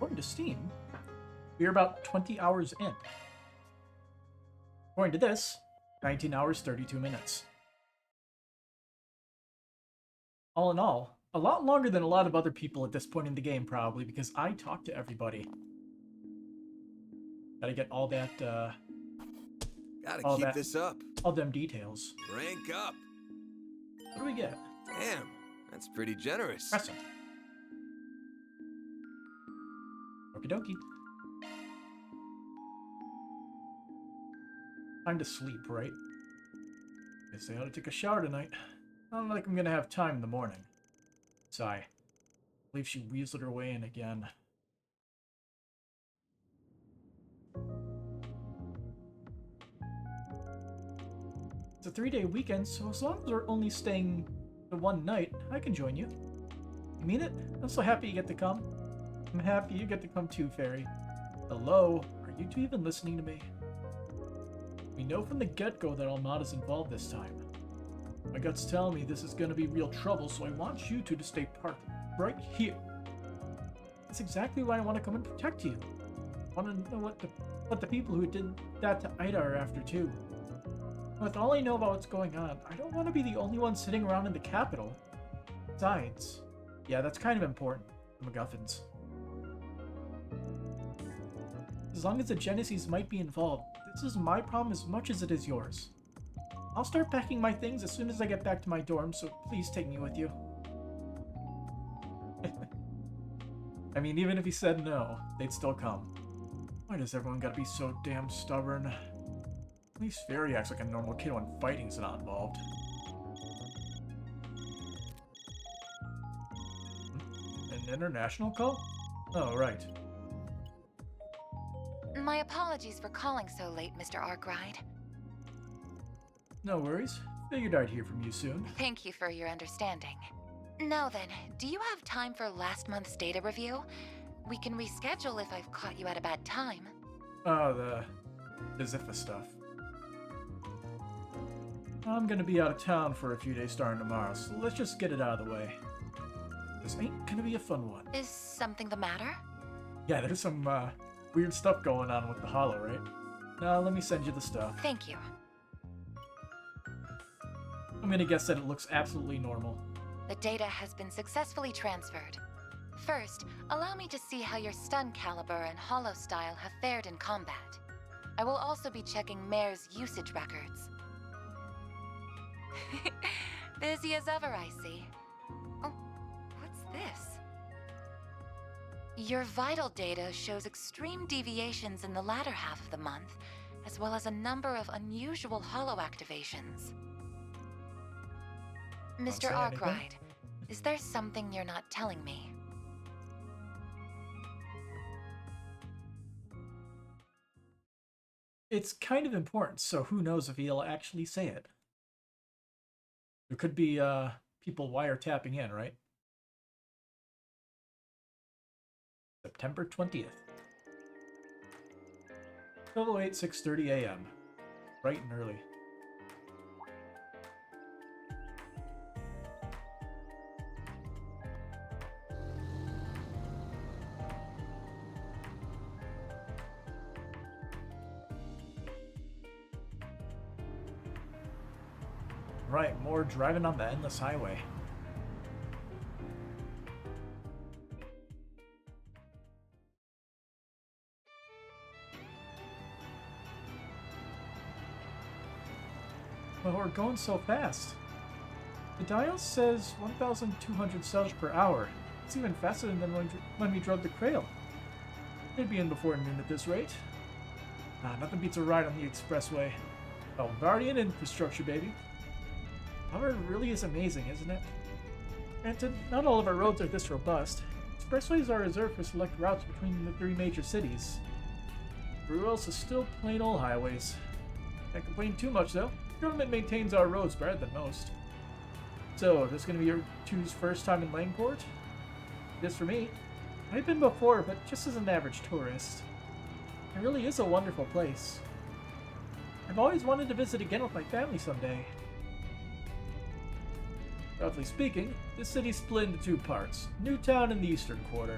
according to Steam, we are about 20 hours in. According to this, 19 hours, 32 minutes. All in all, a lot longer than a lot of other people at this point in the game, probably, because I talk to everybody. Gotta get all that, Gotta all keep that, this up. all them details. Rank up. What do we get? Damn, that's pretty generous. Crescent. Okie dokie. Time to sleep, right? Guess I ought to take a shower tonight. I don't like I'm gonna have time in the morning. Sigh. I believe she weaseled her way in again. It's a 3-day weekend, so as long as we're only staying the one night, I can join you. You mean it? I'm so happy you get to come. I'm happy you get to come too, Fairy. Hello? Are you two even listening to me? We know from the get-go that Almada's involved this time. My gut's telling me this is gonna be real trouble, so I want you two to stay parked right here. That's exactly why I want to come and protect you. I want to know what the people who did that to Ida are after too. With all I know about what's going on, I don't want to be the only one sitting around in the capital. Besides, yeah, that's kind of important, the MacGuffins. As long as the Genesis might be involved, this is my problem as much as it is yours. I'll start packing my things as soon as I get back to my dorm, so please take me with you. I mean, even if he said no, they'd still come. Why does everyone gotta be so damn stubborn? At least Fairy acts like a normal kid when fighting's not involved. An international call? Oh, right. My apologies for calling so late, Mr. Arkwright. No worries. Figured I'd hear from you soon. Thank you for your understanding. Now then, do you have time for last month's data review? We can reschedule if I've caught you at a bad time. Oh, the Ziffa stuff. I'm gonna be out of town for a few days starting tomorrow, so let's just get it out of the way. This ain't gonna be a fun one. Is something the matter? Yeah, there's some weird stuff going on with the Hollow, right? Now, let me send you the stuff. Thank you. I'm gonna guess that it looks absolutely normal. The data has been successfully transferred. First, allow me to see how your stun caliber and hollow style have fared in combat. I will also be checking Mare's usage records. Busy as ever, I see. Oh, what's this? Your vital data shows extreme deviations in the latter half of the month, as well as a number of unusual hollow activations. Mr. Arkwright, is there something you're not telling me? It's kind of important, so who knows if he'll actually say it. There could be people wiretapping in, right? September 20th. 12:08, 6:30 a.m. Bright and early. Right, more driving on the endless highway. Well, we're going so fast. The dial says 1,200 cells per hour. It's even faster than when we drove the Crail. We'd be in before noon at this rate. Nothing beats a ride on the expressway. Valvardian infrastructure, baby. Power really is amazing, isn't it? Granted, not all of our roads are this robust. Expressways are reserved for select routes between the 3 major cities. Everywhere else is still plain old highways. Can't complain too much, though. The government maintains our roads better than most. So, this is going to be your two's first time in Langport? It is for me. I've been before, but just as an average tourist. It really is a wonderful place. I've always wanted to visit again with my family someday. Roughly speaking, this city's split into 2 parts, Newtown and the Eastern Quarter.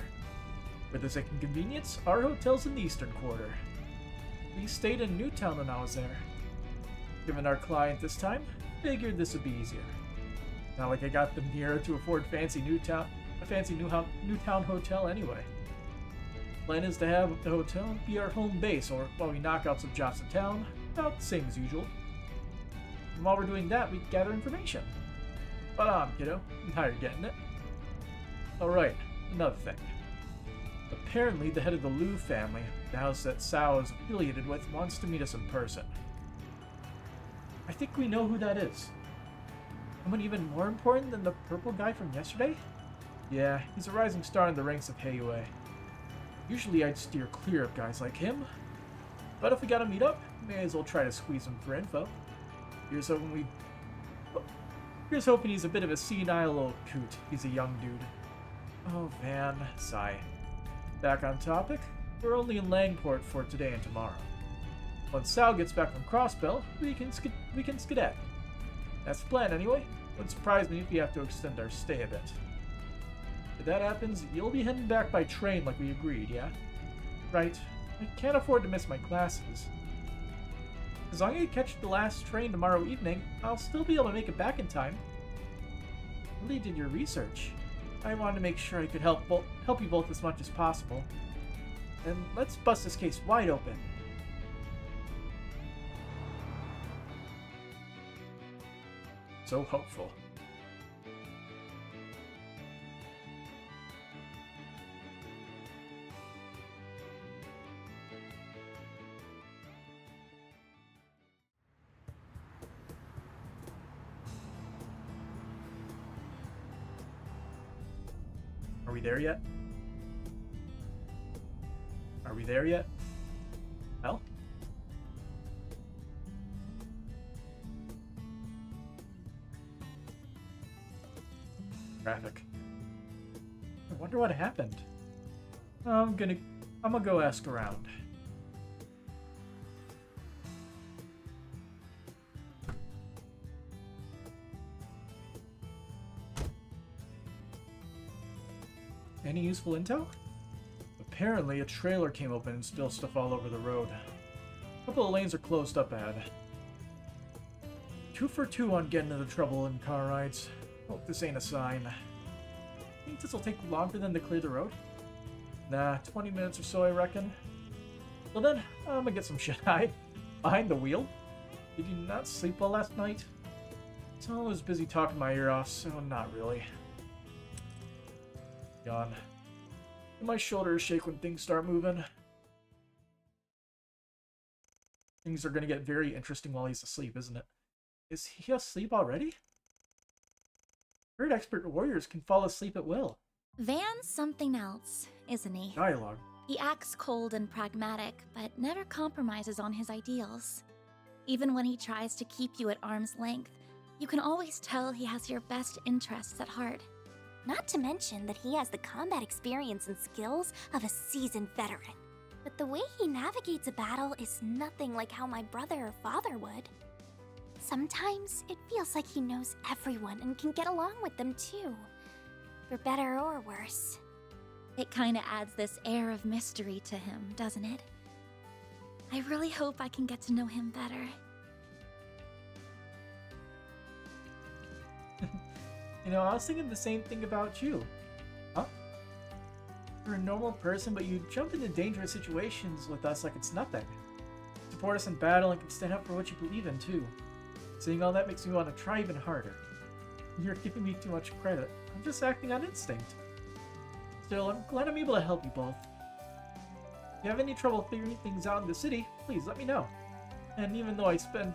For the sake of convenience, our hotel's in the eastern quarter. We stayed in Newtown when I was there. Given our client this time, figured this would be easier. Not like I got them here to afford a fancy Newtown hotel anyway. Plan is to have the hotel be our home base, or while we knock out some jobs in town, about the same as usual. And while we're doing that, we gather information. But on, kiddo. Now you're getting it. Alright, another thing. Apparently, the head of the Liu family, the house that Sao is affiliated with, wants to meet us in person. I think we know who that is. Someone even more important than the purple guy from yesterday? Yeah, he's a rising star in the ranks of Heiyue. Usually I'd steer clear of guys like him, but if we gotta meet up, may as well try to squeeze him for info. Here's hoping he's a bit of a senile old coot. He's a young dude. Oh, Van. Sigh. Back on topic, we're only in Langport for today and tomorrow. Once Sal gets back from Crossbell, we can skedaddle. That's the plan anyway. Wouldn't surprise me if we have to extend our stay a bit. If that happens, you'll be heading back by train like we agreed, yeah? Right. I can't afford to miss my classes. As long as I catch the last train tomorrow evening, I'll still be able to make it back in time. You really did your research. I wanted to make sure I could help you both as much as possible. And let's bust this case wide open. So hopeful. Are we there yet? Are we there yet? Well? Traffic. I wonder what happened. I'm gonna go ask around. Any useful intel? Apparently, a trailer came open and spilled stuff all over the road. A couple of lanes are closed up ahead. 2 for 2 on getting into trouble in car rides. Hope this ain't a sign. Think this will take longer than to clear the road? Nah, 20 minutes or so, I reckon. Well then, I'm gonna get some shit-eye. Behind the wheel? Did you not sleep well last night? So I was busy talking my ear off, so not really. Yawn. My shoulders shake when things start moving. Things are gonna get very interesting while he's asleep, isn't it? Is he asleep already? Heard expert warriors can fall asleep at will. Van's something else, isn't he? Dialogue. He acts cold and pragmatic, but never compromises on his ideals. Even when he tries to keep you at arm's length, you can always tell he has your best interests at heart. Not to mention that he has the combat experience and skills of a seasoned veteran. But the way he navigates a battle is nothing like how my brother or father would. Sometimes it feels like he knows everyone and can get along with them too. For better or worse. It kinda adds this air of mystery to him, doesn't it? I really hope I can get to know him better. You know, I was thinking the same thing about you. Huh? You're a normal person, but you jump into dangerous situations with us like it's nothing. Support us in battle and can stand up for what you believe in, too. Saying all that makes me want to try even harder. You're giving me too much credit. I'm just acting on instinct. Still, I'm glad I'm able to help you both. If you have any trouble figuring things out in the city, please let me know. And even though I spend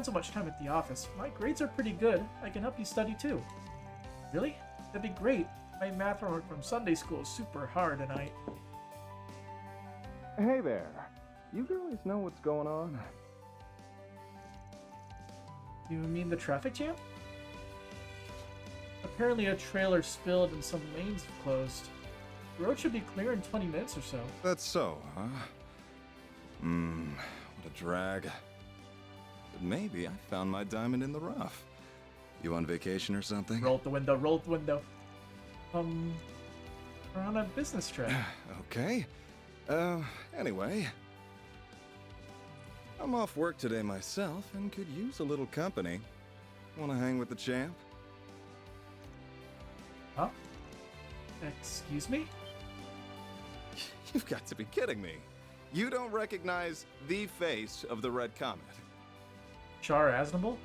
so much time at the office, my grades are pretty good. I can help you study too. Really? That'd be great. My math homework from Sunday school is super hard and Hey there. You girlies know what's going on? You mean the traffic jam? Apparently a trailer spilled and some lanes have closed. The road should be clear in 20 minutes or so. That's so, huh? What a drag. But maybe I found my diamond in the rough. You on vacation or something? Roll up the window, roll up the window. We're on a business trip. Okay. Anyway. I'm off work today myself and could use a little company. Wanna hang with the champ? Huh? Excuse me? You've got to be kidding me. You don't recognize the face of the Red Comet. Char Aznable?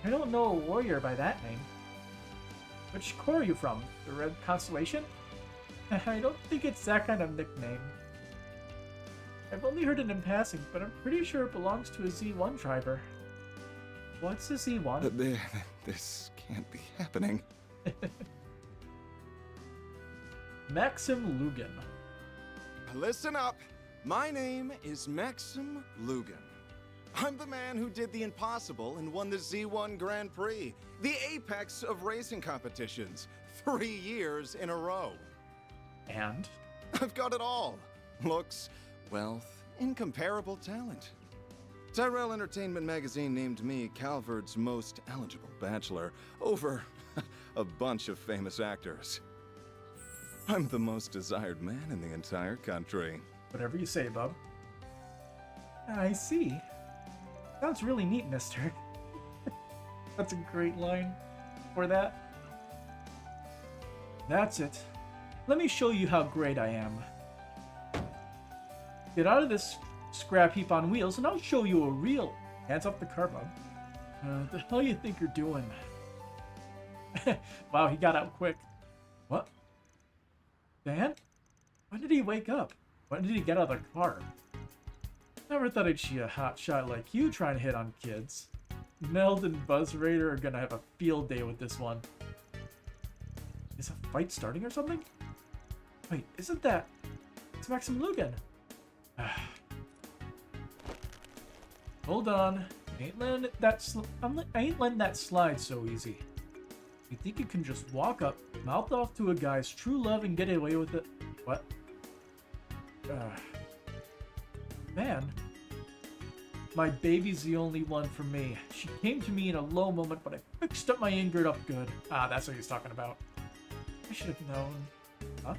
I don't know a warrior by that name. Which corps are you from? The Red Constellation? I don't think it's that kind of nickname. I've only heard it in passing, but I'm pretty sure it belongs to a Z1 driver. What's a Z1? This can't be happening. Maxim Lugan. Listen up. My name is Maxim Lugan. I'm the man who did the impossible and won the Z1 Grand Prix, the apex of racing competitions, 3 years in a row. And? I've got it all. Looks, wealth, incomparable talent. Tyrell Entertainment magazine named me Calvard's most eligible bachelor over a bunch of famous actors. I'm the most desired man in the entire country. Whatever you say, bub. I see. Sounds really neat, mister. That's a great line for that. That's it. Let me show you how great I am. Get out of this scrap heap on wheels and I'll show you a real... Hands off the car, bub. The hell you think you're doing? Wow, he got out quick. What? Dan? When did he wake up? When did he get out of the car? Never thought I'd see a hotshot like you trying to hit on kids. Meld and Buzz Raider are gonna have a field day with this one. Is a fight starting or something? Wait, isn't that... It's Maxim Lugan. Hold on. I ain't letting that slide so easy. You think you can just walk up, mouth off to a guy's true love and get away with it? What? Man. My baby's the only one for me. She came to me in a low moment, but I fixed up my anger up good. Ah, that's what he's talking about. I should have known. Huh?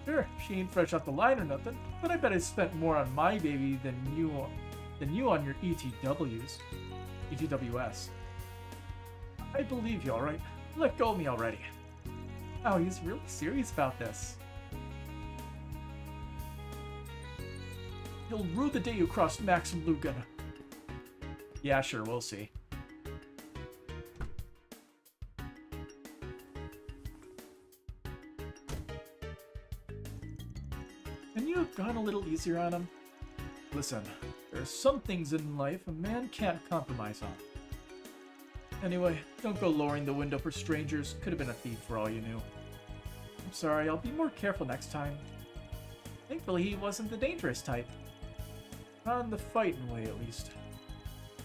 Sure, she ain't fresh off the line or nothing, but I bet I spent more on my baby than you on your ETWs. ETWS. I believe you, alright? Let go of me already. Oh, he's really serious about this. He'll rue the day you crossed Maxim Lugan. Yeah, sure, we'll see. Can you have gone a little easier on him? Listen, there are some things in life a man can't compromise on. Anyway, don't go lowering the window for strangers. Could have been a thief for all you knew. I'm sorry, I'll be more careful next time. Thankfully, he wasn't the dangerous type. Not in the fighting way, at least.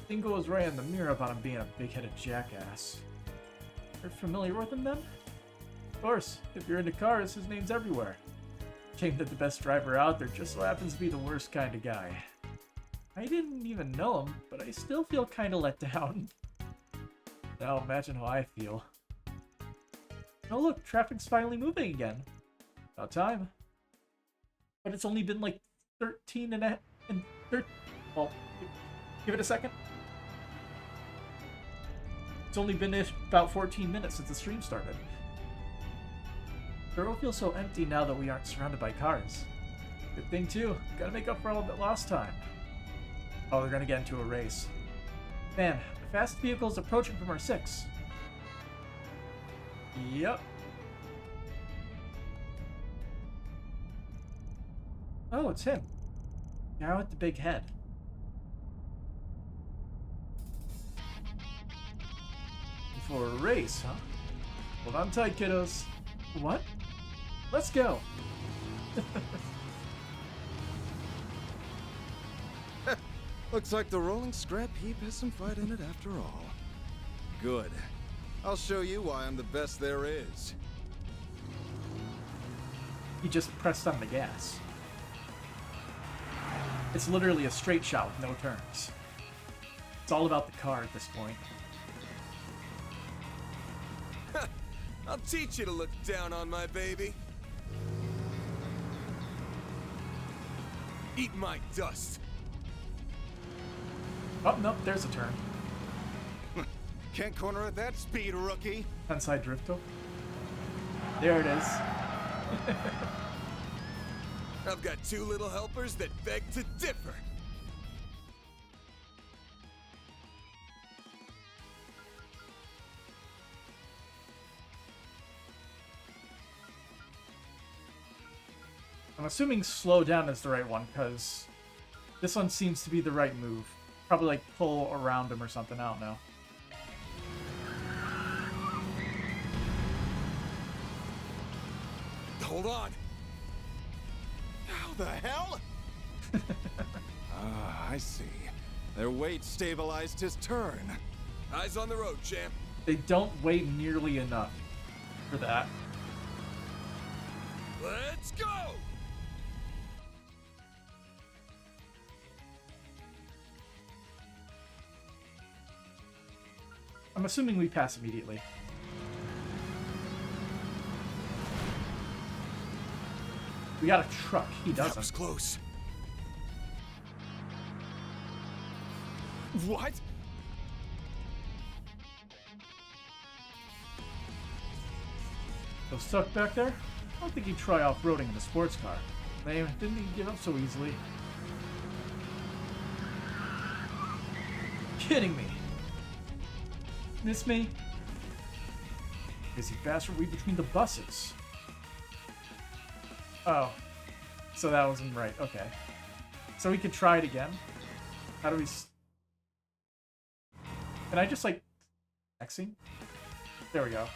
Dingo was right in the mirror about him being a big-headed jackass. You're familiar with him, then? Of course, if you're into cars, his name's everywhere. Shame that the best driver out there just so happens to be the worst kind of guy. I didn't even know him, but I still feel kinda let down. Now imagine how I feel. Oh look, traffic's finally moving again. About time. But it's only been like 13 and a... Well, give it a second. It's only been about 14 minutes since the stream started. Sure will feel so empty now that we aren't surrounded by cars. Good thing too, gotta make up for all that lost time. Oh, they're gonna get into a race. Man, a fast vehicle's approaching from our 6. Yep. Oh, it's him. Guy with the big head. For a race, huh? Hold on tight, kiddos. What? Let's go. Looks like the rolling scrap heap has some fight in it after all. Good. I'll show you why I'm the best there is. He just pressed on the gas. It's literally a straight shot with no turns. It's all about the car at this point. I'll teach you to look down on my baby. Eat my dust. Oh, no, there's a turn. Can't corner at that speed, rookie. Inside Drifto. There it is. I've got two little helpers that beg to differ. I'm assuming slow down is the right one, because this one seems to be the right move. Probably like pull around him or something, I don't know. Hold on. How the hell? Ah, I see. Their weight stabilized his turn. Eyes on the road, champ. They don't weigh nearly enough for that. Let's go! I'm assuming we pass immediately. We got a truck. He That was doesn't. close. What? So stuck back there? I don't think he'd try off-roading in a sports car. Man, didn't he give up so easily? Kidding me. Miss me? Busy bastard, weave between the buses. Oh. So that wasn't right. Okay. So we could try it again. How do we... Can I just, like... Xing? There we go.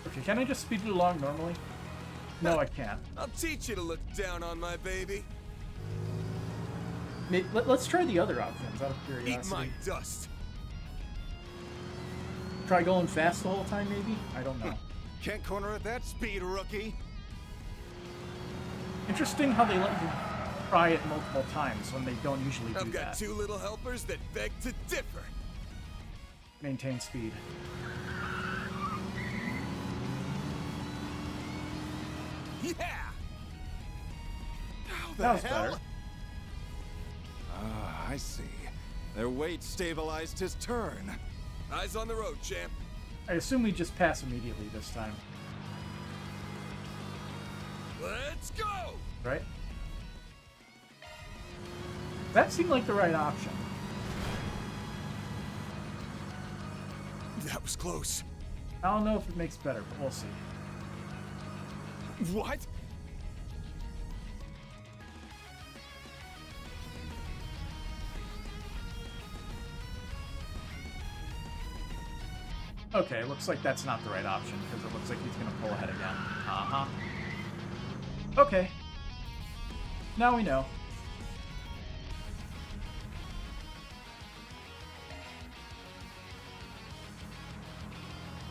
Okay, can I just speed it along normally? No, I can't. I'll teach you to look down on my baby. Let's try the other options out of Eat curiosity. my dust. Try going fast the whole time, maybe? I don't know. Can't corner at that speed, rookie. Interesting how they let you try it multiple times when they don't usually do I've got that. two little helpers that beg to differ. Maintain speed. Yeah! How the That was hell? better. Ah, I see. Their weight stabilized his turn. Eyes on the road, champ. I assume we just pass immediately this time, Let's go! right? That seemed like the right option. That was close. I don't know if it makes better, but we'll see. What? Okay, looks like that's not the right option, because it looks like he's gonna pull ahead again. Uh-huh. Okay. Now we know.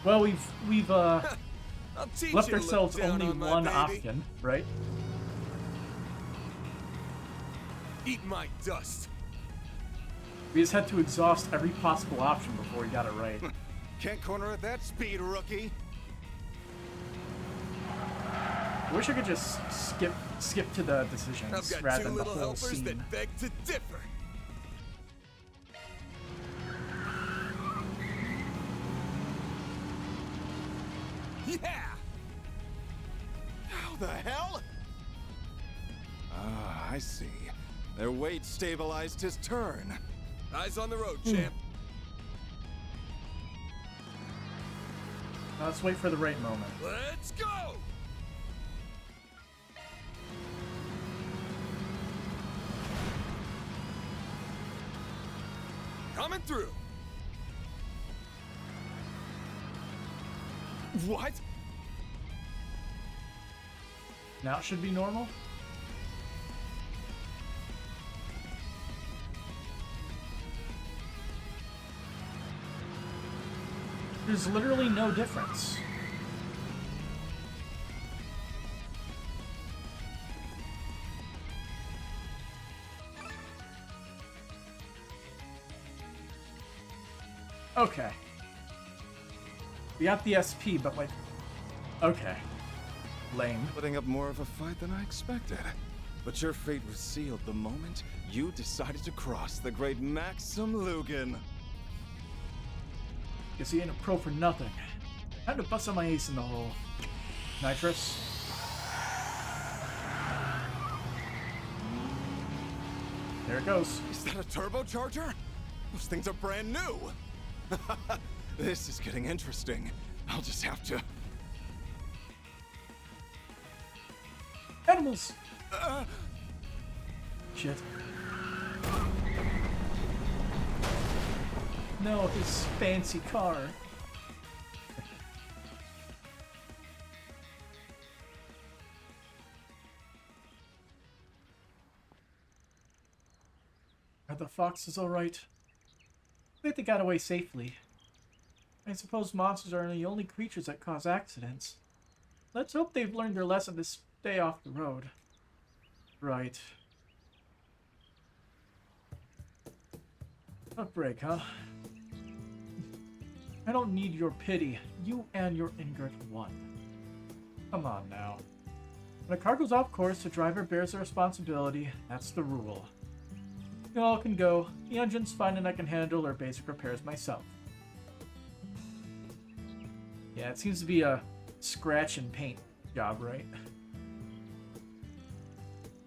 Well, we've I'll teach left you to look ourselves down only on my one baby. option, right? Eat my dust. We just had to exhaust every possible option before we got it right. Can't corner at that speed, rookie. I wish I could just skip to the decisions I've got rather two than the little whole helpers scene. that beg to differ. Yeah! How the hell? Ah, I see. Their weight stabilized his turn. Eyes on the road, champ. Now let's wait for the right moment. Let's go! Coming through. What? Now it should be normal. There's literally no difference. Okay. We got the SP, but like... Okay. Lame. Putting up more of a fight than I expected. But your fate was sealed the moment you decided to cross the great Maxim Lugan. Guess he ain't a pro for nothing. Time to bust on my ace in the hole. Nitrous. There it goes. Is that a turbocharger? Those things are brand new. This is getting interesting. I'll just have to... Animals! Shit. No, his fancy car. Are the foxes alright? I think they got away safely. I suppose monsters are the only creatures that cause accidents. Let's hope they've learned their lesson to stay off the road. Right. A break, huh? I don't need your pity. You and your ingrate one. Come on now. When a car goes off course, the driver bears the responsibility. That's the rule. You all can go. The engine's fine and I can handle our basic repairs myself. Yeah, it seems to be a scratch and paint job, right?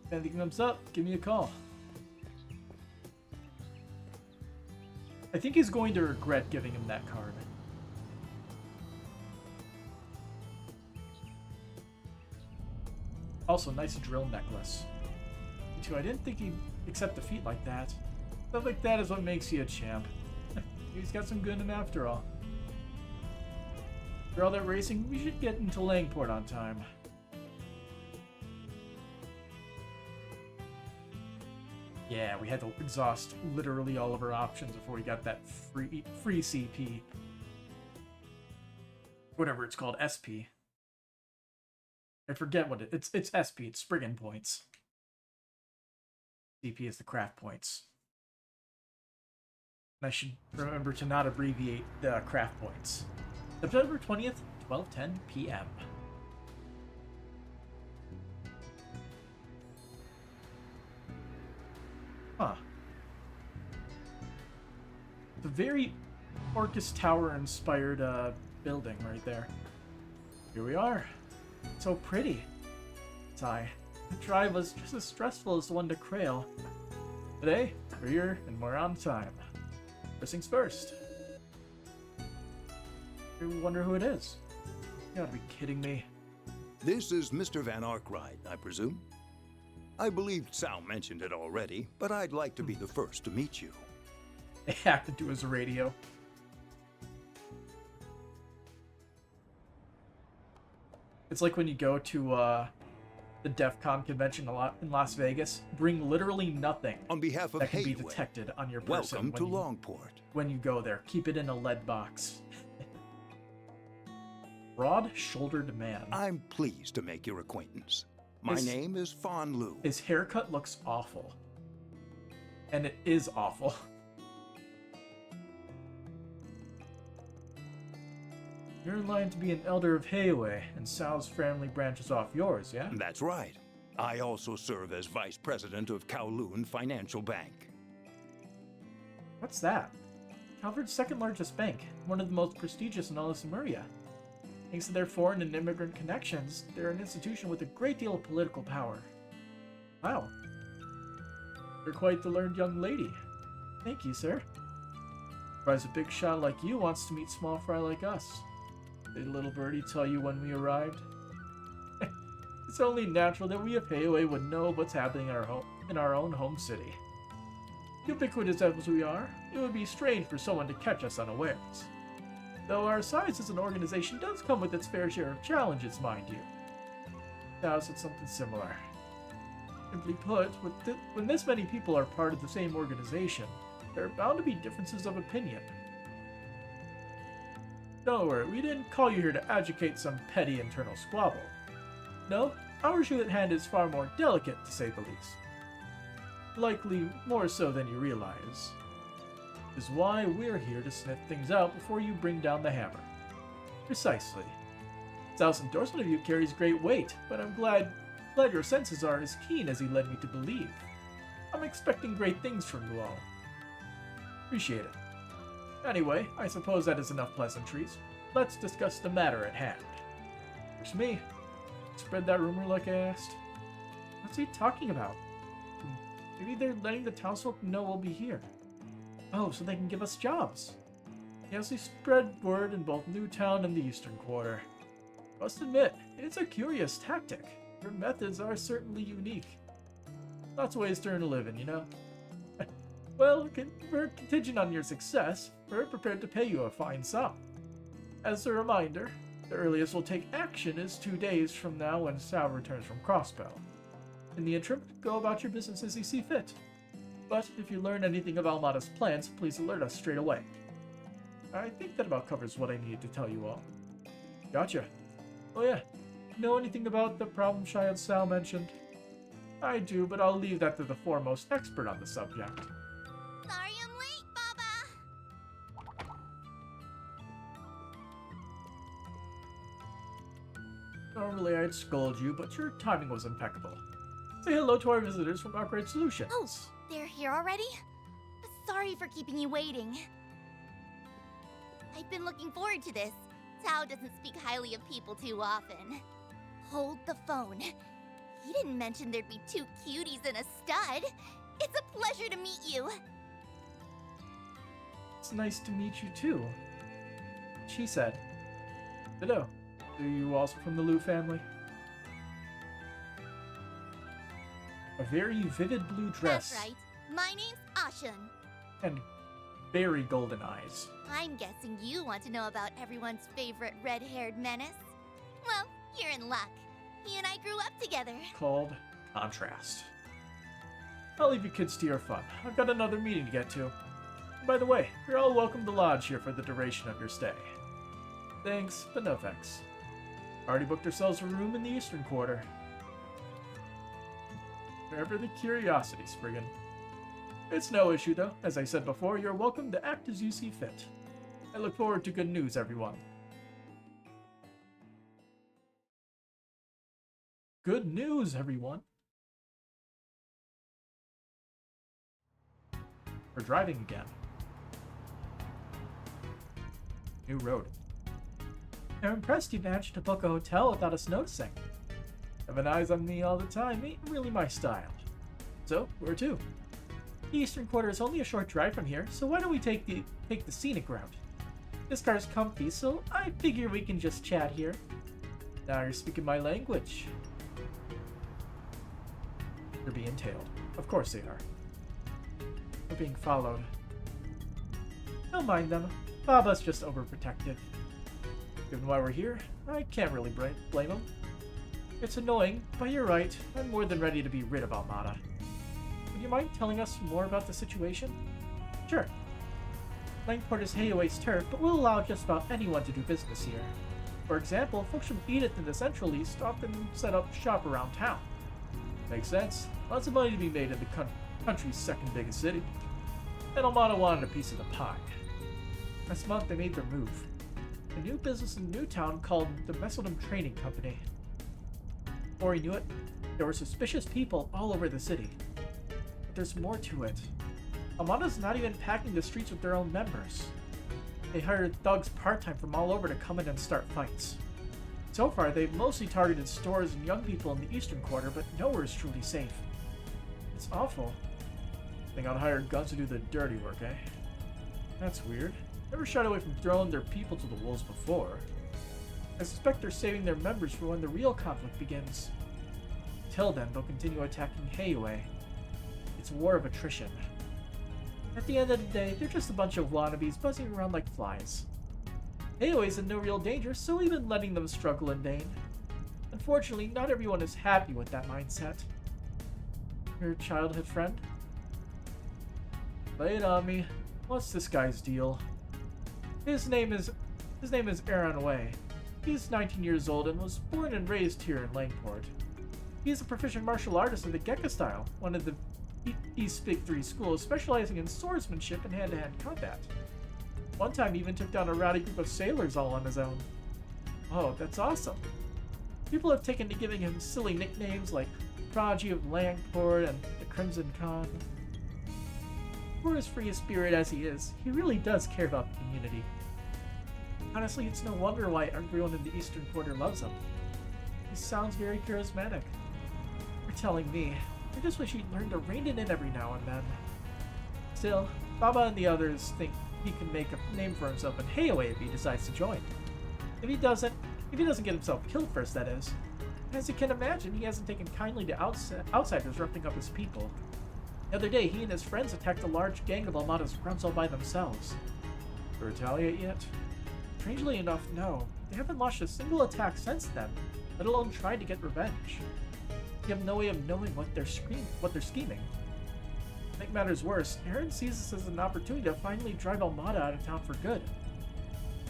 If anything comes up, give me a call. I think he's going to regret giving him that card. Also, nice drill necklace. Me too, I didn't think he'd accept defeat like that. Stuff like that is what makes you a champ. He's got some good in him after all. For all that racing, we should get into Langport on time. Yeah, we had to exhaust literally all of our options before we got that free CP. Whatever it's called, SP. I forget what it's SP, it's Spriggan points. CP is the craft points. And I should remember to not abbreviate the craft points. September 20th, 12:10 p.m. Huh. The very Orcus Tower inspired building right there. Here we are. So pretty. Sigh. The drive was just as stressful as the one to Krail. Today, we're here and we're on time. First things first. I wonder who it is. You gotta be kidding me. This is Mr. Van Arkwright, I presume? I believe Sal mentioned it already, but I'd like to be the first to meet you. They hacked into his radio. It's like when you go to the DEF CON convention a lot in Las Vegas. Bring literally nothing On behalf of that can be Hayway, detected on your person welcome to Langport. when you go there. Keep it in a lead box. Broad-shouldered man. I'm pleased to make your acquaintance. My name is Fan Lu. His haircut looks awful. And it is awful. You're in line to be an elder of Hayway, and Sal's family branches off yours, yeah? That's right. I also serve as vice president of Kowloon Financial Bank. What's that? Calvard's second largest bank, one of the most prestigious in all of Lemuria. Thanks to their foreign and immigrant connections, they're an institution with a great deal of political power. Wow. You're quite the learned young lady. Thank you, sir. Surprised a big shot like you wants to meet small fry like us. Did little birdie tell you when we arrived? It's only natural that we of Hayway would know what's happening in our own home city. Ubiquitous as we are, it would be strange for someone to catch us unawares. Though our size as an organization does come with its fair share of challenges, mind you. Now said something similar. Simply put, when this many people are part of the same organization, there are bound to be differences of opinion. Don't worry, we didn't call you here to educate some petty internal squabble. No, our issue at hand is far more delicate, to say the least. Likely more so than you realize. Is why we're here to sniff things out before you bring down the hammer. Precisely. Sal's endorsement of you carries great weight, but I'm glad your senses are as keen as he led me to believe. I'm expecting great things from you all. Appreciate it. Anyway, I suppose that is enough pleasantries. Let's discuss the matter at hand. It's me. Spread that rumor like I asked. What's he talking about? Maybe they're letting the townsfolk know we'll be here. Oh, so they can give us jobs. Yes, we spread word in both Newtown and the Eastern Quarter. Must admit, it's a curious tactic. Your methods are certainly unique. Lots of ways to earn a living, you know? Well, we're contingent on your success. We're prepared to pay you a fine sum. As a reminder, the earliest we'll take action is 2 days from now when Sal returns from Crossbell. In the interim, go about your business as you see fit. But if you learn anything of Almada's plans, please alert us straight away. I think that about covers what I needed to tell you all. Gotcha. Oh yeah, know anything about the problem child Sal mentioned? I do, but I'll leave that to the foremost expert on the subject. Sorry I'm late, Baba! Normally I'd scold you, but your timing was impeccable. Say hello to our visitors from Upgrade Solutions. Oh, they're here already? Sorry for keeping you waiting. I've been looking forward to this. Tao doesn't speak highly of people too often. Hold the phone. He didn't mention there'd be 2 cuties and a stud. It's a pleasure to meet you. It's nice to meet you too. She said. Ditto. Are you also from the Liu family? A very vivid blue dress. That's right. My name's Ashen. And very golden eyes. I'm guessing you want to know about everyone's favorite red-haired menace? Well, you're in luck. He and I grew up together. Called contrast. I'll leave you kids to your fun. I've got another meeting to get to. And by the way, you're all welcome to lodge here for the duration of your stay. Thanks, but no thanks. Already booked ourselves a room in the Eastern Quarter. Forever the curiosity, Spriggan. It's no issue, though. As I said before, you're welcome to act as you see fit. I look forward to good news, everyone. Good news, everyone. We're driving again. New road. I'm impressed you managed to book a hotel without us noticing. Having eyes on me all the time ain't really my style. So, where to? The Eastern Quarter is only a short drive from here, so why don't we take the scenic route? This car's comfy, so I figure we can just chat here. Now you're speaking my language. They're being tailed. Of course they are. We're being followed. Don't mind them. Baba's just overprotective. Given why we're here, I can't really blame him. It's annoying, but you're right. I'm more than ready to be rid of Almada. Would you mind telling us more about the situation? Sure. Langport is Hayaway's turf, but we'll allow just about anyone to do business here. For example, folks from Edith and the Central East often set up shop around town. Makes sense. Lots of money to be made in the country's second biggest city. And Almada wanted a piece of the pie. Last month they made their move. A new business in Newtown called the Messeldom Training Company. Before he knew it, there were suspicious people all over the city. But there's more to it. Almada's not even packing the streets with their own members. They hired thugs part-time from all over to come in and start fights. So far, they've mostly targeted stores and young people in the Eastern Quarter, but nowhere is truly safe. It's awful. They got hired guns to do the dirty work, eh? That's weird. Never shied away from throwing their people to the wolves before. I suspect they're saving their members for when the real conflict begins. Till then, they'll continue attacking Hayaway. It's a war of attrition. At the end of the day, they're just a bunch of wannabes buzzing around like flies. Hayaway's in no real danger, so we've been letting them struggle in vain. Unfortunately, not everyone is happy with that mindset. Your childhood friend? Lay it on me. What's this guy's deal? His name is Aaron Way. He's 19 years old and was born and raised here in Langport. He's a proficient martial artist in the Gekka style, one of the East Big Three school, specializing in swordsmanship and hand-to-hand combat. One time he even took down a rowdy group of sailors all on his own. Oh, that's awesome. People have taken to giving him silly nicknames like Prodigy of Langport and the Crimson Khan. For as free a spirit as he is, he really does care about the community. Honestly, it's no wonder why everyone in the Eastern Quarter loves him. He sounds very charismatic. You're telling me, I just wish he'd learn to rein it in every now and then. Still, Baba and the others think he can make a name for himself in Heioi if he decides to join. If he doesn't get himself killed first, that is. As you can imagine, he hasn't taken kindly to outsiders roughing up his people. The other day, he and his friends attacked a large gang of Almada's grunts all by themselves. To retaliate yet? Strangely enough, no. They haven't launched a single attack since then, let alone tried to get revenge. You have no way of knowing what they're scheming. To make matters worse, Aaron sees this as an opportunity to finally drive Almada out of town for good.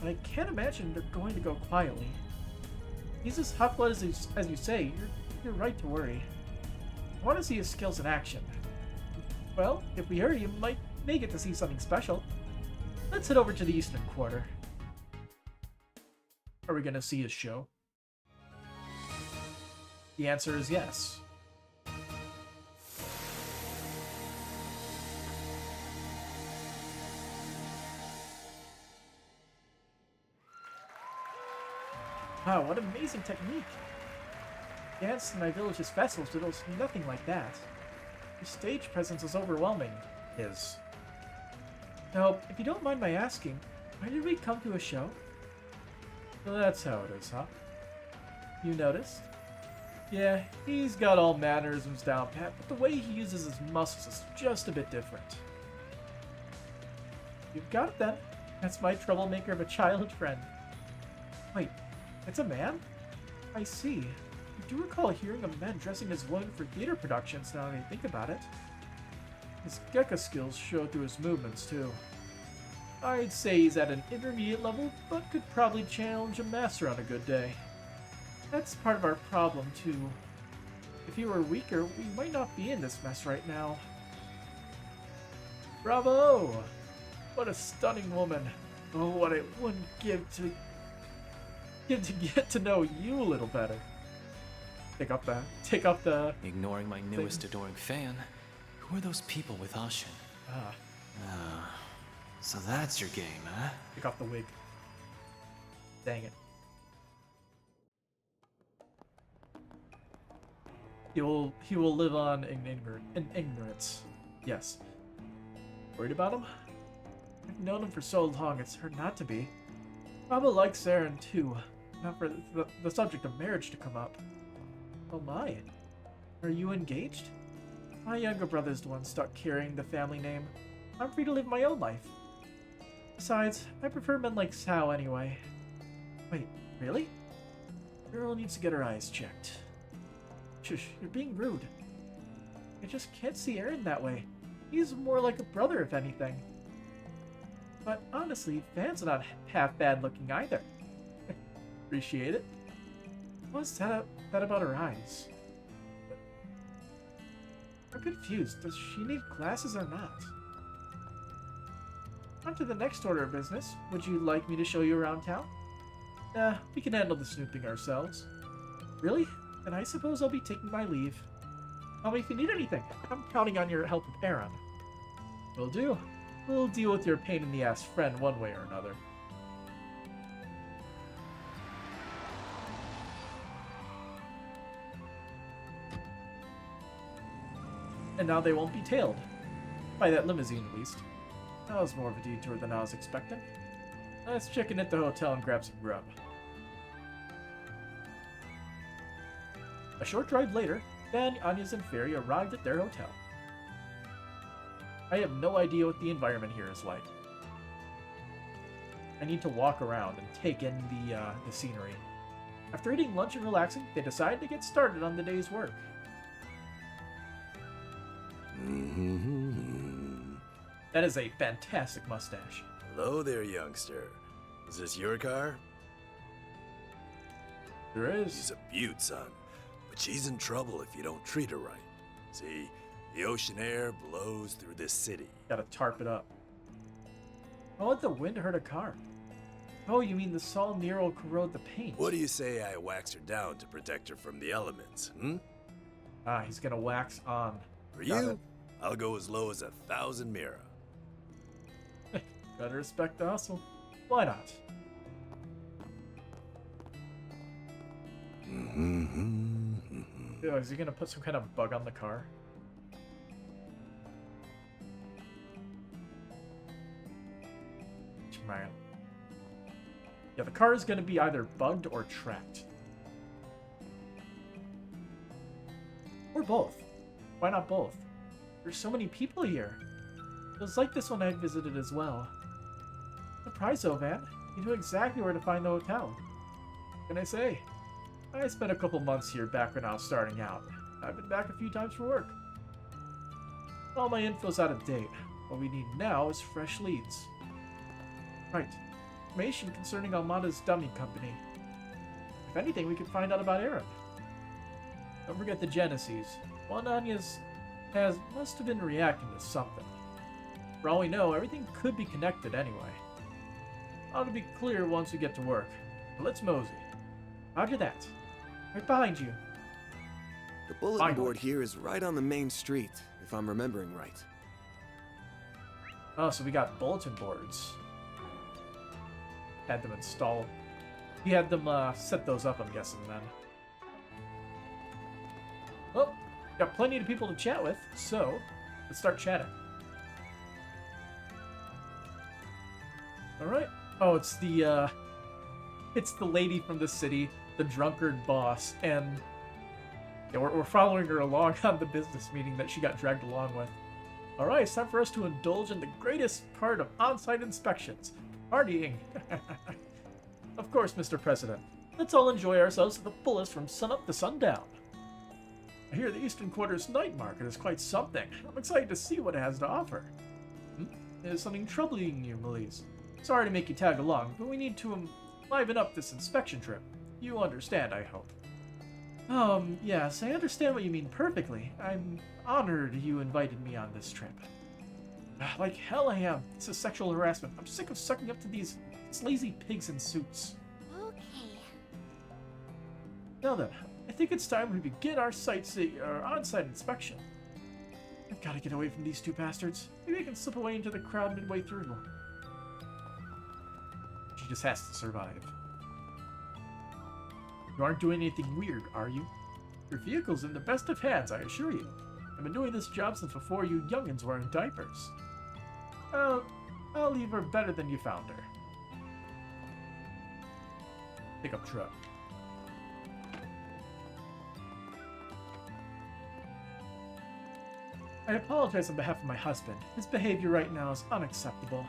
But I can't imagine they're going to go quietly. He's as hot-blooded as you say. You're right to worry. I want to see his skills in action. Well, if we hurry, you may get to see something special. Let's head over to the Eastern Quarter. Are we going to see his show? The answer is yes. Wow, what amazing technique! Dance in my village's festivals, but it'll see nothing like that. Your stage presence is overwhelming. Now, if you don't mind my asking, why did we come to a show? So that's how it is, huh? You noticed? Yeah, he's got all mannerisms down pat, but the way he uses his muscles is just a bit different. You've got it then. That's my troublemaker of a childhood friend. Wait, it's a man? I see. I do recall hearing of men dressing as women for theater productions now that I think about it. His Gekka skills show through his movements, too. I'd say he's at an intermediate level, but could probably challenge a master on a good day. That's part of our problem, too. If he were weaker, we might not be in this mess right now. Bravo! What a stunning woman. Oh, what I wouldn't give to get to know you a little better. Take up the... Ignoring my newest adoring fan, who are those people with Ashin? So that's your game, huh? Take off the wig. Dang it. He will live on in ignorance. Yes. Worried about him? I've known him for so long, it's hard not to be. Baba likes Aaron too. Not for the subject of marriage to come up. Oh my. Are you engaged? My younger brother's the one stuck carrying the family name. I'm free to live my own life. Besides, I prefer men like Sao anyway. Wait, really? Girl needs to get her eyes checked. Shush, you're being rude. I just can't see Aaron that way. He's more like a brother, if anything. But honestly, Van's not half bad looking either. Appreciate it. What's that about her eyes? I'm confused. Does she need glasses or not? On to the next order of business. Would you like me to show you around town? Nah, we can handle the snooping ourselves. Really? Then I suppose I'll be taking my leave. Tell me if you need anything. I'm counting on your help with Aaron. Will do. We'll deal with your pain-in-the-ass friend one way or another. And now they won't be tailed. By that limousine, at least. That was more of a detour than I was expecting. Let's check in at the hotel and grab some grub. A short drive later, Van, Anya's, and Fairy arrived at their hotel. I have no idea what the environment here is like. I need to walk around and take in the scenery. After eating lunch and relaxing, they decided to get started on the day's work. That is a fantastic mustache. Hello there, youngster. Is this your car? There is. She's a beaut, son. But she's in trouble if you don't treat her right. See, The ocean air blows through this city. Gotta tarp it up. Don't let the wind hurt a car. Oh, you mean the Sol Nero will corrode the paint? What do you say I wax her down to protect her from the elements, hmm? Ah, he's gonna wax on. For Got you, it. I'll go as low as 1,000 mira. Gotta respect the hustle. Why not? Ew, is he gonna put some kind of bug on the car? Man. Yeah, the car is gonna be either bugged or tracked. Or both. Why not both? There's so many people here. It was like this one I visited as well. Surprise though, Van. You know exactly where to find the hotel. What can I say? I spent a couple months here back when I was starting out. I've been back a few times for work. All my info's out of date. What we need now is fresh leads. Right. Information concerning Almada's dummy company. If anything, we could find out about Aaron. Don't forget the Genesis. One Anya's must have been reacting to something. For all we know, everything could be connected anyway. Ought to be clear once we get to work. But let's mosey. Roger that. Right behind you. The bulletin board here is right on the main street, if I'm remembering right. Oh, so we got bulletin boards. Had them installed. He had them set those up, I'm guessing, then. Well, got plenty of people to chat with, so let's start chatting. Alright. Oh, it's the lady from the city, the drunkard boss, and yeah, we're following her along on the business meeting that she got dragged along with. Alright, it's time for us to indulge in the greatest part of on-site inspections. Partying. Of course, Mr. President. Let's all enjoy ourselves to the fullest from sunup to sundown. I hear the Eastern Quarter's night market is quite something. I'm excited to see what it has to offer. Is something troubling you, Melise? Sorry to make you tag along, but we need to liven up this inspection trip. You understand, I hope. Yes, I understand what you mean perfectly. I'm honored you invited me on this trip. Like hell I am. This is sexual harassment. I'm sick of sucking up to these lazy pigs in suits. Okay. Now then, I think it's time we begin our on-site inspection. I've got to get away from these two bastards. Maybe I can slip away into the crowd midway through. She just has to survive. You aren't doing anything weird, are you? Your vehicle's in the best of hands, I assure you. I've been doing this job since before you youngins were in diapers. I'll leave her better than you found her. Pickup truck. I apologize on behalf of my husband. His behavior right now is unacceptable.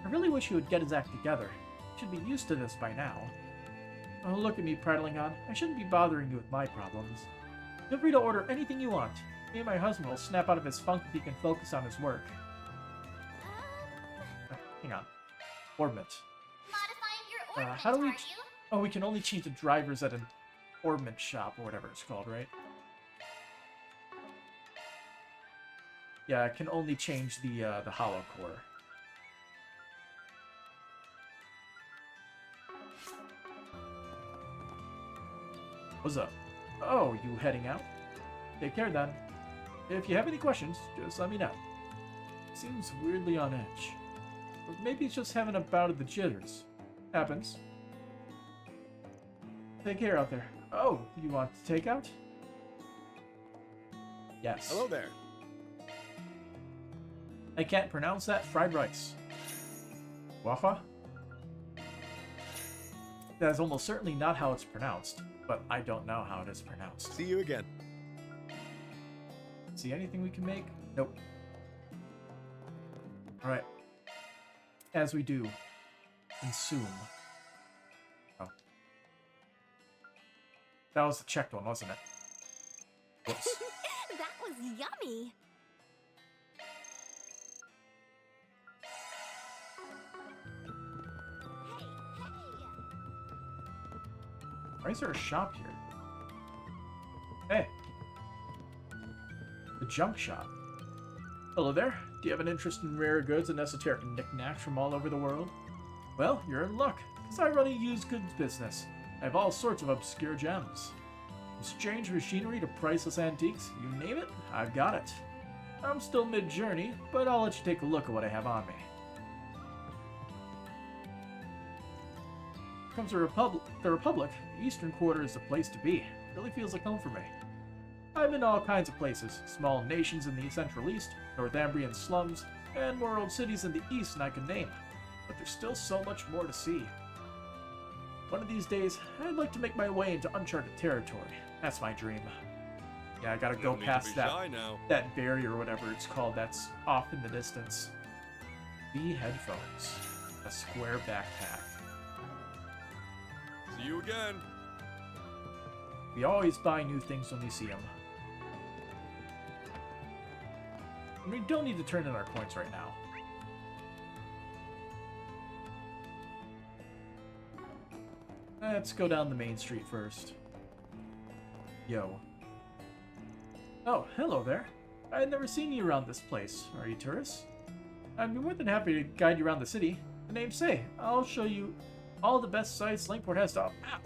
I really wish he would get his act together. He should be used to this by now. Oh, look at me prattling on. I shouldn't be bothering you with my problems. Feel free to order anything you want. Me and my husband will snap out of his funk if he can focus on his work. Hang on. Orbment. Modifying your orbit, How do we... are you? Oh, we can only change the drivers at an orbment shop, or whatever it's called, right? Yeah, I can only change the hollow core. What's up? Oh, you heading out? Take care then. If you have any questions, just let me know. Seems weirdly on edge. Or maybe it's just having a bout of the jitters. Happens. Take care out there. Oh, you want to take out? Yes. Hello there. I can't pronounce that. Fried rice. Waha? That is almost certainly not how it's pronounced, but I don't know how it is pronounced. See you again. See anything we can make? Nope. Alright. As we do. Consume. Oh. That was the checked one, wasn't it? Whoops. That was yummy. Hey, Why is there a shop here? Hey. The junk shop. Hello there. Do you have an interest in rare goods and esoteric knickknacks from all over the world? Well, you're in luck, because I run a used goods business. I have all sorts of obscure gems. From strange machinery to priceless antiques, you name it, I've got it. I'm still mid-journey, but I'll let you take a look at what I have on me. Comes the Republic, the Eastern Quarter is the place to be. It really feels like home for me. I've been to all kinds of places, small nations in the Central East, Northumbrian slums, and world cities in the East and I can name. But there's still so much more to see. One of these days, I'd like to make my way into uncharted territory. That's my dream. Yeah, I gotta go past that barrier or whatever it's called that's off in the distance. The headphones. A square backpack. See you again. We always buy new things when we see them. And we don't need to turn in our coins right now. Let's go down the main street first. Yo. Oh, hello there. I had never seen you around this place. Are you tourists? I'd be more than happy to guide you around the city. The names say, I'll show you all the best sights Langport has to offer. Ah,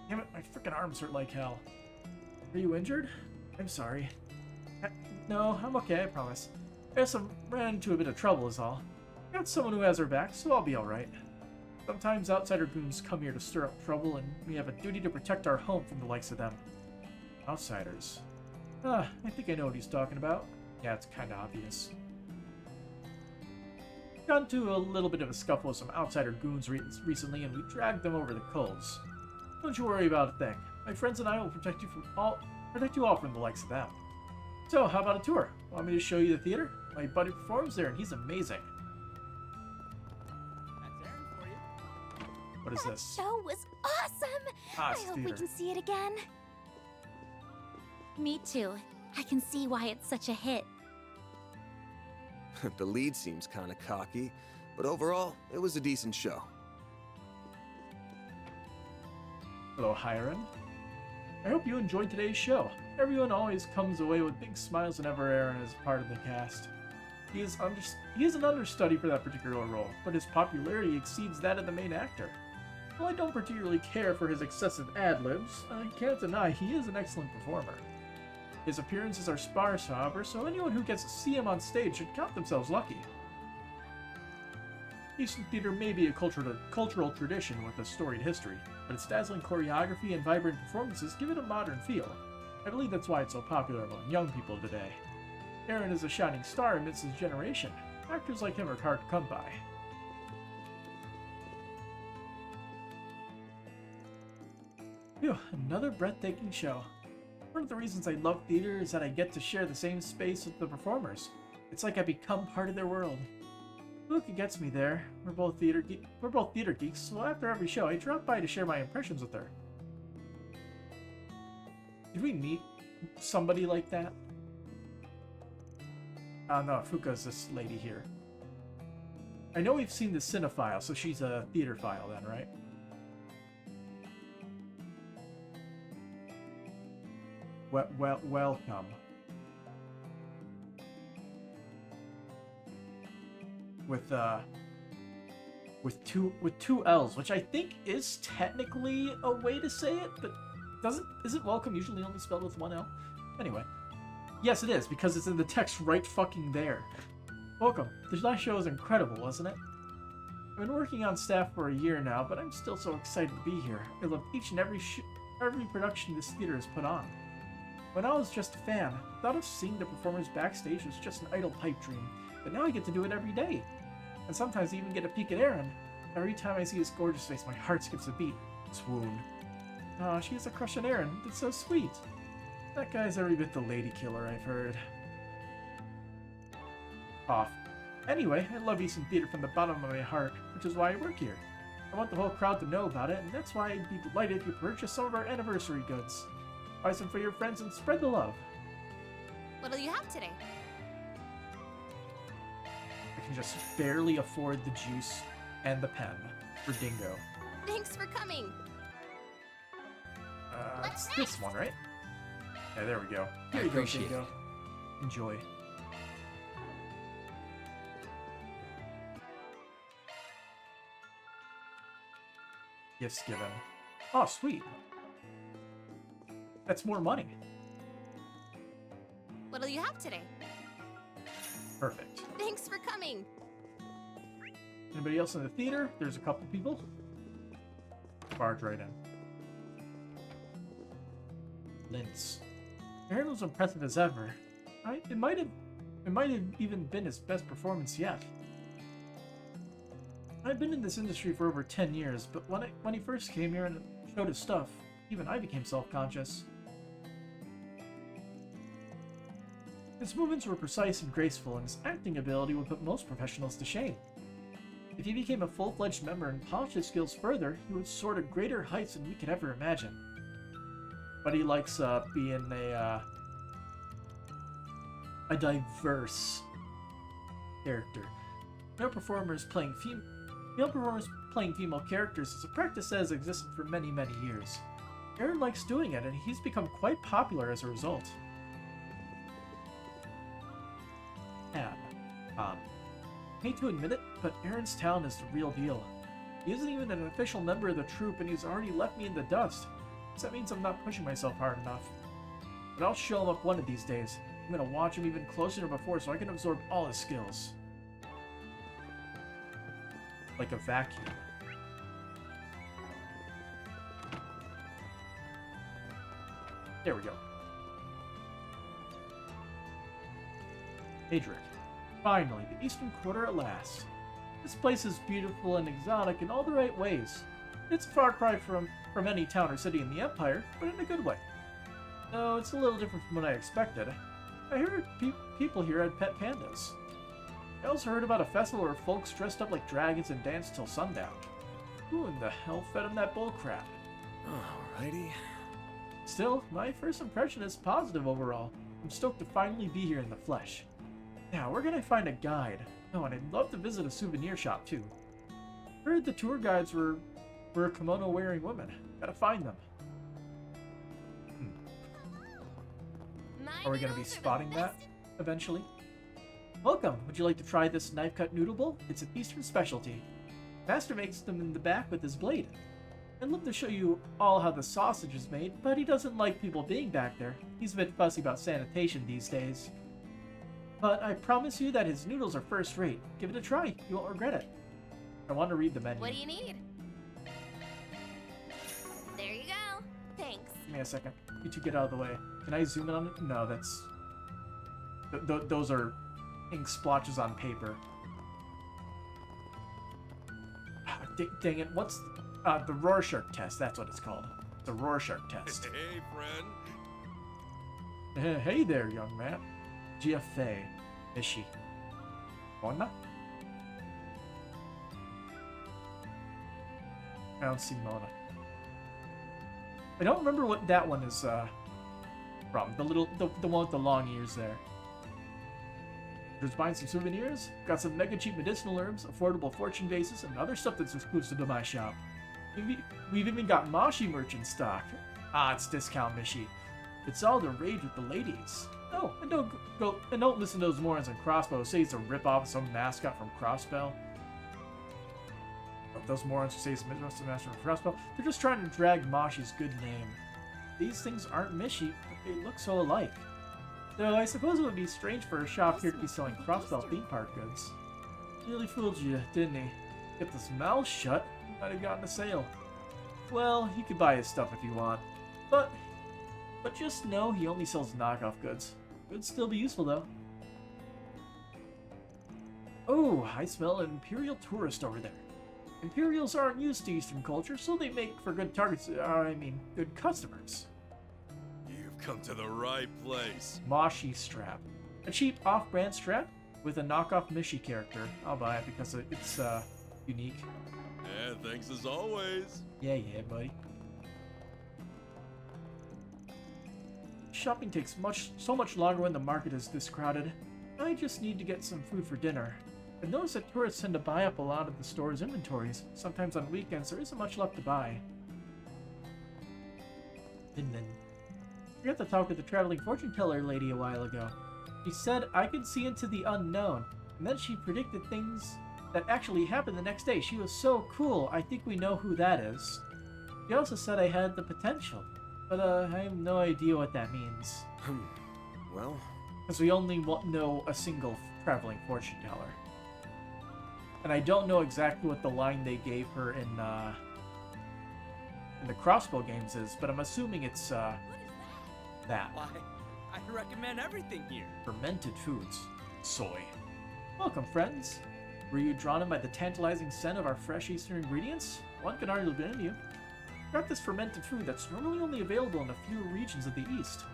damn it, my freaking arms hurt like hell. Are you injured? I'm sorry. No, I'm okay, I promise. I just ran into a bit of trouble is all. I got someone who has our back, so I'll be alright. Sometimes outsider goons come here to stir up trouble, and we have a duty to protect our home from the likes of them. Outsiders. I think I know what he's talking about. Yeah, it's kinda obvious. Got into a little bit of a scuffle with some outsider goons recently, and we dragged them over the coals. Don't you worry about a thing. My friends and I will protect you all from the likes of them. So, how about a tour? Want me to show you the theater? My buddy performs there, and he's amazing. What is That this? show was awesome! Ah, I it's hope we theater. can see it again. Me too. I can see why it's such a hit. The lead seems kind of cocky, but overall, it was a decent show. Hello, Hiram. I hope you enjoyed today's show. Everyone always comes away with big smiles whenever Aaron is part of the cast. He is an understudy for that particular role, but his popularity exceeds that of the main actor. While I don't particularly care for his excessive ad-libs, I can't deny he is an excellent performer. His appearances are sparse, however, so anyone who gets to see him on stage should count themselves lucky. Eastern theater may be a cultural tradition with a storied history, but its dazzling choreography and vibrant performances give it a modern feel. I believe that's why it's so popular among young people today. Aaron is a shining star amidst his generation. Actors like him are hard to come by. Phew, another breathtaking show. One of the reasons I love theater is that I get to share the same space with the performers. It's like I become part of their world. Luca gets me there. We're both theater geeks, so after every show, I drop by to share my impressions with her. Did we meet somebody like that? No, Fuka's this lady here. I know we've seen the cinephile, so she's a theater file then, right? Welcome. With two L's, which I think is technically a way to say it, but isn't welcome usually only spelled with one L? Anyway. Yes, it is, because it's in the text right fucking there. Welcome. This last show was incredible, wasn't it? I've been working on staff for a year now, but I'm still so excited to be here. I love each and every production this theater has put on. When I was just a fan, I thought of seeing the performers backstage was just an idle pipe dream, but now I get to do it every day. And sometimes I even get a peek at Aaron. Every time I see his gorgeous face, my heart skips a beat. Swoon. Aw, she has a crush on Aaron. That's so sweet. That guy's every bit the lady killer, I've heard. Off. Anyway, I love Eastern Theater from the bottom of my heart, which is why I work here. I want the whole crowd to know about it, and that's why I'd be delighted if you purchase some of our anniversary goods. Buy some for your friends and spread the love. What'll you have today? I can just barely afford the juice and the pen for Dingo. Thanks for coming. It's this one, right? Yeah, there we go. Here you go, appreciate Dingo. Enjoy. Gifts given. Oh, sweet. That's more money. What'll you have today? Perfect. Thanks for coming. Anybody else in the theater? There's a couple people. Barge right in. Linz. Aaron was impressive as ever. It might have even been his best performance yet. I've been in this industry for over 10 years, but when he first came here and showed his stuff, even I became self-conscious. His movements were precise and graceful, and his acting ability would put most professionals to shame. If he became a full-fledged member and polished his skills further, he would soar to greater heights than we could ever imagine. But he likes being a diverse character. Male performers playing female characters is a practice that has existed for many, many years. Aaron likes doing it, and he's become quite popular as a result. Hate to admit it, but Aaron's talent is the real deal. He isn't even an official member of the troupe, and he's already left me in the dust. So that means I'm not pushing myself hard enough. But I'll show him up one of these days. I'm gonna watch him even closer than before so I can absorb all his skills. Like a vacuum. There we go. Daybreak. Finally, the Eastern Quarter at last. This place is beautiful and exotic in all the right ways. It's a far cry from any town or city in the Empire, but in a good way. Though it's a little different from what I expected. I heard people here had pet pandas. I also heard about a festival where folks dressed up like dragons and danced till sundown. Who in the hell fed him that bullcrap? Alrighty. Still, my first impression is positive overall. I'm stoked to finally be here in the flesh. Now, where can I find a guide? Oh, and I'd love to visit a souvenir shop too. Heard the tour guides were kimono-wearing women. Gotta find them. Are we gonna be spotting that eventually? Welcome! Would you like to try this knife-cut noodle bowl? It's an Eastern specialty. Master makes them in the back with his blade. I'd love to show you all how the sausage is made, but he doesn't like people being back there. He's a bit fussy about sanitation these days. But I promise you that his noodles are first-rate. Give it a try. You won't regret it. I want to read the menu. What do you need? There you go. Thanks. Give me a second. You two get out of the way. Can I zoom in on it? No, that's... those are ink splotches on paper. Dang it. What's... the Rorschach test. That's what it's called. The Rorschach test. Hey, friend. Hey there, young man. GFA. Mishy. Mona? I don't see Mona. I don't remember what that one is from. The one with the long ears there. Just buying some souvenirs. Got some mega cheap medicinal herbs, affordable fortune vases, and other stuff that's exclusive to my shop. We've even got Mishy merch in stock. Ah, it's discount Mishy. It's all the rage with the ladies. Oh, and don't listen to those morons on Crossbell who say it's a ripoff of some mascot from Crossbell. Those morons who say it's a mascot from Crossbell, they're just trying to drag Mishy's good name. These things aren't Mishy, but they look so alike. Though I suppose it would be strange for a shop here to be selling Crossbell theme park goods. He really fooled you, didn't he? Kept his mouth shut, might have gotten a sale. Well, you could buy his stuff if you want, but just know he only sells knockoff goods. Could still be useful though. Oh, I smell an Imperial tourist over there. Imperials aren't used to Eastern culture, so they make for good targets. Good customers. You've come to the right place. Mishy strap. A cheap off-brand strap with a knockoff Mishy character. I'll buy it because it's unique. Yeah, thanks as always. Yeah, buddy. Shopping takes so much longer when the market is this crowded. I just need to get some food for dinner. I've noticed that tourists tend to buy up a lot of the store's inventories. Sometimes on weekends there isn't much left to buy. And then, I got to talk with the traveling fortune teller lady a while ago. She said I could see into the unknown, and then she predicted things that actually happened the next day. She was so cool. I think we know who that is. She also said I had the potential, but I have no idea what that means. Well, Because we only know a single traveling fortune teller. And I don't know exactly what the line they gave her in the Crossbell games is, but I'm assuming it's that. Why, I recommend everything here. Fermented foods. Soy. Welcome, friends. Were you drawn in by the tantalizing scent of our fresh Eastern ingredients? One can hardly blame you. Got this fermented food that's normally only available in a few regions of the East.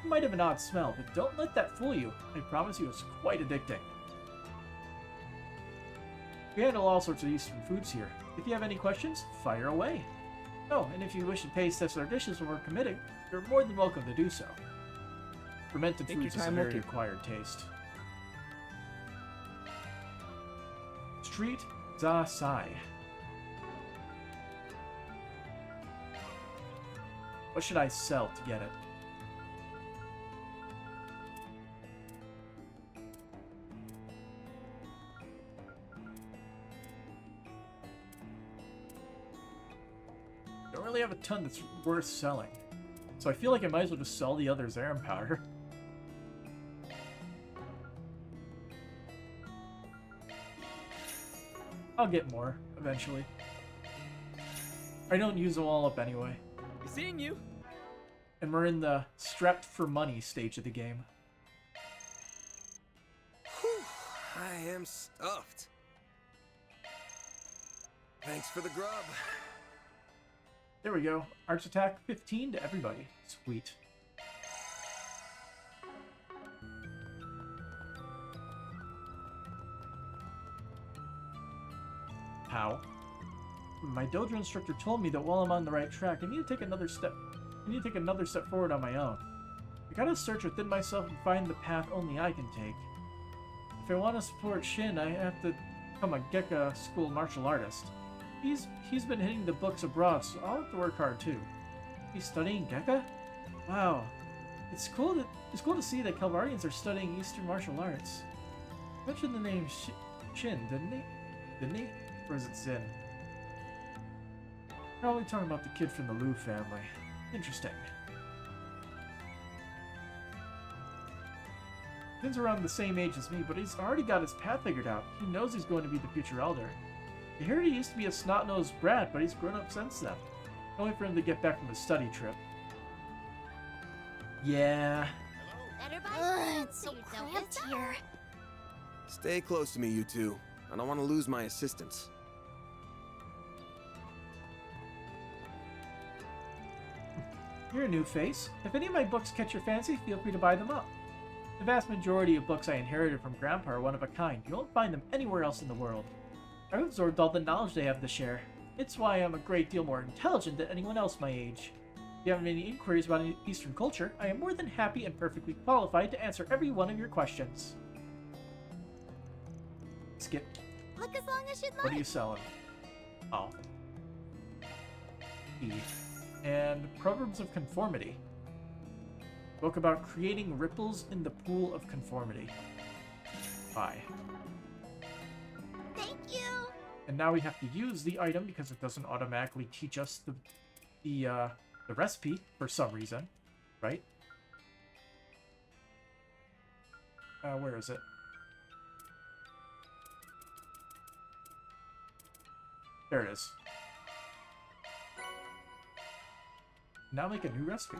It might have an odd smell, but don't let that fool you. I promise you it's quite addicting. We handle all sorts of Eastern foods here. If you have any questions, fire away. Oh, and if you wish to taste test our dishes when we're committing, you're more than welcome to do so. Fermented foods is a very acquired taste. Street Da Sai. What should I sell to get it? Don't really have a ton that's worth selling. So I feel like I might as well just sell the other Zarin powder. I'll get more, eventually. I don't use them all up anyway. Seeing you. And we're in the strapped for money stage of the game. Whew, I am stuffed. Thanks for the grub. There we go. Arch attack 15 to everybody. Sweet. How? My dojo instructor told me that while I'm on the right track, I need to take another step. I need to take another step forward on my own. I gotta search within myself and find the path only I can take. If I want to support Shin, I have to become a Gekka school martial artist. He's been hitting the books abroad, so I'll have to work hard too. He's studying Gekka? Wow. It's cool to see that Calvarians are studying Eastern martial arts. I mentioned the name Shin, didn't he? Or is it Zin? Probably talking about the kid from the Liu family. Interesting. Zin's around the same age as me, but he's already got his path figured out. He knows he's going to be the future elder. I heard he used to be a snot-nosed brat, but he's grown up since then. Can't wait for him to get back from his study trip. Yeah. It's so cramped here. Stay close to me, you two. I don't want to lose my assistance. You're a new face. If any of my books catch your fancy, feel free to buy them up. The vast majority of books I inherited from Grandpa are one of a kind. You won't find them anywhere else in the world. I've absorbed all the knowledge they have to share. It's why I'm a great deal more intelligent than anyone else my age. If you have any inquiries about Eastern culture, I am more than happy and perfectly qualified to answer every one of your questions. Skip. Look as long as you'd like. What are you selling? Oh. E. And Proverbs of Conformity. Book about creating ripples in the pool of conformity. Bye. Thank you. And now we have to use the item because it doesn't automatically teach us the recipe for some reason, right? Where is it? There it is. Now make a new recipe.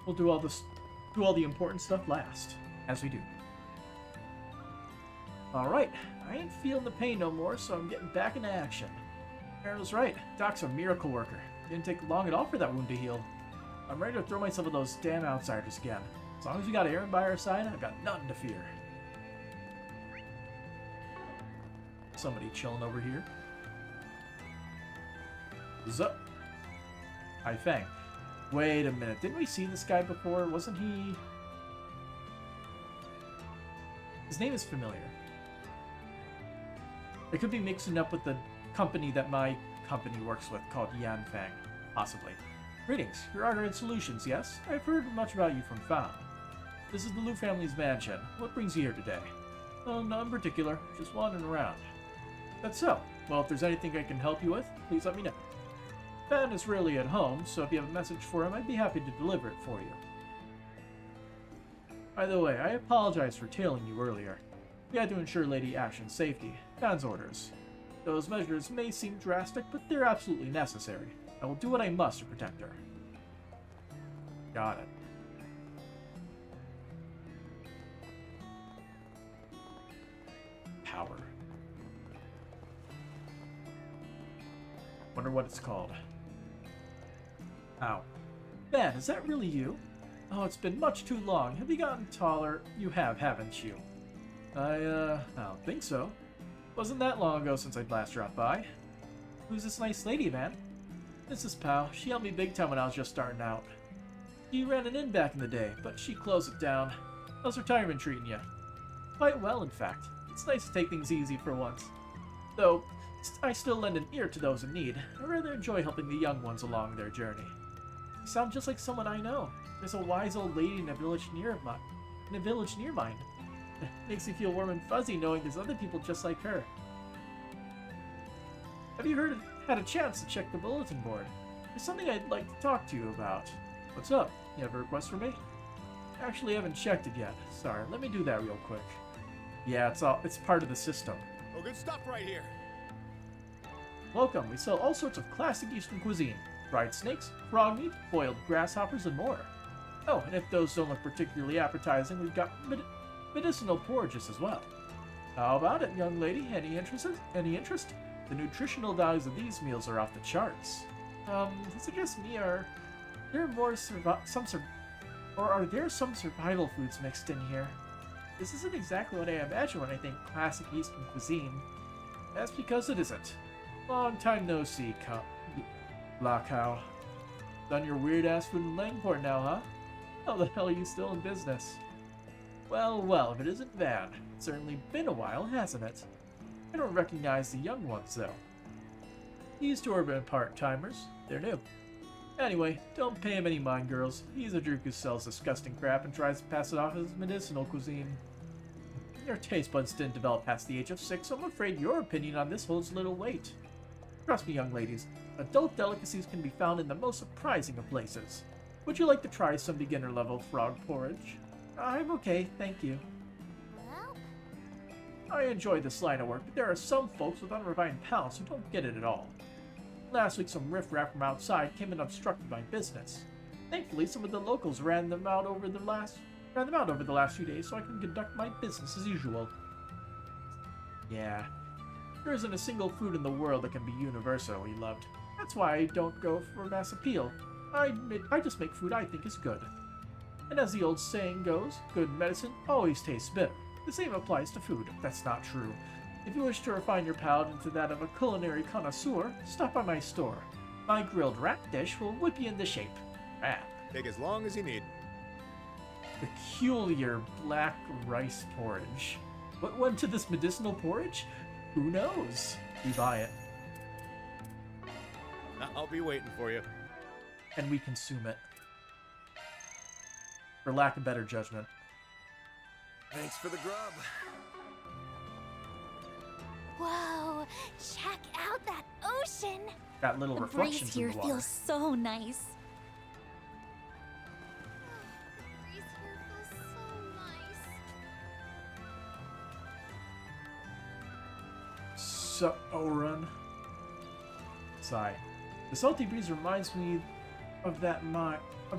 We'll do all the important stuff last, as we do. Alright, I ain't feeling the pain no more, so I'm getting back into action. Aaron was right, Doc's a miracle worker. Didn't take long at all for that wound to heal. I'm ready to throw myself at those damn outsiders again. As long as we got Aaron by our side, I've got nothing to fear. Somebody chilling over here. Zup. Hi, Fang. Wait a minute, didn't we see this guy before? Wasn't he... His name is familiar. I could be mixing up with the company that my company works with called Yanfang, possibly. Greetings, you're Arterid Solutions, yes? I've heard much about you from Fawn. This is the Liu family's mansion. What brings you here today? Oh, none in particular, just wandering around. That's so. Well, if there's anything I can help you with, please let me know. Fan is rarely at home, so if you have a message for him, I'd be happy to deliver it for you. By the way, I apologize for tailing you earlier. We had to ensure Lady Ashen's safety. Fan's orders. Those measures may seem drastic, but they're absolutely necessary. I will do what I must to protect her. Got it. Power. Wonder what it's called. Ow. Ben, is that really you? Oh, it's been much too long. Have you gotten taller? You have, haven't you? I don't think so. Wasn't that long ago since I last dropped by. Who's this nice lady, man? This is Pao. She helped me big time when I was just starting out. She ran an inn back in the day, but she closed it down. How's retirement treating you? Quite well, in fact. It's nice to take things easy for once. Though, I still lend an ear to those in need. I rather enjoy helping the young ones along their journey. You sound just like someone I know. There's a wise old lady in a village near mine. Makes me feel warm and fuzzy knowing there's other people just like her. Have you had a chance to check the bulletin board? There's something I'd like to talk to you about. What's up? You have a request for me? Actually, I haven't checked it yet. Sorry, let me do that real quick. Yeah, it's part of the system. Oh, good stuff right here. Welcome. We sell all sorts of classic Eastern cuisine. Fried snakes, frog meat, boiled grasshoppers, and more. Oh, and if those don't look particularly appetizing, we've got medicinal porridges as well. How about it, young lady? Any interest? The nutritional values of these meals are off the charts. Is it just me, or are there some survival foods mixed in here? This isn't exactly what I imagine when I think classic Eastern cuisine. That's because it isn't. Long time no see, Black Cow. Done your weird-ass food in Langport now, huh? How the hell are you still in business? Well, well, if it isn't Van. It's certainly been a while, hasn't it? I don't recognize the young ones, though. These two are part-timers. They're new. Anyway, don't pay him any mind, girls. He's a drook who sells disgusting crap and tries to pass it off as medicinal cuisine. Your taste buds didn't develop past the age of 6, so I'm afraid your opinion on this holds little weight. Trust me, young ladies, adult delicacies can be found in the most surprising of places. Would you like to try some beginner-level frog porridge? I'm okay, thank you. Well, I enjoy this line of work, but there are some folks with unrefined palates who don't get it at all. Last week, some riffraff from outside came and obstructed my business. Thankfully, some of the locals ran them out over the last few days, so I can conduct my business as usual. Yeah, there isn't a single food in the world that can be universally loved. That's why I don't go for mass appeal. I just make food I think is good. And as the old saying goes, good medicine always tastes bitter. The same applies to food, if that's not true. If you wish to refine your palate into that of a culinary connoisseur, stop by my store. My grilled rat dish will whip you into shape. Rat. Take as long as you need. Peculiar black rice porridge. What went to this medicinal porridge? Who knows? We buy it. I'll be waiting for you. And we consume it. For lack of better judgment. Thanks for the grub. whoa! Check out that ocean! Got little The reflections breeze here in the water. feels so nice. The breeze here feels so nice. So, Oren. Sigh. The salty breeze reminds me of that mine. I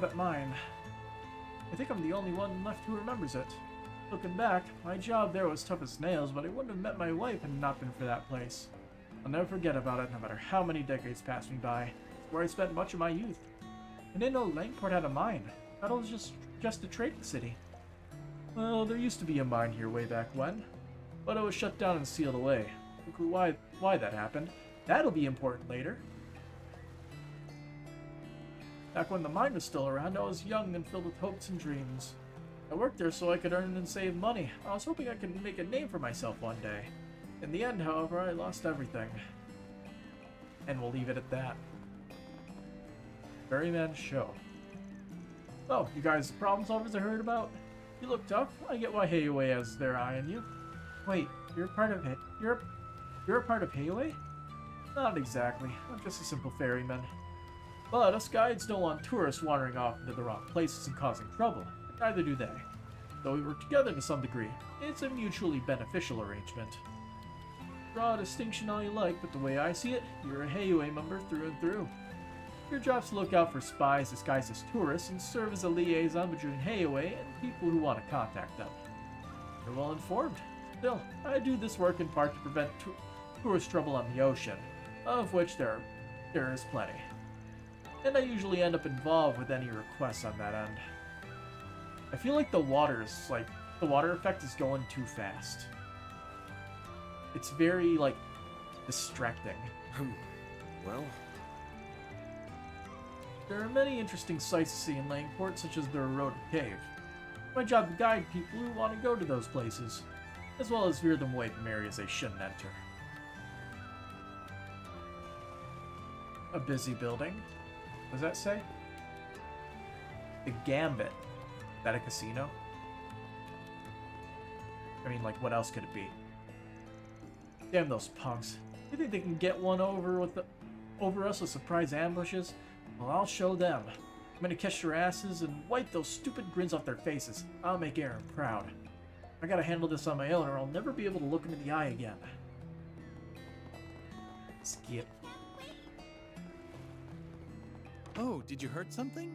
think I'm the only one left who remembers it. Looking back, my job there was tough as nails, but I wouldn't have met my wife had it not been for that place. I'll never forget about it, no matter how many decades pass me by. It's where I spent much of my youth. I didn't know Langport had a mine. I thought it was just a trading city. Well, there used to be a mine here way back when, but it was shut down and sealed away. No clue why that happened. That'll be important later. Back when the mine was still around, I was young and filled with hopes and dreams. I worked there so I could earn and save money. I was hoping I could make a name for myself one day. In the end, however, I lost everything. And we'll leave it at that. Ferryman show. Oh, you guys the problem solvers I heard about? You look tough. I get why Heiwei has their eye on you. Wait, you're part of you're a part of Heiwei? Not exactly. I'm just a simple ferryman. But us guides don't want tourists wandering off into the wrong places and causing trouble. Neither do they. Though we work together to some degree, it's a mutually beneficial arrangement. Draw a distinction all you like, but the way I see it, you're a Heiwei member through and through. Your job's to look out for spies disguised as tourists and serve as a liaison between Heiwei and people who want to contact them. You're well informed. Still, I do this work in part to prevent tourist trouble on the ocean, of which there is plenty. And I usually end up involved with any requests on that end. I feel like the water effect is going too fast. It's very, distracting. Well, there are many interesting sights to see in Langport, such as the Eroded Cave. My job to guide people who want to go to those places, as well as veer them away from areas they shouldn't enter. A busy building? What does that say? The Gambit. Is that a casino? I mean, what else could it be? Damn those punks. You think they can get one over us with surprise ambushes? Well, I'll show them. I'm gonna catch their asses and wipe those stupid grins off their faces. I'll make Aaron proud. I gotta handle this on my own or I'll never be able to look him in the eye again. Skip. Oh, did you hurt something?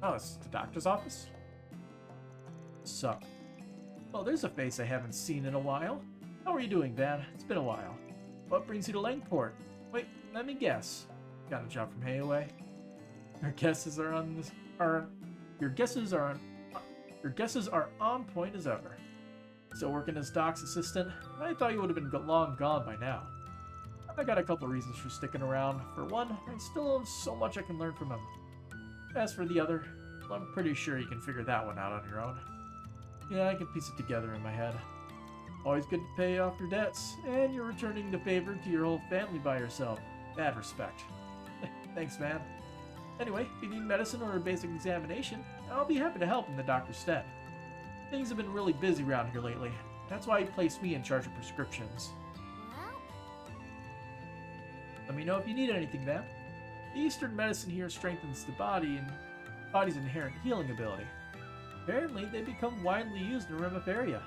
Oh, it's the doctor's office? Sup? Well, there's a face I haven't seen in a while. How are you doing, Van? It's been a while. What brings you to Langport? Wait, let me guess. Got a job from Heiwei? Your guesses are on point as ever. Still working as Doc's assistant? I thought you would have been long gone by now. I got a couple reasons for sticking around. For one, I still have so much I can learn from him. As for the other, well, I'm pretty sure you can figure that one out on your own. Yeah, I can piece it together in my head. Always good to pay off your debts, and you're returning the favor to your whole family by yourself. Mad respect. Thanks, man. Anyway, if you need medicine or a basic examination, I'll be happy to help in the doctor's stead. Things have been really busy around here lately. That's why he placed me in charge of prescriptions. Let me know if you need anything, man. The Eastern medicine here strengthens the body and body's inherent healing ability. Apparently, they become widely used in Remiferia.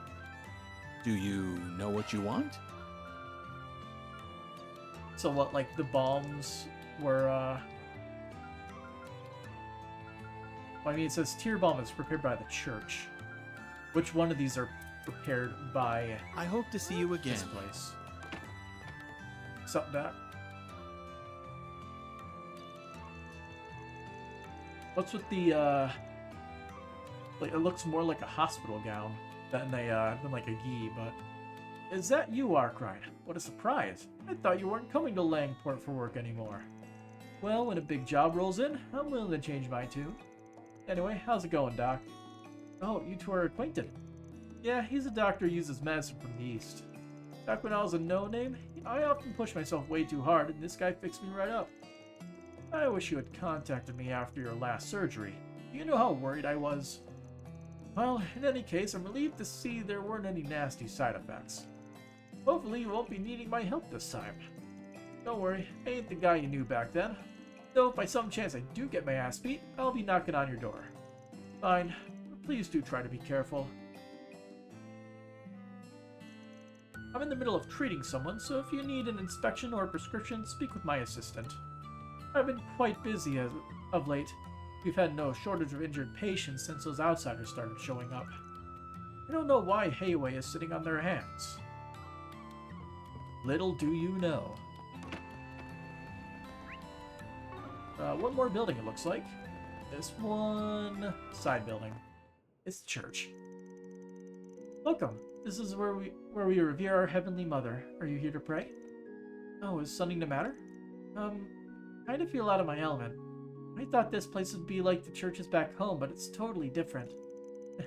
Do you know what you want? So what, the balms were, Well, I mean, it says tear balm is prepared by the church. Which one of these are prepared by... I hope to see you again. This place. What's up, Doc? What's with the, it looks more like a hospital gown than a gi, but... Is that you, Arkwright? What a surprise. I thought you weren't coming to Langport for work anymore. Well, when a big job rolls in, I'm willing to change my tune. Anyway, how's it going, Doc? Oh, you two are acquainted. Yeah, he's a doctor who uses medicine from the East. Back when I was a no-name, I often pushed myself way too hard, and this guy fixed me right up. I wish you had contacted me after your last surgery. Do you know how worried I was? Well, in any case, I'm relieved to see there weren't any nasty side effects. Hopefully you won't be needing my help this time. Don't worry, I ain't the guy you knew back then. Though if by some chance I do get my ass beat, I'll be knocking on your door. Fine, but please do try to be careful. I'm in the middle of treating someone, so if you need an inspection or a prescription, speak with my assistant. I've been quite busy of late. We've had no shortage of injured patients since those outsiders started showing up. I don't know why Heiwei is sitting on their hands. Little do you know. One more building it looks like. This one... side building. It's the church. Welcome. This is where we revere our Heavenly Mother. Are you here to pray? Oh, is something the matter? Kind of feel out of my element. I thought this place would be like the churches back home, but it's totally different.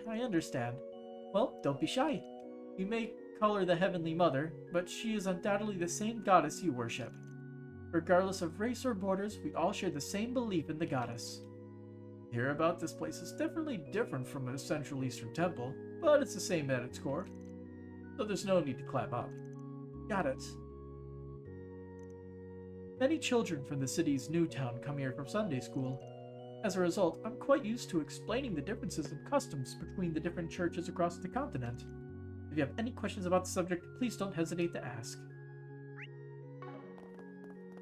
I understand. Well, don't be shy. You may call her the Heavenly Mother, but she is undoubtedly the same goddess you worship. Regardless of race or borders, we all share the same belief in the goddess. Hear about this place is definitely different from a Central Eastern temple, but it's the same at its core. So there's no need to clam up. Got it. Many children from the city's new town come here from Sunday school. As a result, I'm quite used to explaining the differences in customs between the different churches across the continent. If you have any questions about the subject, please don't hesitate to ask.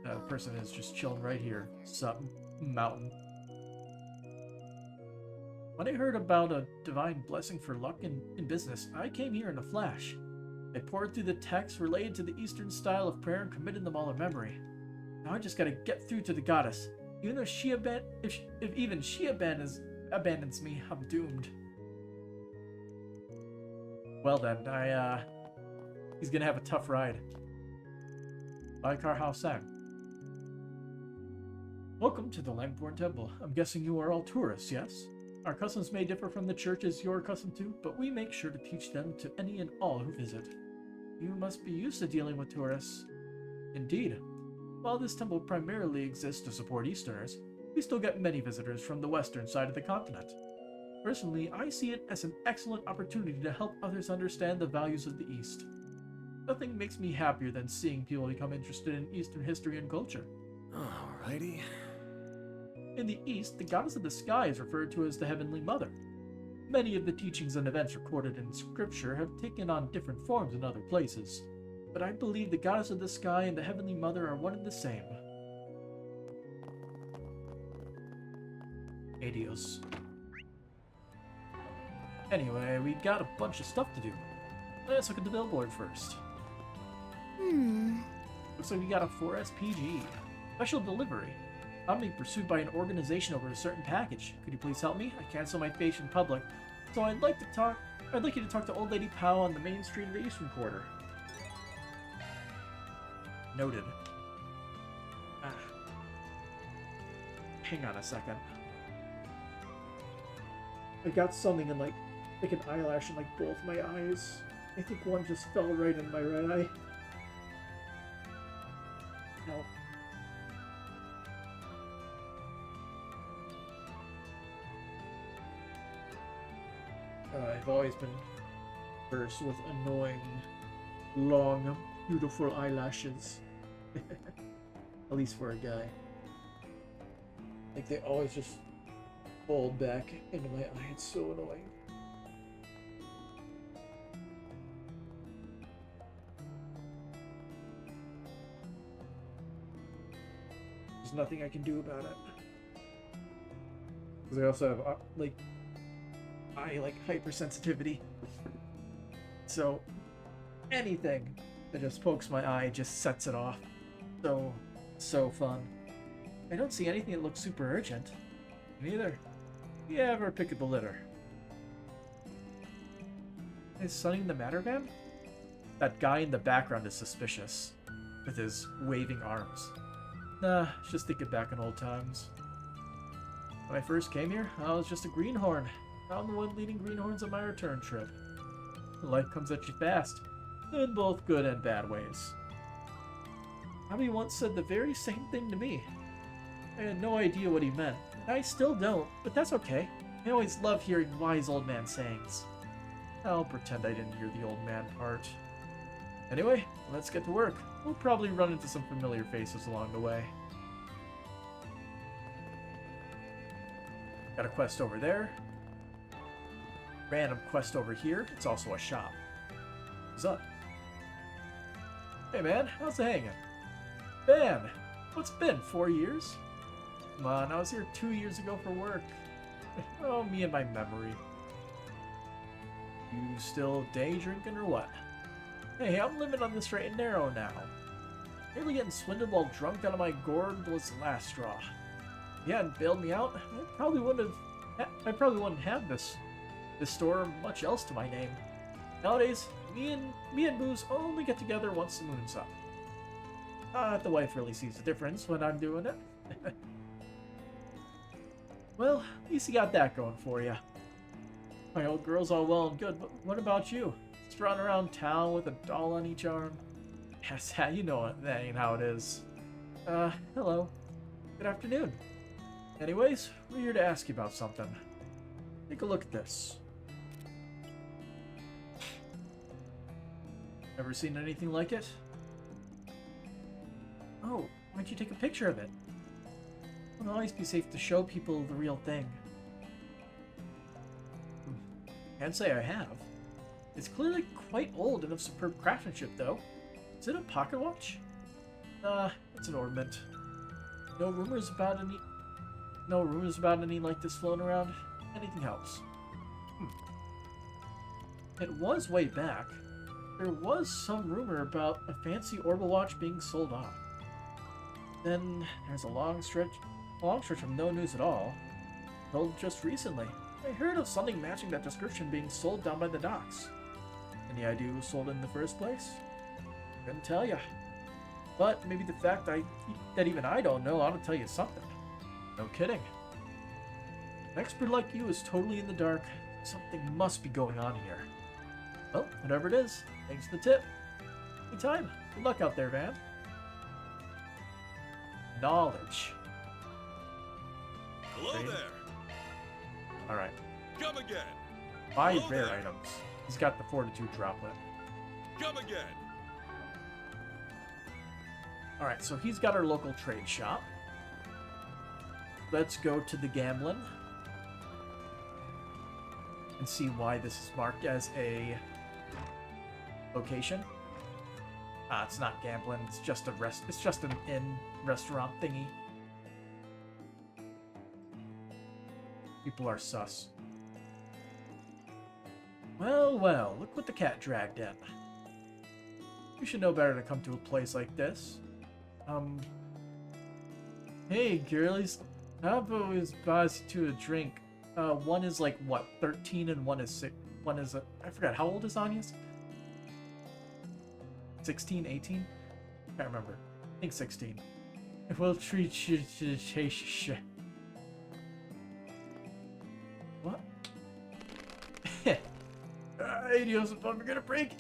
The person is just chilling right here. Sup, mountain. When I heard about a divine blessing for luck in business, I came here in a flash. I poured through the texts related to the Eastern style of prayer and committed them all in memory. Now I just gotta get through to the goddess. Even though if even she abandons me, I'm doomed. Well then, he's gonna have a tough ride. Bye, Sang. Welcome to the Langport Temple. I'm guessing you are all tourists, yes? Our customs may differ from the churches you're accustomed to, but we make sure to teach them to any and all who visit. You must be used to dealing with tourists. Indeed. While this temple primarily exists to support Easterners, we still get many visitors from the western side of the continent. Personally, I see it as an excellent opportunity to help others understand the values of the East. Nothing makes me happier than seeing people become interested in Eastern history and culture. Alrighty. In the East, the goddess of the sky is referred to as the Heavenly Mother. Many of the teachings and events recorded in Scripture have taken on different forms in other places, but I believe the goddess of the sky and the Heavenly Mother are one and the same. Adios. Anyway, we got a bunch of stuff to do. Let's look at the billboard first. Looks like we got a 4SPG. Special delivery. I'm being pursued by an organization over a certain package. Could you please help me? I cancel my face in public. So I'd like you to talk to Old Lady Powell on the main street of the Eastern Quarter. Noted. Hang on a second. I got something in like an eyelash in like both my eyes. I think one just fell right in my right eye. No. I've always been cursed with annoying, long, beautiful eyelashes. At least for a guy. Like they always just fold back into my eye. It's so annoying. There's nothing I can do about it. Because I also have eye hypersensitivity. So anything that just pokes my eye just sets it off. So fun. I don't see anything that looks super urgent. Neither. You ever pick up the litter? Is something the matter, Van? That guy in the background is suspicious. With his waving arms. Nah, just thinking back on old times. When I first came here, I was just a greenhorn. Now I'm the one leading greenhorns on my return trip. Life comes at you fast, in both good and bad ways. Abby once said the very same thing to me. I had no idea what he meant. I still don't, but that's okay. I always love hearing wise old man sayings. I'll pretend I didn't hear the old man part. Anyway, let's get to work. We'll probably run into some familiar faces along the way. Got a quest over there. Random quest over here. It's also a shop. What's up? Hey man, how's it hanging? Ben, what's it been, 4 years? Come on, I was here 2 years ago for work. Oh, me and my memory. You still day drinking or what? Hey, I'm living on the straight and narrow now. Nearly getting swindled while drunk out of my gourd was the last straw. If you hadn't bailed me out, I probably wouldn't have this store much else to my name. Nowadays, me and Booze only get together once the moon's up. The wife really sees the difference when I'm doing it. Well, at least you got that going for you. My old girl's all well and good, but what about you? Just running around town with a doll on each arm? Yes, you know it. That ain't how it is. Hello. Good afternoon. Anyways, we're here to ask you about something. Take a look at this. Ever seen anything like it? Oh, why'd you take a picture of it? It'll always be safe to show people the real thing. Can't say I have. It's clearly quite old and of superb craftsmanship, though. Is it a pocket watch? It's an ornament. No rumors about any like this floating around? Anything helps. It was way back. There was some rumor about a fancy orbital watch being sold off. Then there's a long stretch of no news at all. Until just recently, I heard of something matching that description being sold down by the docks. Any idea who sold it in the first place? Couldn't tell ya. But maybe the fact that even I don't know ought to tell you something. No kidding. An expert like you is totally in the dark. Something must be going on here. Well, whatever it is, thanks for the tip. Anytime. Good luck out there, Van. Knowledge. Hello Okay. there. Alright. Come again. Buy Hello rare there. items. He's got the Fortitude droplet. Come again. Alright, so he's got our local trade shop. Let's go to the gambling. And see why this is marked as a location. It's not gambling, it's just an inn restaurant thingy. People are sus. Well, well, look what the cat dragged in. You should know better to come to a place like this. Hey, girlies. How about we buy us two a drink? One is like, what, 13 and one is 6. One is, I forgot, how old is Anya's? 16, 18? Can't remember. I think 16. We'll treat you to chase. What? Hey, do you have some fun? We're gonna break.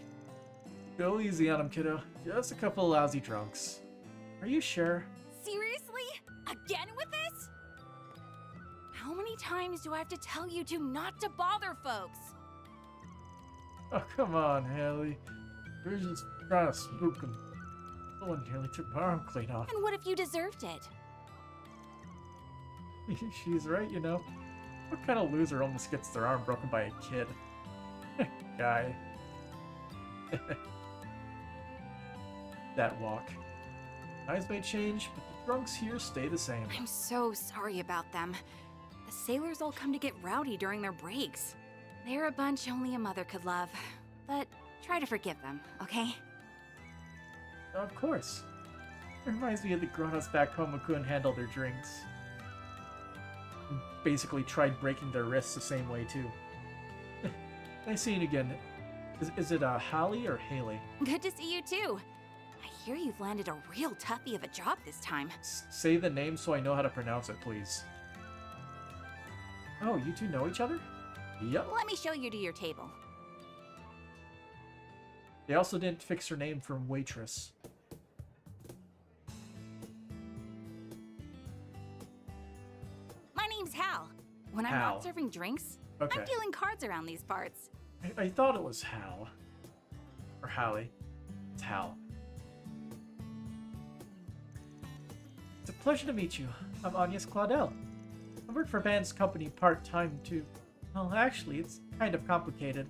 Go easy on him, kiddo. Just a couple of lousy drunks. Are you sure? Seriously? Again with this? How many times do I have to tell you two not to bother folks? Oh, come on, Haley. We're just trying to spook him. Someone nearly took my arm clean off. And what if you deserved it? She's right, you know. What kind of loser almost gets their arm broken by a kid? Guy. That walk. Eyes may change, but the drunks here stay the same. I'm so sorry about them. The sailors all come to get rowdy during their breaks. They're a bunch only a mother could love. But try to forgive them, okay? Of course. It reminds me of the grown-ups back home who couldn't handle their drinks. Basically tried breaking their wrists the same way, too. Nice seeing you again. Is it Hallie or Haley? Good to see you too. I hear you've landed a real toughie of a job this time. Say the name so I know how to pronounce it, please. Oh, you two know each other? Yep. Let me show you to your table. They also didn't fix her name from waitress. My name's Hal. When I'm Hal. not serving drinks, Okay. I'm dealing cards around these parts. I thought it was Hal. Or Hallie. It's Hal. It's a pleasure to meet you. I'm Agnes Claudel. I work for Van's company part-time too. Well, actually, it's kind of complicated.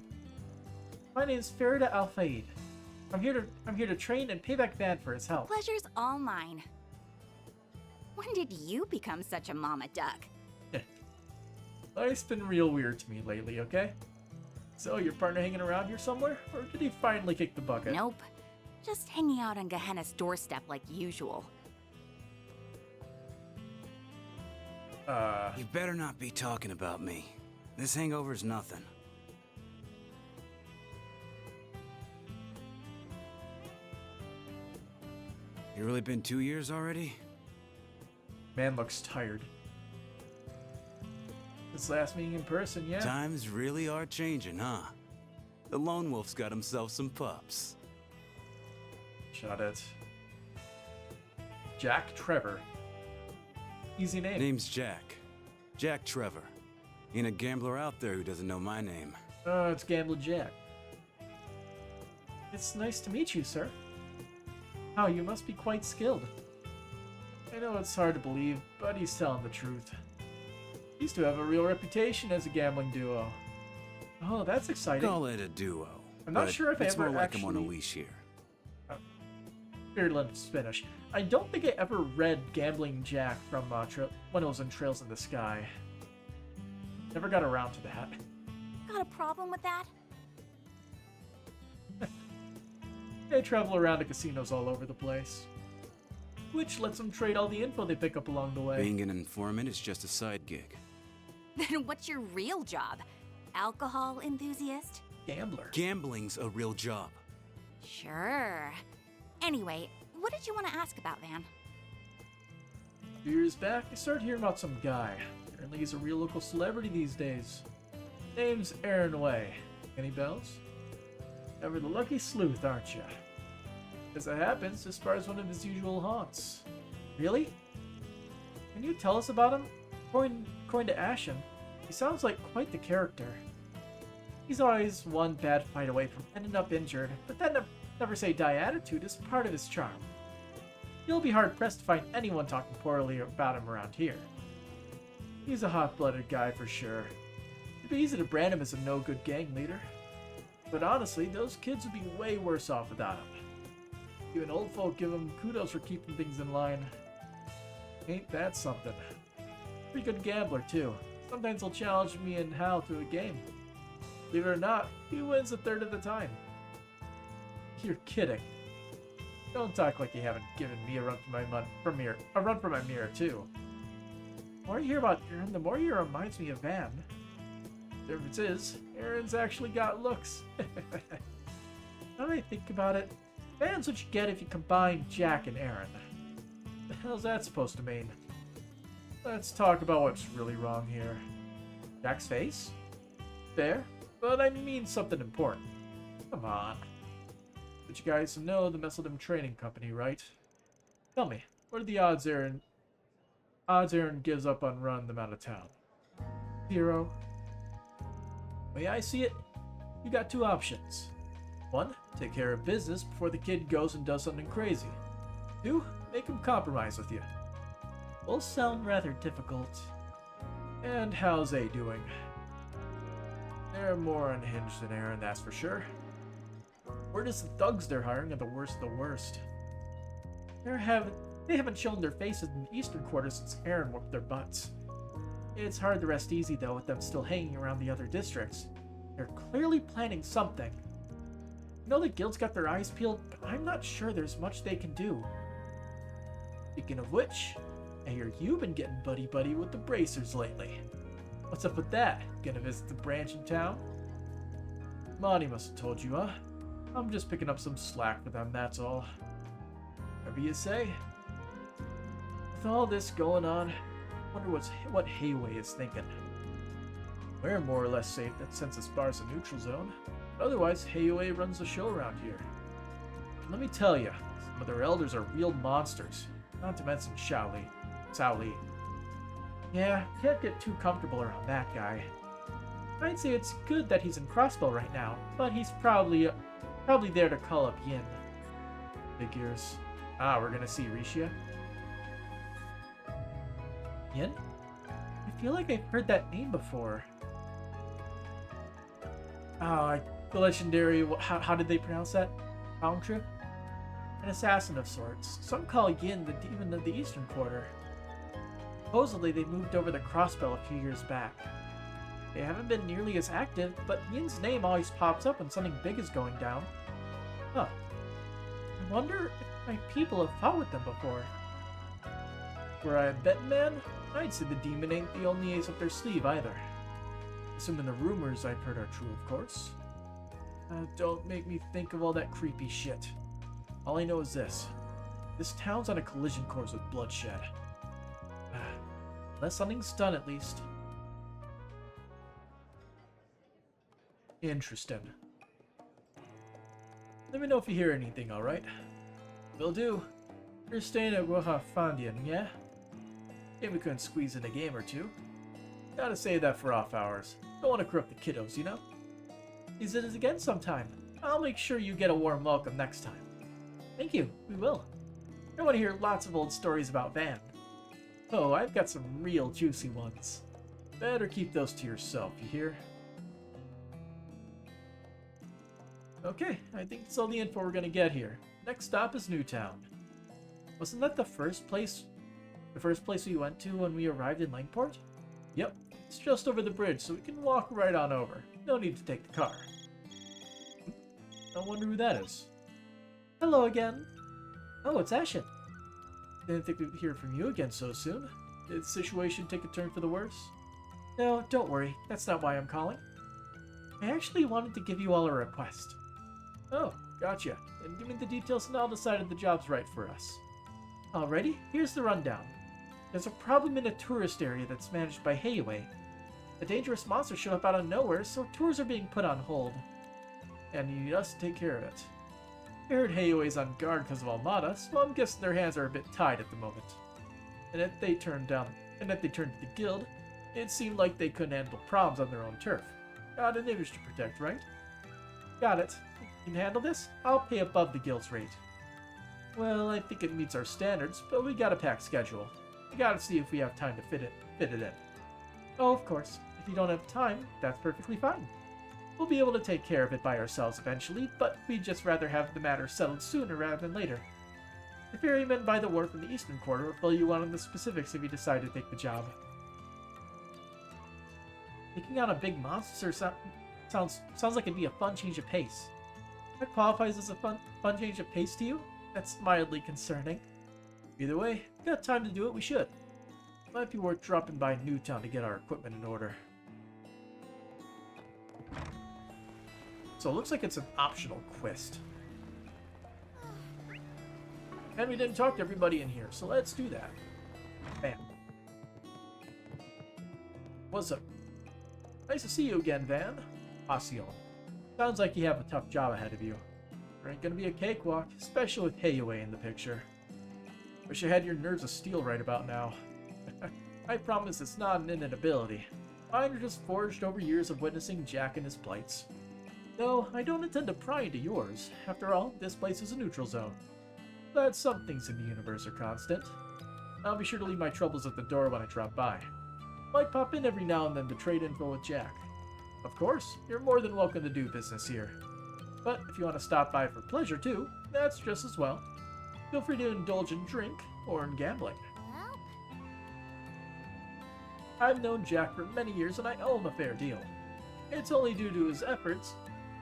My name is Farida Al-Faid. I'm here to train and pay back Van for his help. Pleasure's all mine. When did you become such a mama duck? Life's been real weird to me lately, okay? So, your partner hanging around here somewhere? Or did he finally kick the bucket? Nope. Just hanging out on Gehenna's doorstep like usual. You better not be talking about me. This hangover's nothing. You really been 2 years already? Man looks tired. This last meeting in person, yeah? Times really are changing, huh? The lone wolf's got himself some pups. Shut it. Jack Trevor. Easy name. Name's Jack. Jack Trevor. Ain't a gambler out there who doesn't know my name. Oh, it's Gambler Jack. It's nice to meet you, sir. Oh, you must be quite skilled. I know it's hard to believe, but he's telling the truth. He used to have a real reputation as a gambling duo. Oh, that's exciting. Call it a duo. I'm not sure if I it's ever more like actually... I'm on a leash here. Here, let's finish. I don't think I ever read Gambling Jack from when it was in Trails in the Sky. Never got around to that. Got a problem with that? They travel around to casinos all over the place, which lets them trade all the info they pick up along the way. Being an informant is just a side gig. Then what's your real job? Alcohol enthusiast? Gambler. Gambling's a real job. Sure. Anyway, what did you want to ask about, Van? A few years back, I started hearing about some guy. Apparently he's a real local celebrity these days. Name's Aaron Way. Any bells? Ever the lucky sleuth, aren't you? As it happens, this bar is one of his usual haunts. Really? Can you tell us about him? According to Ashen, he sounds like quite the character. He's always one bad fight away from ending up injured, but that never say die attitude is part of his charm. You'll be hard-pressed to find anyone talking poorly about him around here. He's a hot-blooded guy for sure. It'd be easy to brand him as a no-good gang leader. But honestly, those kids would be way worse off without him. Even old folk give him kudos for keeping things in line. Ain't that something? Pretty good gambler, too. Sometimes he'll challenge me and Hal to a game. Believe it or not, he wins a third of the time. You're kidding. Don't talk like you haven't given me a run for my mirror, too. The more you hear about Aaron, the more he reminds me of Van. The difference is, Aaron's actually got looks. Now that I think about it, Van's what you get if you combine Jack and Aaron. The hell's that supposed to mean? Let's talk about what's really wrong here. Jack's face? Fair, but I mean something important. Come on. But you guys know the Messeldom Trading Company, right? Tell me, what are the odds Aaron gives up on running them out of town? 0. The way I see it, you got 2 options. 1, take care of business before the kid goes and does something crazy. 2, make him compromise with you. Both sound rather difficult. And how's A doing? They're more unhinged than Aaron, that's for sure. Word is the thugs they're hiring are the worst of the worst. They haven't shown their faces in the eastern quarter since Aaron whooped their butts. It's hard to rest easy though with them still hanging around the other districts. They're clearly planning something. I know the guild's got their eyes peeled, but I'm not sure there's much they can do. Speaking of which, I hear you've been getting buddy-buddy with the Bracers lately. What's up with that? Gonna visit the branch in town? Monty must have told you, huh? I'm just picking up some slack for them, that's all. Whatever you say. With all this going on, I wonder what Hayway is thinking. We're more or less safe since this bar's a neutral zone. But otherwise, Hayway runs the show around here. And let me tell you, some of their elders are real monsters. Not to mention Sao Li. Yeah, can't get too comfortable around that guy. I'd say it's good that he's in Crossbell right now, but he's probably there to call up Yin. Figures. Ah, we're gonna see Risha. Yin? I feel like I've heard that name before. Oh, the legendary, how did they pronounce that? Trip? An assassin of sorts. Some call Yin the demon of the Eastern Quarter. Supposedly they moved over to Crossbell a few years back. They haven't been nearly as active, but Yin's name always pops up when something big is going down. Huh. I wonder if my people have fought with them before. Were I a betting man, I'd say the demon ain't the only ace up their sleeve either. Assuming the rumors I've heard are true, of course. Don't make me think of all that creepy shit. All I know is this. This town's on a collision course with bloodshed. Unless something's done, at least. Interesting. Let me know if you hear anything, alright? Will do. You're staying at Wahafandian, yeah? Maybe we couldn't squeeze in a game or two. Gotta save that for off hours. Don't want to corrupt the kiddos, you know? Visit us again sometime. I'll make sure you get a warm welcome next time. Thank you, we will. I want to hear lots of old stories about Van. Oh, I've got some real juicy ones. Better keep those to yourself, you hear? Okay, I think that's all the info we're gonna get here. Next stop is Newtown. Wasn't that the first place we went to when we arrived in Langport? Yep, it's just over the bridge, so we can walk right on over. No need to take the car. I wonder who that is. Hello again. Oh, it's Ashen. Didn't think we'd hear from you again so soon. Did the situation take a turn for the worse? No, don't worry. That's not why I'm calling. I actually wanted to give you all a request. Oh, gotcha. Then give me the details and I'll decide if the job's right for us. Alrighty, here's the rundown. There's a problem in a tourist area that's managed by Heiwei. A dangerous monster showed up out of nowhere, so tours are being put on hold. And you need us to take care of it. I heard Heiwei's on guard because of Almada, so I'm guessing their hands are a bit tied at the moment. And if they turned to the guild, it seemed like they couldn't handle problems on their own turf. Got an image to protect, right? Got it. You can handle this? I'll pay above the guild's rate. Well, I think it meets our standards, but we got a packed schedule. We gotta see if we have time to fit it in. Oh, of course. If you don't have time, that's perfectly fine. We'll be able to take care of it by ourselves eventually, but we'd just rather have the matter settled sooner rather than later. The ferryman by the wharf in the eastern quarter will fill you in on the specifics if you decide to take the job. Taking on a big monster sounds like it'd be a fun change of pace. That qualifies as a fun change of pace to you? That's mildly concerning. Either way, if we got time to do it, we should. Might be worth dropping by Newtown to get our equipment in order. So it looks like it's an optional quest. And we didn't talk to everybody in here, so let's do that. Bam. What's up? Nice to see you again, Van. Passion. Sounds like you have a tough job ahead of you. There ain't gonna be a cakewalk, especially with Heiwei in the picture. Wish I had your nerves of steel right about now. I promise it's not an innate ability. Mine are just forged over years of witnessing Jack and his plights. Though, I don't intend to pry into yours. After all, this place is a neutral zone. But some things in the universe are constant. I'll be sure to leave my troubles at the door when I drop by. Might pop in every now and then to trade info with Jack. Of course, you're more than welcome to do business here. But if you want to stop by for pleasure too, that's just as well. Feel free to indulge in drink or in gambling. I've known Jack for many years and I owe him a fair deal. It's only due to his efforts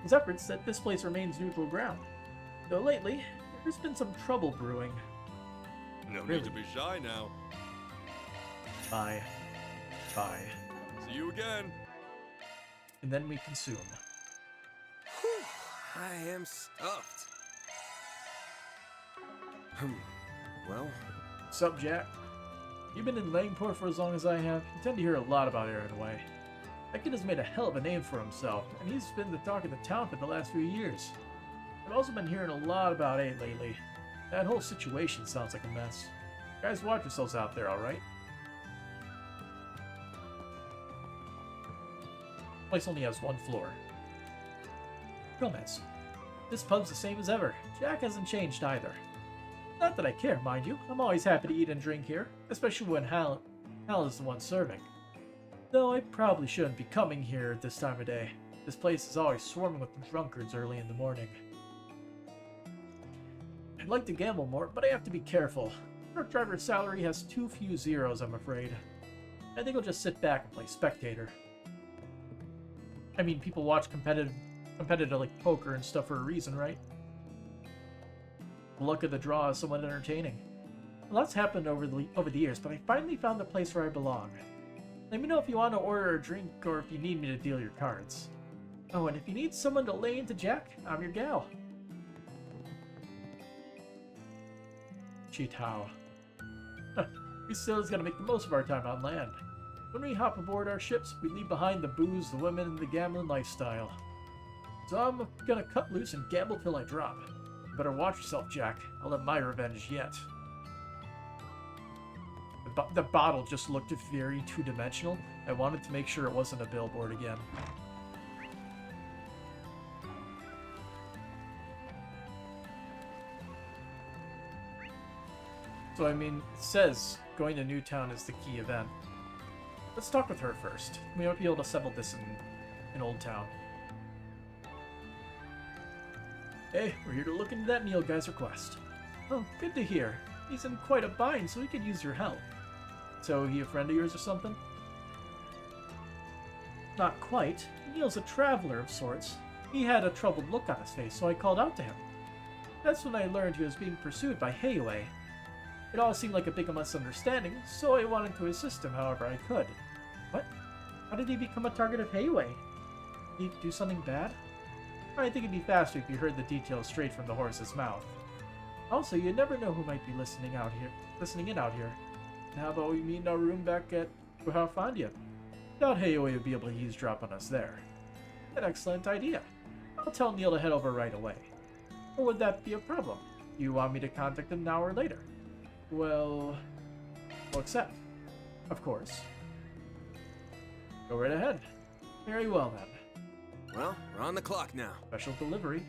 that this place remains neutral ground. Though lately, there's been some trouble brewing. No need to be shy now. Bye. Bye. See you again. And then we consume. Whew, I am stuffed. Well. What's up, Jack? You've been in Langport for as long as I have. You tend to hear a lot about Arroway. That kid has made a hell of a name for himself, and he's been the talk of the town for the last few years. I've also been hearing a lot about A lately. That whole situation sounds like a mess. Guys, watch yourselves out there, alright? Place only has one floor. Comet. This pub's the same as ever. Jack hasn't changed either. Not that I care, mind you. I'm always happy to eat and drink here, especially when Hal is the one serving. Though I probably shouldn't be coming here at this time of day. This place is always swarming with drunkards early in the morning. I'd like to gamble more, but I have to be careful. Truck driver's salary has too few zeros, I'm afraid. I think I'll just sit back and play spectator. I mean, people watch competitive like poker and stuff for a reason, right? The luck of the draw is somewhat entertaining. A lot's happened over the years, but I finally found the place where I belong. Let me know if you want to order a drink or if you need me to deal your cards. Oh, and if you need someone to lay into Jack, I'm your gal. Cheat how? We still is gonna make the most of our time on land. When we hop aboard our ships, we leave behind the booze, the women, and the gambling lifestyle. So I'm gonna cut loose and gamble till I drop. You better watch yourself, Jack. I'll have my revenge yet. the bottle just looked very two-dimensional. I wanted to make sure it wasn't a billboard again. So, I mean, it says going to Newtown is the key event. Let's talk with her first. We might be able to settle this in Old Town. Hey, we're here to look into that Neil guy's request. Oh, good to hear. He's in quite a bind, so he could use your help. So, he a friend of yours or something? Not quite. Neil's a traveler of sorts. He had a troubled look on his face, so I called out to him. That's when I learned he was being pursued by Heiwei. It all seemed like a big misunderstanding, so I wanted to assist him however I could. What? How did he become a target of Heiwei? Did he do something bad? I think it'd be faster if you heard the details straight from the horse's mouth. Also, you never know who might be listening in out here. And how about we meet in our room back at Guhafandia? Doubt Heiwei would be able to eavesdrop on us there. An excellent idea. I'll tell Neil to head over right away. Or would that be a problem? You want me to contact him now or later? Well, we'll accept. Of course. Go right ahead. Very well then. Well, we're on the clock now. Special delivery.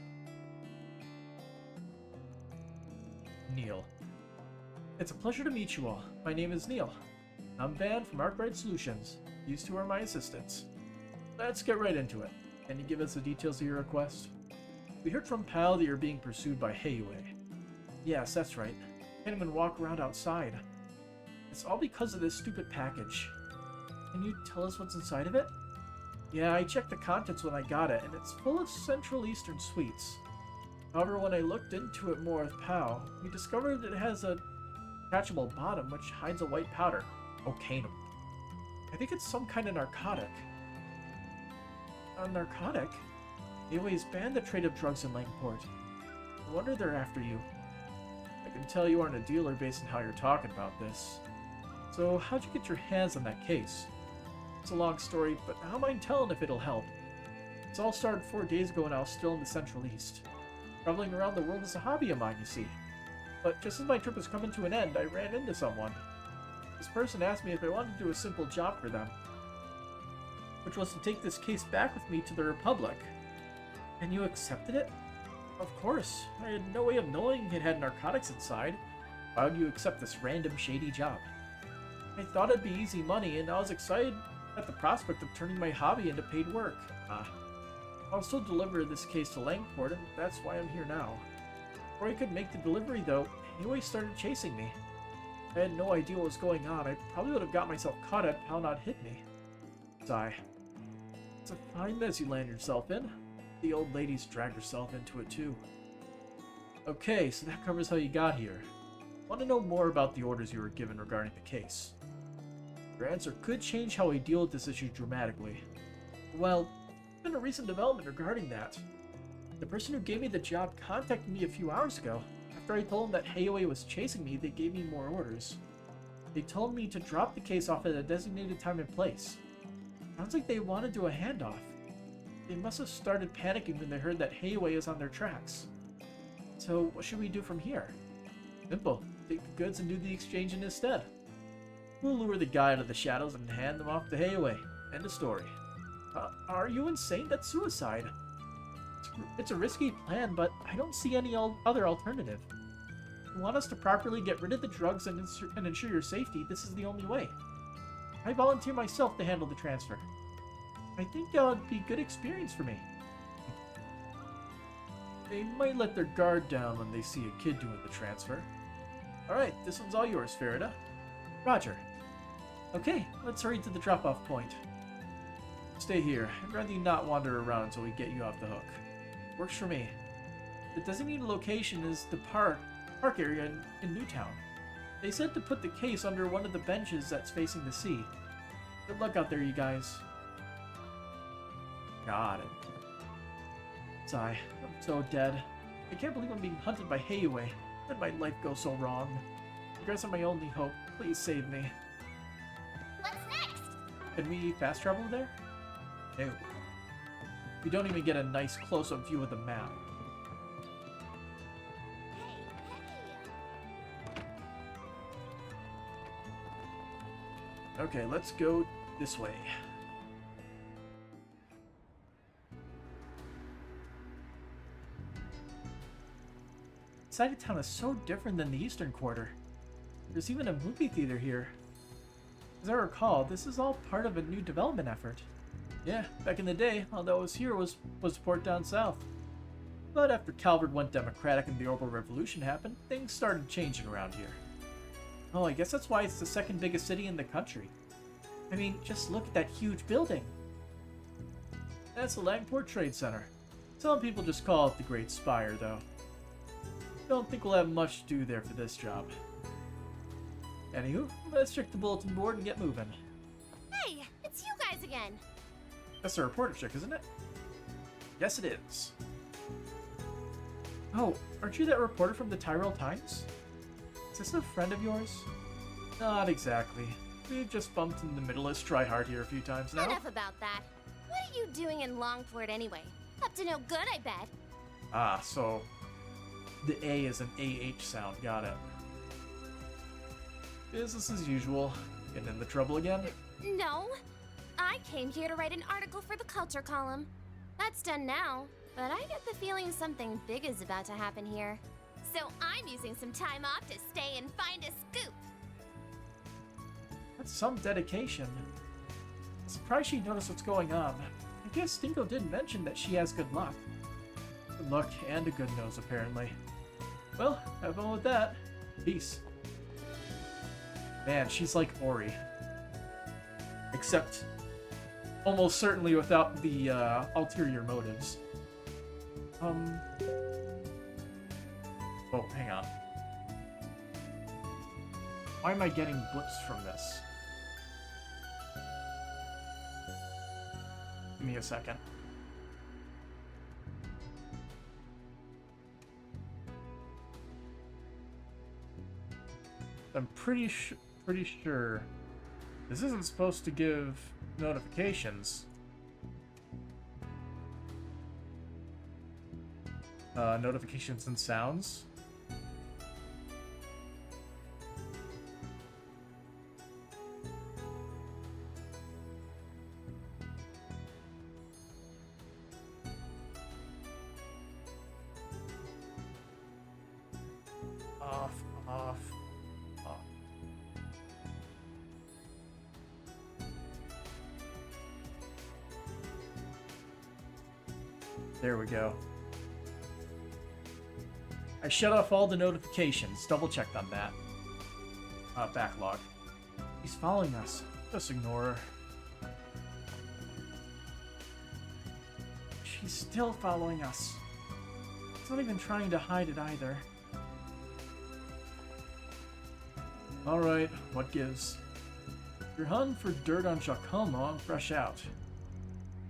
Neil. It's a pleasure to meet you all. My name is Neil. I'm Van from Arkwright Solutions. These two are my assistants. Let's get right into it. Can you give us the details of your request? We heard from Pal that you're being pursued by Heiwei. Yes, that's right. Can't even walk around outside. It's all because of this stupid package. Can you tell us what's inside of it? Yeah, I checked the contents when I got it, and it's full of Central Eastern sweets. However, when I looked into it more with Pow, we discovered it has a detachable bottom which hides a white powder. Ocanum. I think it's some kind of narcotic. A narcotic? Heiwei's banned the trade of drugs in Langport. No wonder they're after you. I can tell you aren't a dealer based on how you're talking about this. So, how'd you get your hands on that case? It's a long story, but I don't mind telling if it'll help. It's all started 4 days ago when I was still in the Central East. Traveling around the world is a hobby of mine, you see. But just as my trip was coming to an end, I ran into someone. This person asked me if I wanted to do a simple job for them, which was to take this case back with me to the Republic. And you accepted it? Of course. I had no way of knowing it had narcotics inside. Why would you accept this random shady job? I thought it'd be easy money, and I was excited at the prospect of turning my hobby into paid work. I'll still deliver this case to Langport, and that's why I'm here now. Before I could make the delivery, though, Heiwei started chasing me. I had no idea what was going on. I probably would have got myself caught had Pal not hit me. Sigh. It's a fine mess you land yourself in. The old lady's dragged herself into it, too. Okay, so that covers how you got here. Want to know more about the orders you were given regarding the case? Your answer could change how I deal with this issue dramatically. Well, there's been a recent development regarding that. The person who gave me the job contacted me a few hours ago. After I told them that Heiwei was chasing me, they gave me more orders. They told me to drop the case off at a designated time and place. Sounds like they want to do a handoff. They must have started panicking when they heard that Heiwei is on their tracks. So, what should we do from here? Simple. Take the goods and do the exchange in his stead. We'll lure the guy out of the shadows and hand them off to Heiwei. End of story. Are you insane? That's suicide. It's a risky plan, but I don't see any other alternative. If you want us to properly get rid of the drugs and ensure your safety, this is the only way. I volunteer myself to handle the transfer. I think that would be a good experience for me. They might let their guard down when they see a kid doing the transfer. Alright, this one's all yours, Farida. Roger. Okay, let's hurry to the drop-off point. Stay here. I'd rather you not wander around until we get you off the hook. Works for me. The designated location is the park area in Newtown. They said to put the case under one of the benches that's facing the sea. Good luck out there, you guys. Got it. Sigh. I'm so dead. I can't believe I'm being hunted by Heiwei. Let my life go so wrong. You guys are my only hope. Please save me. What's next? Can we fast travel there? No. We don't even get a nice close-up view of the map. Okay, let's go this way. Side Town is so different than the Eastern Quarter. There's even a movie theater here. As I recall, this is all part of a new development effort. Yeah, back in the day, all that was here was port down south. But after Calvert went democratic and the Orbital Revolution happened, things started changing around here. Oh, I guess that's why it's the second biggest city in the country. I mean, just look at that huge building. That's the Langport Trade Center. Some people just call it the Great Spire, though. Don't think we'll have much to do there for this job. Anywho, let's check the bulletin board and get moving. Hey, it's you guys again. That's the reporter check, isn't it? Yes, it is. Oh, aren't you that reporter from the Tyrell Times? Is this a friend of yours? Not exactly. We've just bumped in the middle as tryhard here a few times now. Enough about that. What are you doing in Longport anyway? Up to no good, I bet. Ah, so the A is an AH sound. Got it. Business as usual. Getting into trouble again? No. I came here to write an article for the culture column. That's done now, but I get the feeling something big is about to happen here. So I'm using some time off to stay and find a scoop. That's some dedication. I'm surprised she noticed what's going on. I guess Dingo did mention that she has good luck. Good luck and a good nose, apparently. Well, have fun with that. Peace. Man, she's like Ori. Except almost certainly without the ulterior motives. Oh, hang on. Why am I getting blips from this? Give me a second. I'm pretty sure this isn't supposed to give notifications. Notifications and sounds. Off. There we go. I shut off all the notifications. Double checked on that. Backlog. He's following us. Just ignore her. She's still following us. It's not even trying to hide it either. Alright, what gives? You're hunting for dirt on Giacomo, I'm fresh out.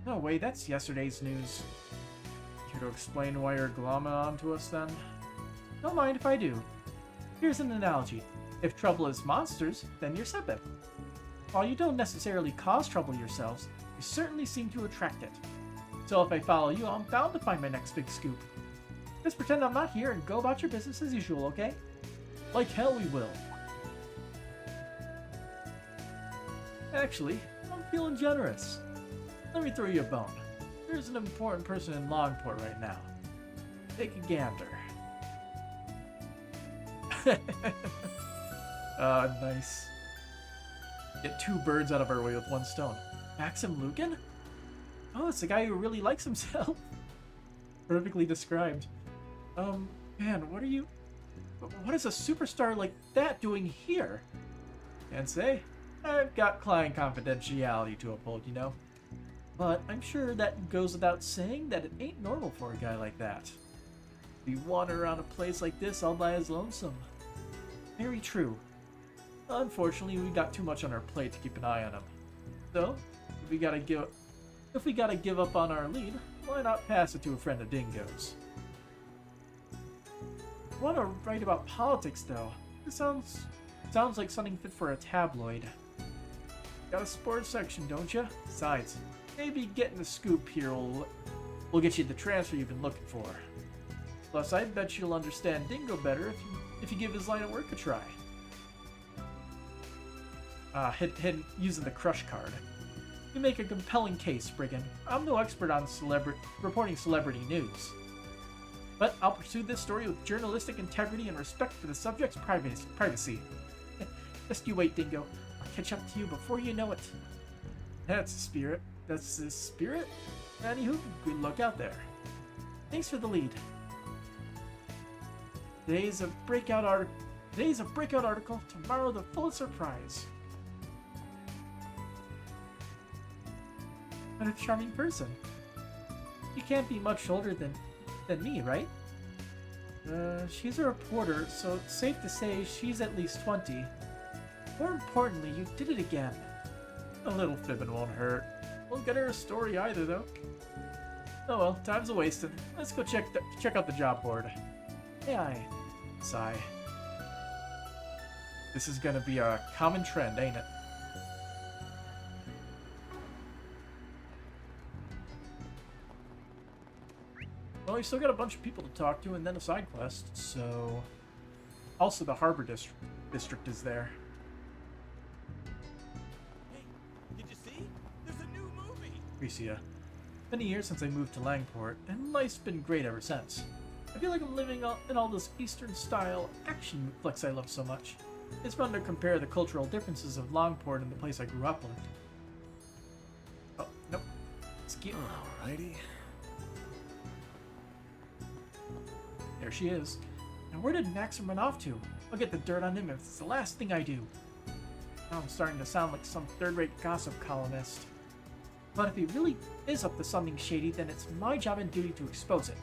No way, that's yesterday's news. Care to explain why you're glomming onto us then? Don't mind if I do. Here's an analogy. If trouble is monsters, then you're Sebeb. While you don't necessarily cause trouble yourselves, you certainly seem to attract it. So if I follow you, I'm bound to find my next big scoop. Just pretend I'm not here and go about your business as usual, okay? Like hell we will. Actually, I'm feeling generous. Let me throw you a bone. There's an important person in Longport right now. Take a gander. Nice. Get two birds out of our way with one stone. Maxim Lugan? Oh, it's the guy who really likes himself. Perfectly described. Man, what is a superstar like that doing here? Can't say. I've got client confidentiality to uphold, you know. But I'm sure that goes without saying that it ain't normal for a guy like that. Be wandering around a place like this all by his lonesome. Very true. Unfortunately, we got too much on our plate to keep an eye on him. So, if we gotta give up on our lead, why not pass it to a friend of Dingo's? I want to write about politics, though. This sounds like something fit for a tabloid. Got a sports section, don't you? Besides, maybe getting the scoop here will get you the transfer you've been looking for. Plus, I bet you'll understand Dingo better if you give his line of work a try. hidden using the crush card. You make a compelling case, Brigand. I'm no expert on reporting celebrity news. But I'll pursue this story with journalistic integrity and respect for the subject's privacy. Just you wait, Dingo. I'll catch up to you before you know it. That's the spirit. That's the spirit? Anywho, good luck out there. Thanks for the lead. Today's a breakout article, tomorrow the Pulitzer Prize. What a charming person. You can't be much older than me, right? She's a reporter, so it's safe to say she's at least 20. More importantly, you did it again. A little fibbing won't hurt. Won't get her a story either, though. Oh well, time's a wasting. Let's go check out the job board. Hey, sigh. This is gonna be a common trend, ain't it? Well, we still got a bunch of people to talk to and then a side quest, so... Also, the Harbor District is there. Hey, did you see? There's a new movie! Grecia. Many years since I moved to Langport, and life's been great ever since. I feel like I'm living in all this Eastern-style action flicks I love so much. It's fun to compare the cultural differences of Langport and the place I grew up with. Oh, nope. Skip. Alrighty. There she is. And where did Maxim run off to? I'll get the dirt on him if it's the last thing I do. Now I'm starting to sound like some third-rate gossip columnist. But if he really is up to something shady, then it's my job and duty to expose it.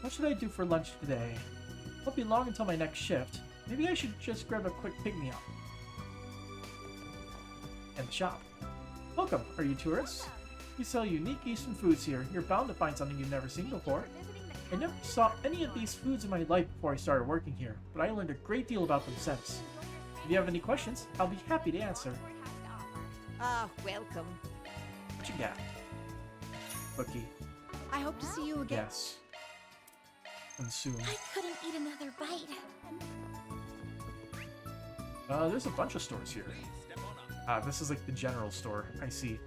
What should I do for lunch today? Won't be long until my next shift. Maybe I should just grab a quick pick-me-up. And the shop. Welcome, are you tourists? We sell unique Eastern foods here. You're bound to find something you've never seen before. I never saw any of these foods in my life before I started working here, but I learned a great deal about them since. If you have any questions, I'll be happy to answer. Welcome. What you got? Cookie. I hope to see you again. Yes. And soon. I couldn't eat another bite. There's a bunch of stores here. This is like the general store. I see.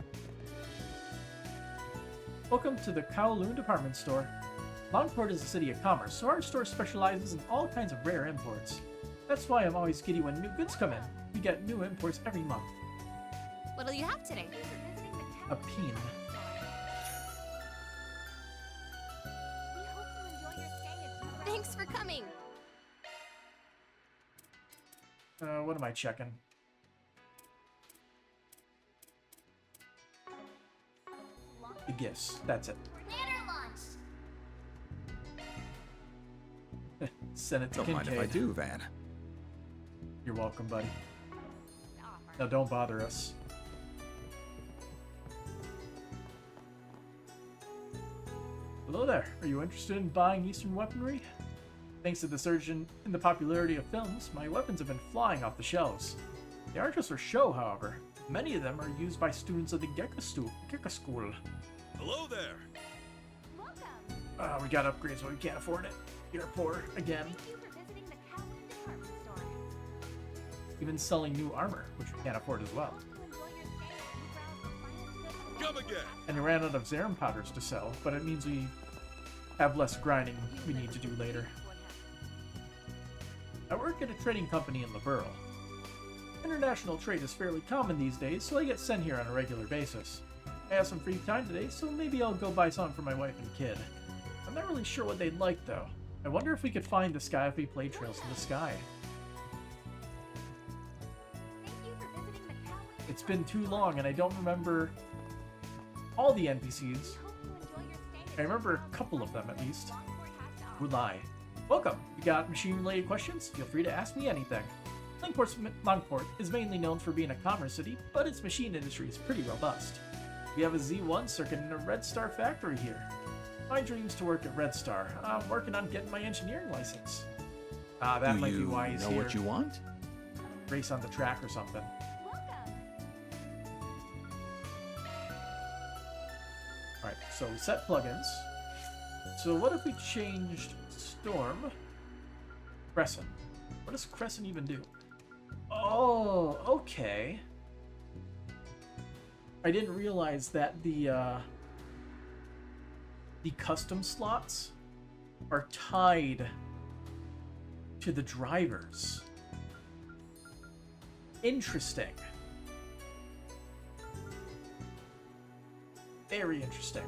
Welcome to the Kowloon department store. Langport is a city of commerce, so our store specializes in all kinds of rare imports. That's why I'm always giddy when new goods come in. We get new imports every month. What'll you have today? A peen. Thanks for coming. What am I checking? The gifts. That's it. Send it to Don't mind if I Kincaid. do, Van. You're welcome, buddy. Now don't bother us. Hello there. Are you interested in buying Eastern weaponry? Thanks to the surge in the popularity of films, my weapons have been flying off the shelves. They aren't just for show, however. Many of them are used by students of the Gekka School. Hello there! We got upgrades, but we can't afford it. You're poor again. Even selling new armor, which we can't afford as well. Come again! And we ran out of Zerum powders to sell, but it means we have less grinding we need to do later. I work at a trading company in Liberl. International trade is fairly common these days, so I get sent here on a regular basis. I have some free time today, so maybe I'll go buy something for my wife and kid. I'm not really sure what they'd like, though. I wonder if we could find the Skyfy play trails in the sky. It's been too long, and I don't remember all the NPCs. I remember a couple of them, at least. Would lie. Welcome! If you got machine-related questions, feel free to ask me anything. Langport is mainly known for being a commerce city, but its machine industry is pretty robust. We have a Z1 circuit and a Red Star factory here. My dream's to work at Red Star. I'm working on getting my engineering license. That might be why he's here. Do you know what you want? Race on the track or something. Alright, so we set plugins. So what if we changed storm. Crescent. What does Crescent even do? Oh, okay. I didn't realize that the custom slots are tied to the drivers. Interesting. Very interesting.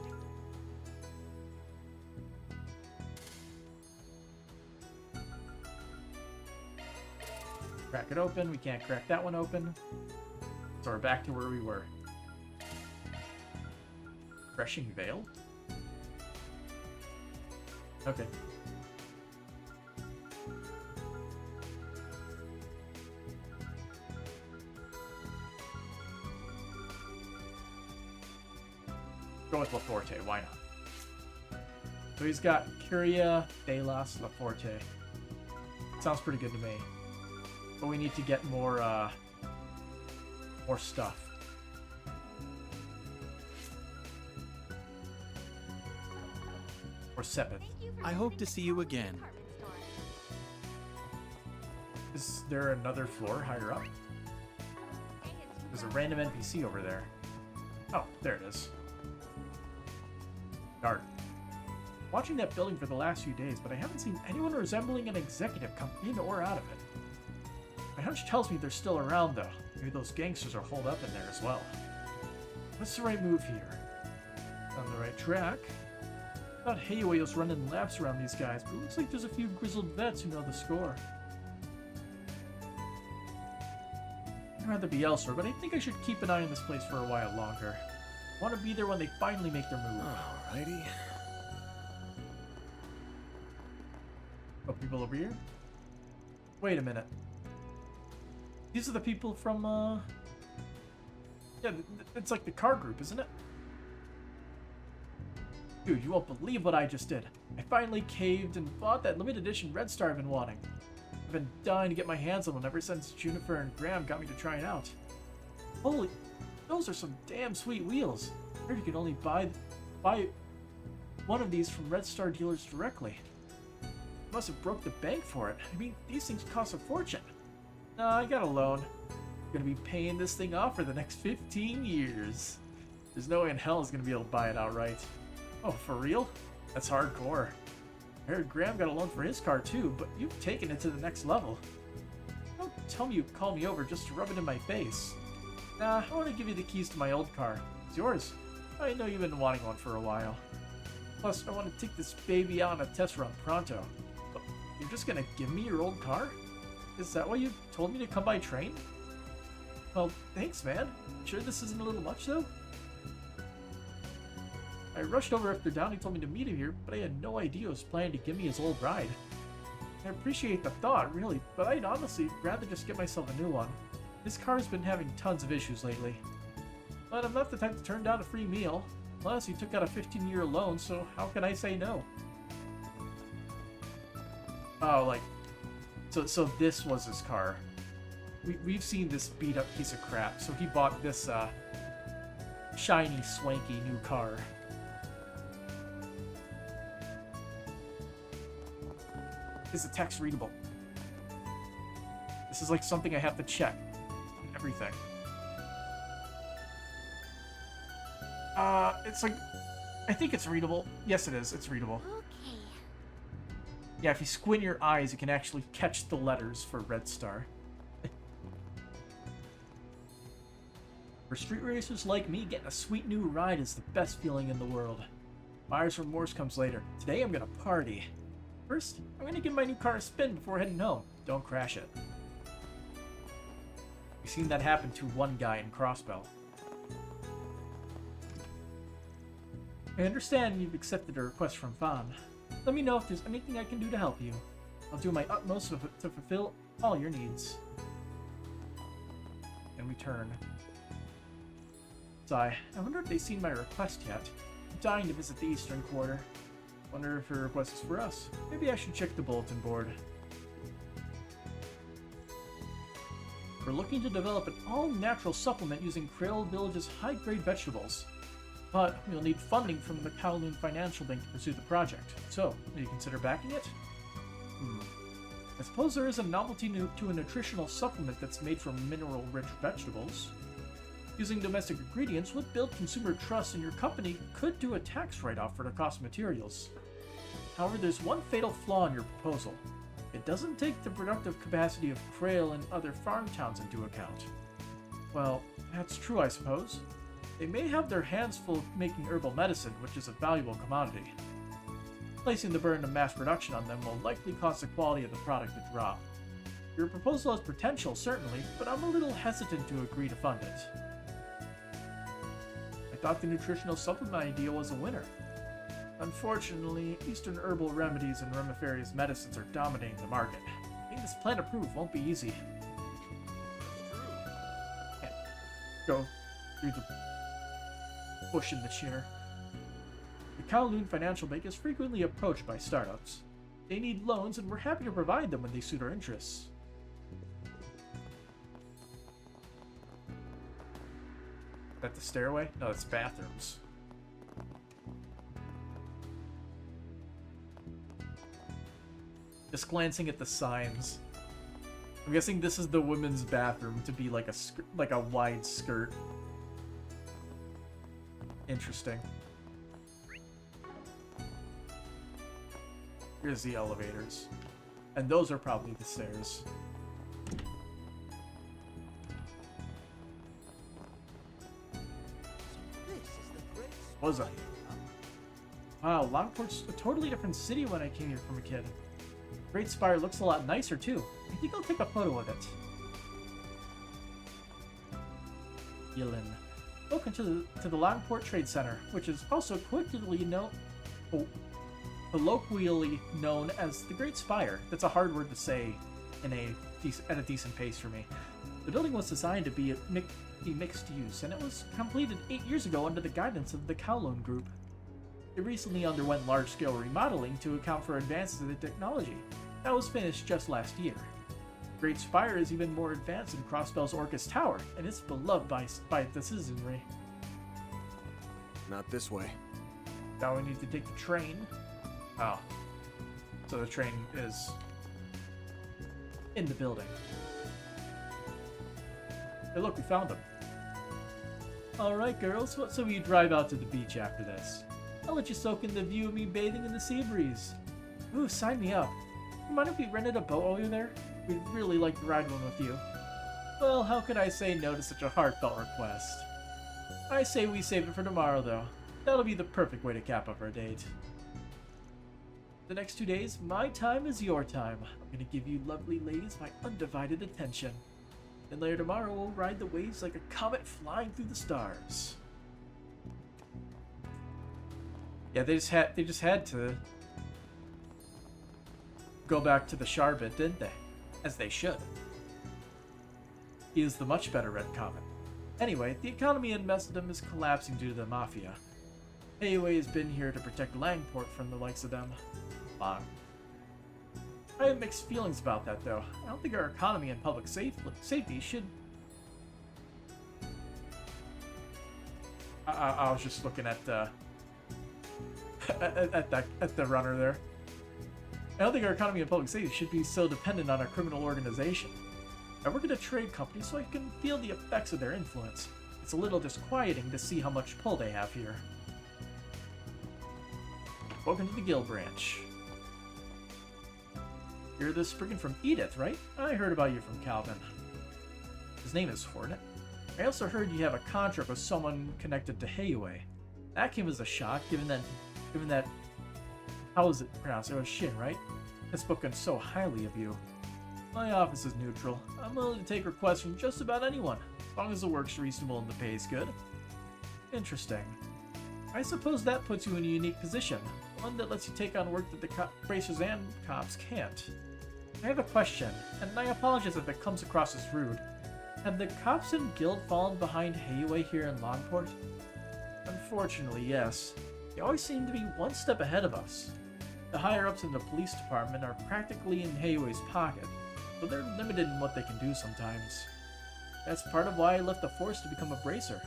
Crack it open. We can't crack that one open. So we're back to where we were. Refreshing veil? Okay. Go with Laforte, why not? So he's got Curia de las Laforte. Sounds pretty good to me. But we need to get more stuff. Or Sepith. I hope to see you again. Is there another floor higher up? There's a random NPC over there. Oh, there it is. Guard. Watching that building for the last few days, but I haven't seen anyone resembling an executive come in or out of it. My hunch tells me they're still around, though. Maybe those gangsters are holed up in there as well. What's the right move here? On the right track. I thought Hayaway was running laps around these guys, but it looks like there's a few grizzled vets who know the score. I'd rather be elsewhere, but I think I should keep an eye on this place for a while longer. I want to be there when they finally make their move. Alrighty. Oh, people over here? Wait a minute. These are the people from, yeah, it's like the car group, isn't it? Dude, you won't believe what I just did. I finally caved and bought that limited edition Red Star I've been wanting. I've been dying to get my hands on one ever since Juniper and Graham got me to try it out. Holy, those are some damn sweet wheels. I heard you can only buy one of these from Red Star dealers directly. You must have broke the bank for it. I mean, these things cost a fortune. Nah, I got a loan. I'm gonna be paying this thing off for the next 15 years. There's no way in hell is gonna be able to buy it outright. Oh, for real? That's hardcore. I heard Graham got a loan for his car too, but you've taken it to the next level. Don't tell me you called me over just to rub it in my face. Nah, I want to give you the keys to my old car. It's yours. I know you've been wanting one for a while. Plus, I want to take this baby out on a test run pronto. But you're just gonna give me your old car? Is that why you told me to come by train? Well, thanks, man. Sure this isn't a little much, though? I rushed over after Downey told me to meet him here, but I had no idea he was planning to give me his old ride. I appreciate the thought, really, but I'd honestly rather just get myself a new one. This car's been having tons of issues lately. But I'm not the type to turn down a free meal. Plus, he took out a 15-year loan, so how can I say no? Oh, like... So this was his car. We've seen this beat-up piece of crap, so he bought this, shiny, swanky new car. Is the text readable? This is like something I have to check. Everything. It's like... I think it's readable. Yes, it is. It's readable. Okay. Yeah, if you squint your eyes, you can actually catch the letters for Red Star. For street racers like me, getting a sweet new ride is the best feeling in the world. Buyer's remorse comes later. Today I'm gonna party. First, I'm gonna give my new car a spin before heading home. Don't crash it. We've seen that happen to one guy in Crossbell. I understand you've accepted a request from Fawn. Let me know if there's anything I can do to help you. I'll do my utmost to fulfill all your needs. And we turn. Sigh. I wonder if they've seen my request yet. I'm dying to visit the Eastern Quarter. Wonder if her request is for us. Maybe I should check the bulletin board. We're looking to develop an all-natural supplement using Crail Village's high-grade vegetables. But we'll need funding from the Kowloon Financial Bank to pursue the project. So, will you consider backing it? I suppose there is a novelty to a nutritional supplement that's made from mineral-rich vegetables. Using domestic ingredients would build consumer trust, and your company could do a tax write-off for the cost of materials. However, there's one fatal flaw in your proposal. It doesn't take the productive capacity of Krail and other farm towns into account. Well, that's true, I suppose. They may have their hands full making herbal medicine, which is a valuable commodity. Placing the burden of mass production on them will likely cause the quality of the product to drop. Your proposal has potential, certainly, but I'm a little hesitant to agree to fund it. I thought the nutritional supplement idea was a winner. Unfortunately, Eastern herbal remedies and remiferious medicines are dominating the market. Getting this plan approved won't be easy. Can't go through the bush in the chair. The Kowloon Financial Bank is frequently approached by startups. They need loans, and we're happy to provide them when they suit our interests. Is that the stairway? No, it's bathrooms. Just glancing at the signs. I'm guessing this is the women's bathroom to be like a wide skirt. Interesting. Here's the elevators. And those are probably the stairs. Was I? Wow, Langport's a totally different city when I came here from a kid. Great Spire looks a lot nicer too. I think I'll take a photo of it. Yilin. Welcome to the Langport Trade Center, which is also colloquially known as the Great Spire. That's a hard word to say at a decent pace for me. The building was designed to be mixed use, and it was completed 8 years ago under the guidance of the Kowloon Group. It recently underwent large-scale remodeling to account for advances in the technology. That was finished just last year. Great Spire is even more advanced than Crossbell's Orcus Tower, and it's beloved by the citizenry. Not this way. Now we need to take the train. Oh. So the train is in the building. Hey look, we found them. Alright girls, what say we drive out to the beach after this? I'll let you soak in the view of me bathing in the sea breeze. Ooh, sign me up. Mind if we rented a boat while you're there? We'd really like to ride one with you. Well, how could I say no to such a heartfelt request? I say we save it for tomorrow, though. That'll be the perfect way to cap off our date. The next 2 days, my time is your time. I'm gonna give you lovely ladies my undivided attention. Then later tomorrow, we'll ride the waves like a comet flying through the stars. Yeah, they just had to go back to the Sharbit, didn't they? As they should. He is the much better Red Comet. Anyway, the economy in Messedom is collapsing due to the Mafia. Hayway has been here to protect Langport from the likes of them. Long. I have mixed feelings about that, though. I don't think our economy and public safety should... I was just looking at the... at the runner there. I don't think our economy and public safety should be so dependent on a criminal organization. I work at a trade company, so I can feel the effects of their influence. It's a little disquieting to see how much pull they have here. Welcome to the Guild Branch. You're the Spriggan from Edith, right? I heard about you from Calvin. His name is Hornet. I also heard you have a contract with someone connected to Hayway. That came as a shock, given that how is it pronounced? It was Shin, right? Has spoken so highly of you. My office is neutral. I'm willing to take requests from just about anyone, as long as the work's reasonable and the pay's good. Interesting. I suppose that puts you in a unique position, one that lets you take on work that the bracers and cops can't. I have a question, and I apologize if it comes across as rude. Have the cops and guild fallen behind Hayway here in Langport? Unfortunately, yes. They always seem to be one step ahead of us. The higher-ups in the police department are practically in Hayway's pocket, but they're limited in what they can do sometimes. That's part of why I left the force to become a bracer.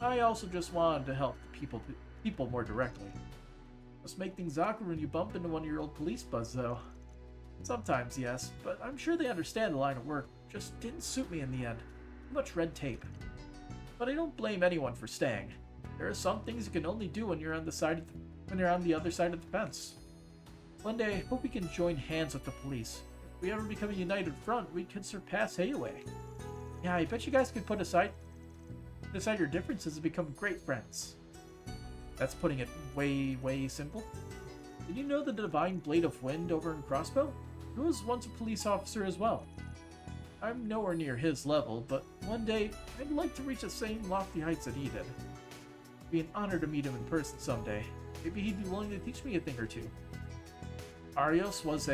I also just wanted to help the people more directly. Must make things awkward when you bump into one of your old police buds, though. Sometimes, yes, but I'm sure they understand the line of work. Just didn't suit me in the end. Too much red tape. But I don't blame anyone for staying. There are some things you can only do when you're on the other side of the fence. One day, I hope we can join hands with the police. If we ever become a united front, we could surpass Hayway. Yeah, I bet you guys could put aside your differences and become great friends. That's putting it way, way simple. Did you know the Divine Blade of Wind over in Crossbell? He was once a police officer as well. I'm nowhere near his level, but one day, I'd like to reach the same lofty heights that he did. It'd be an honor to meet him in person someday. Maybe he'd be willing to teach me a thing or two. Arios was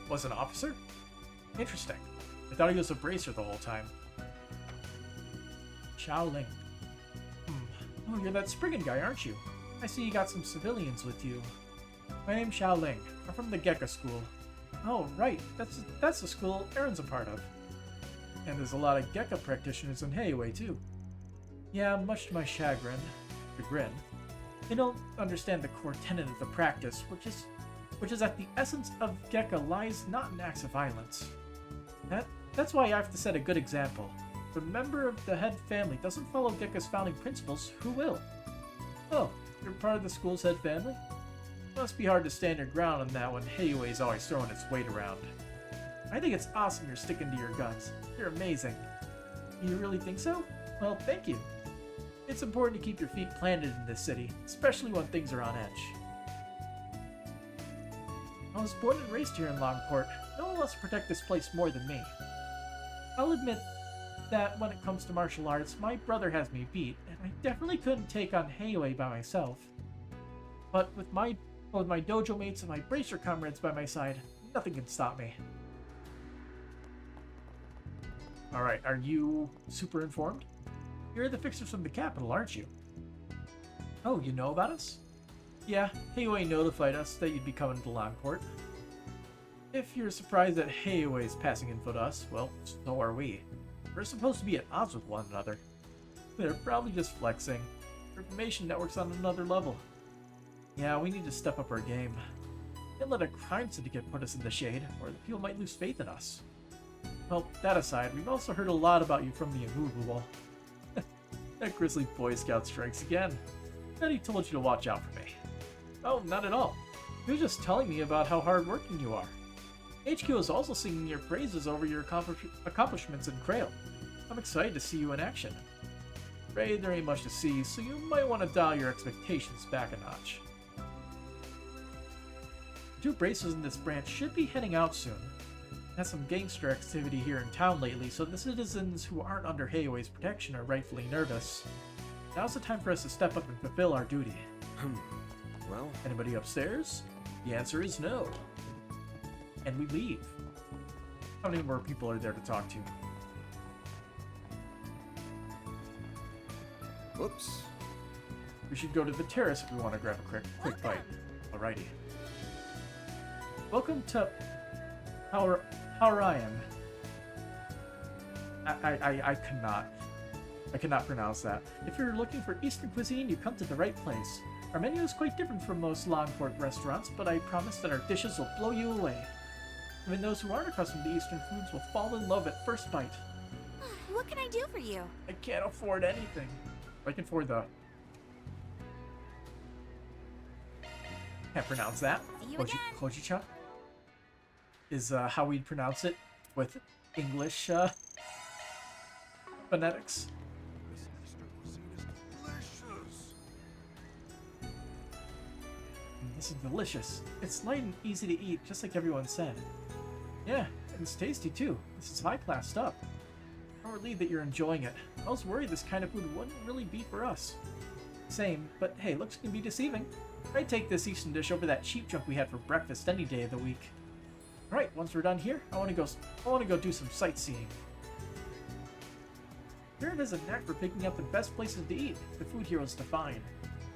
was an officer? Interesting. I thought he was a bracer the whole time. Shaoling. Oh, you're that Spriggan guy, aren't you? I see you got some civilians with you. My name's Shaoling. I'm from the Gekka School. Oh, right. That's the school Aaron's a part of. And there's a lot of Gekka practitioners in Hayway, too. Yeah, much to my chagrin. They don't understand the core tenet of the practice, which is that the essence of Gekka lies not in acts of violence. That's why I have to set a good example. If a member of the head family doesn't follow Gekka's founding principles, who will? Oh, you're part of the school's head family? Must be hard to stand your ground on that when Hayway's always throwing its weight around. I think it's awesome you're sticking to your guns. You're amazing. You really think so? Well, thank you. It's important to keep your feet planted in this city, especially when things are on edge. I was born and raised here in Langport. No one wants to protect this place more than me. I'll admit that when it comes to martial arts, my brother has me beat, and I definitely couldn't take on Hayway by myself. But with my dojo mates and my bracer comrades by my side, nothing can stop me. Alright, are you super informed? You're the fixers from the capital, aren't you? Oh, you know about us? Yeah, Hayway notified us that you'd be coming to Langport. If you're surprised that Hayway's passing info to us, well, so are we. We're supposed to be at odds with one another. They're probably just flexing. Our information network's on another level. Yeah, we need to step up our game. Can't let a crime syndicate put us in the shade, or the people might lose faith in us. Well, that aside, we've also heard a lot about you from the Amubu Wall. That grizzly Boy Scout strikes again. Bet he told you to watch out for me. Oh, not at all. He was just telling me about how hard-working you are. HQ is also singing your praises over your accomplishments in Krail. I'm excited to see you in action. Afraid there ain't much to see, so you might want to dial your expectations back a notch. The two bracers in this branch should be heading out soon. Had some gangster activity here in town lately, so the citizens who aren't under Hayway's protection are rightfully nervous. Now's the time for us to step up and fulfill our duty. Well... Anybody upstairs? The answer is no. And we leave. How many more people are there to talk to? Whoops. We should go to the terrace if we want to grab a quick bite. Alrighty. Welcome to Hawaiian. I cannot pronounce that. If you're looking for Eastern cuisine, you come to the right place. Our menu is quite different from most Langport restaurants, but I promise that our dishes will blow you away. Even those who aren't accustomed to Eastern foods will fall in love at first bite. What can I do for you? I can't afford anything. I can afford the... Can't pronounce that. Hojicha is how we'd pronounce it with English phonetics. This is delicious. It's light and easy to eat, just like everyone said. Yeah, and it's tasty too. This is high-class stuff. I'm relieved that you're enjoying it. I was worried this kind of food wouldn't really be for us. Same, but hey, looks can be deceiving. I'd take this Eastern dish over that cheap junk we had for breakfast any day of the week. Alright, once we're done here, I want to go do some sightseeing. Karen has a knack for picking up the best places to eat. The food here was defined.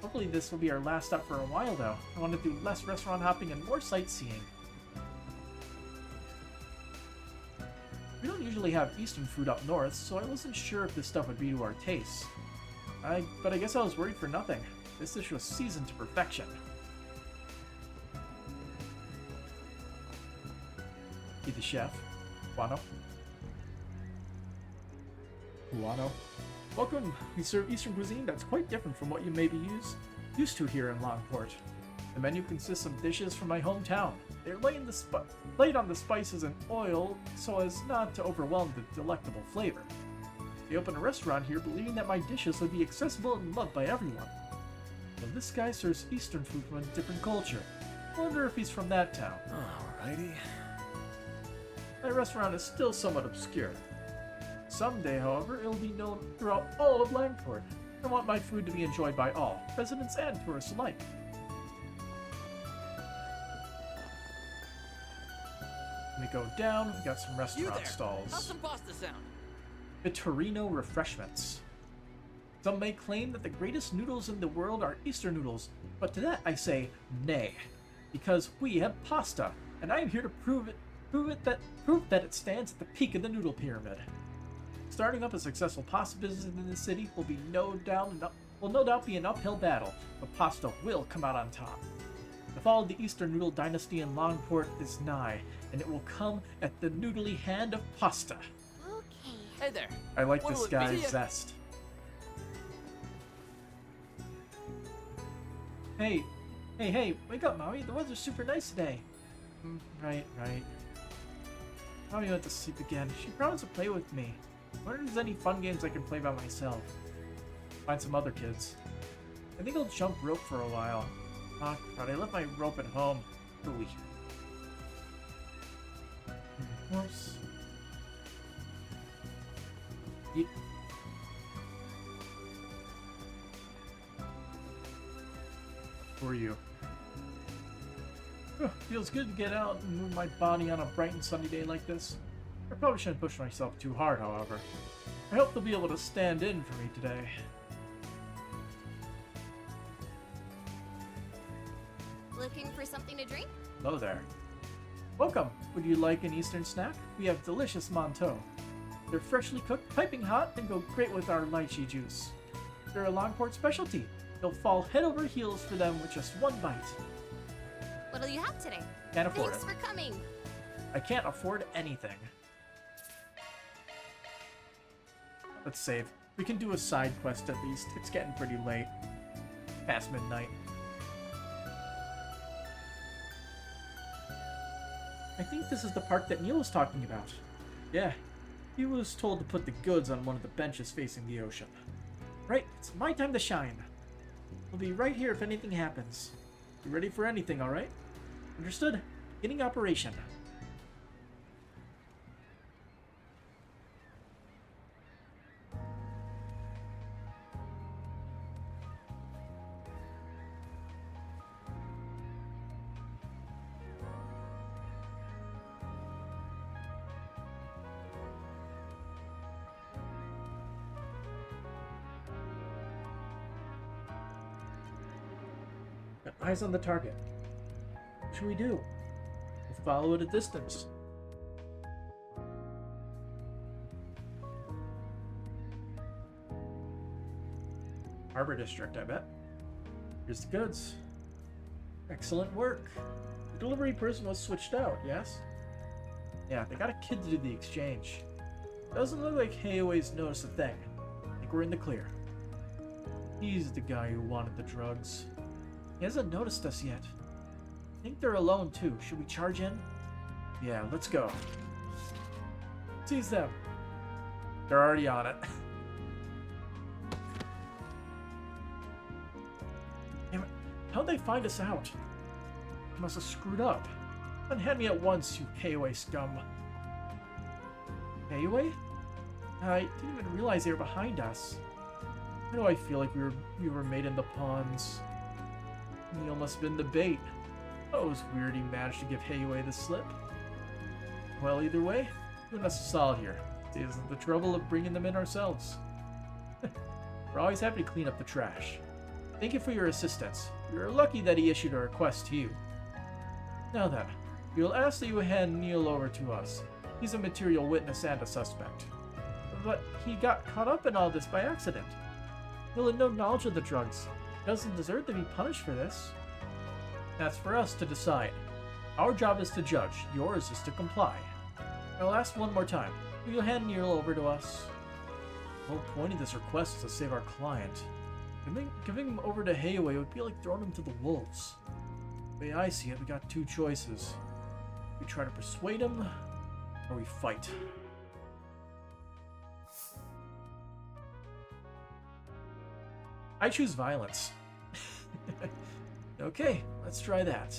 Hopefully this will be our last stop for a while though. I want to do less restaurant hopping and more sightseeing. We don't usually have Eastern food up north, so I wasn't sure if this stuff would be to our tastes. But I guess I was worried for nothing. This dish was seasoned to perfection. you, chef. Guano. Welcome. We serve Eastern cuisine that's quite different from what you may be used to here in Langport. The menu consists of dishes from my hometown. They're laid on the spices and oil so as not to overwhelm the delectable flavor. They opened a restaurant here believing that my dishes would be accessible and loved by everyone. But this guy serves Eastern food from a different culture. I wonder if he's from that town. Alrighty. My restaurant is still somewhat obscure. Someday, however, it will be known throughout all of Langport. I want my food to be enjoyed by all, residents and tourists alike. We go down, we got some restaurant stalls. How's some pasta sound? Vittorino refreshments. Some may claim that the greatest noodles in the world are Eastern noodles, but to that I say nay, because we have pasta, and I am here to prove that it stands at the peak of the noodle pyramid. Starting up a successful pasta business in the city will no doubt be an uphill battle, but pasta will come out on top. The fall of the Eastern noodle dynasty in Langport is nigh, and it will come at the noodly hand of pasta. Okay. Hey there. I like this guy's zest. Hey, wake up, Mommy. The weather's super nice today. Right. Mommy went to sleep again. She promised to play with me. I wonder if there's any fun games I can play by myself. Find some other kids. I think I'll jump rope for a while. Oh, God, I left my rope at home. Ooh. Horse. Yeet. For you. Feels good to get out and move my body on a bright and sunny day like this. I probably shouldn't push myself too hard, however. I hope they'll be able to stand in for me today. Looking for something to drink? Hello there. Welcome! Would you like an Eastern snack? We have delicious manteau. They're freshly cooked, piping hot, and go great with our lychee juice. They're a Langport specialty. You'll fall head over heels for them with just one bite. What'll you have today? Can't afford Thanks for coming. I can't afford anything. Let's save. We can do a side quest at least. It's getting pretty late. Past midnight. I think this is the park that Neil was talking about. Yeah, he was told to put the goods on one of the benches facing the ocean. Right, it's my time to shine. We'll be right here if anything happens. You ready for anything, alright? Understood. Beginning operation. Got eyes on the target. What should we do? We'll follow at a distance. Harbor District, I bet. Here's the goods. Excellent work. The delivery person was switched out, yes? Yeah, they got a kid to do the exchange. Doesn't look like Hayaway's noticed a thing. I think we're in the clear. He's the guy who wanted the drugs. He hasn't noticed us yet. I think they're alone too. Should we charge in? Yeah, let's go. Seize them. They're already on it. Damn it. How'd they find us out? They must have screwed up. Unhand me at once, you Hayaway scum. Hayaway? I didn't even realize they were behind us. Why do I feel like we were made in the pawns? Neil must have been the bait. Oh, it was weird he managed to give Hayaway the slip. Well, either way, doing us a solid here. It isn't the trouble of bringing them in ourselves. We're always happy to clean up the trash. Thank you for your assistance. You're lucky that he issued a request to you. Now then, we'll ask that you hand Neil over to us. He's a material witness and a suspect. But he got caught up in all this by accident. Neil had no knowledge of the drugs. He doesn't deserve to be punished for this. That's for us to decide. Our job is to judge. Yours is to comply. I'll ask one more time. Will you hand Neil over to us? The whole point of this request is to save our client. Giving him over to Hayway would be like throwing him to the wolves. The way I see it, we got two choices. We try to persuade him, or we fight. I choose violence. Okay, let's try that.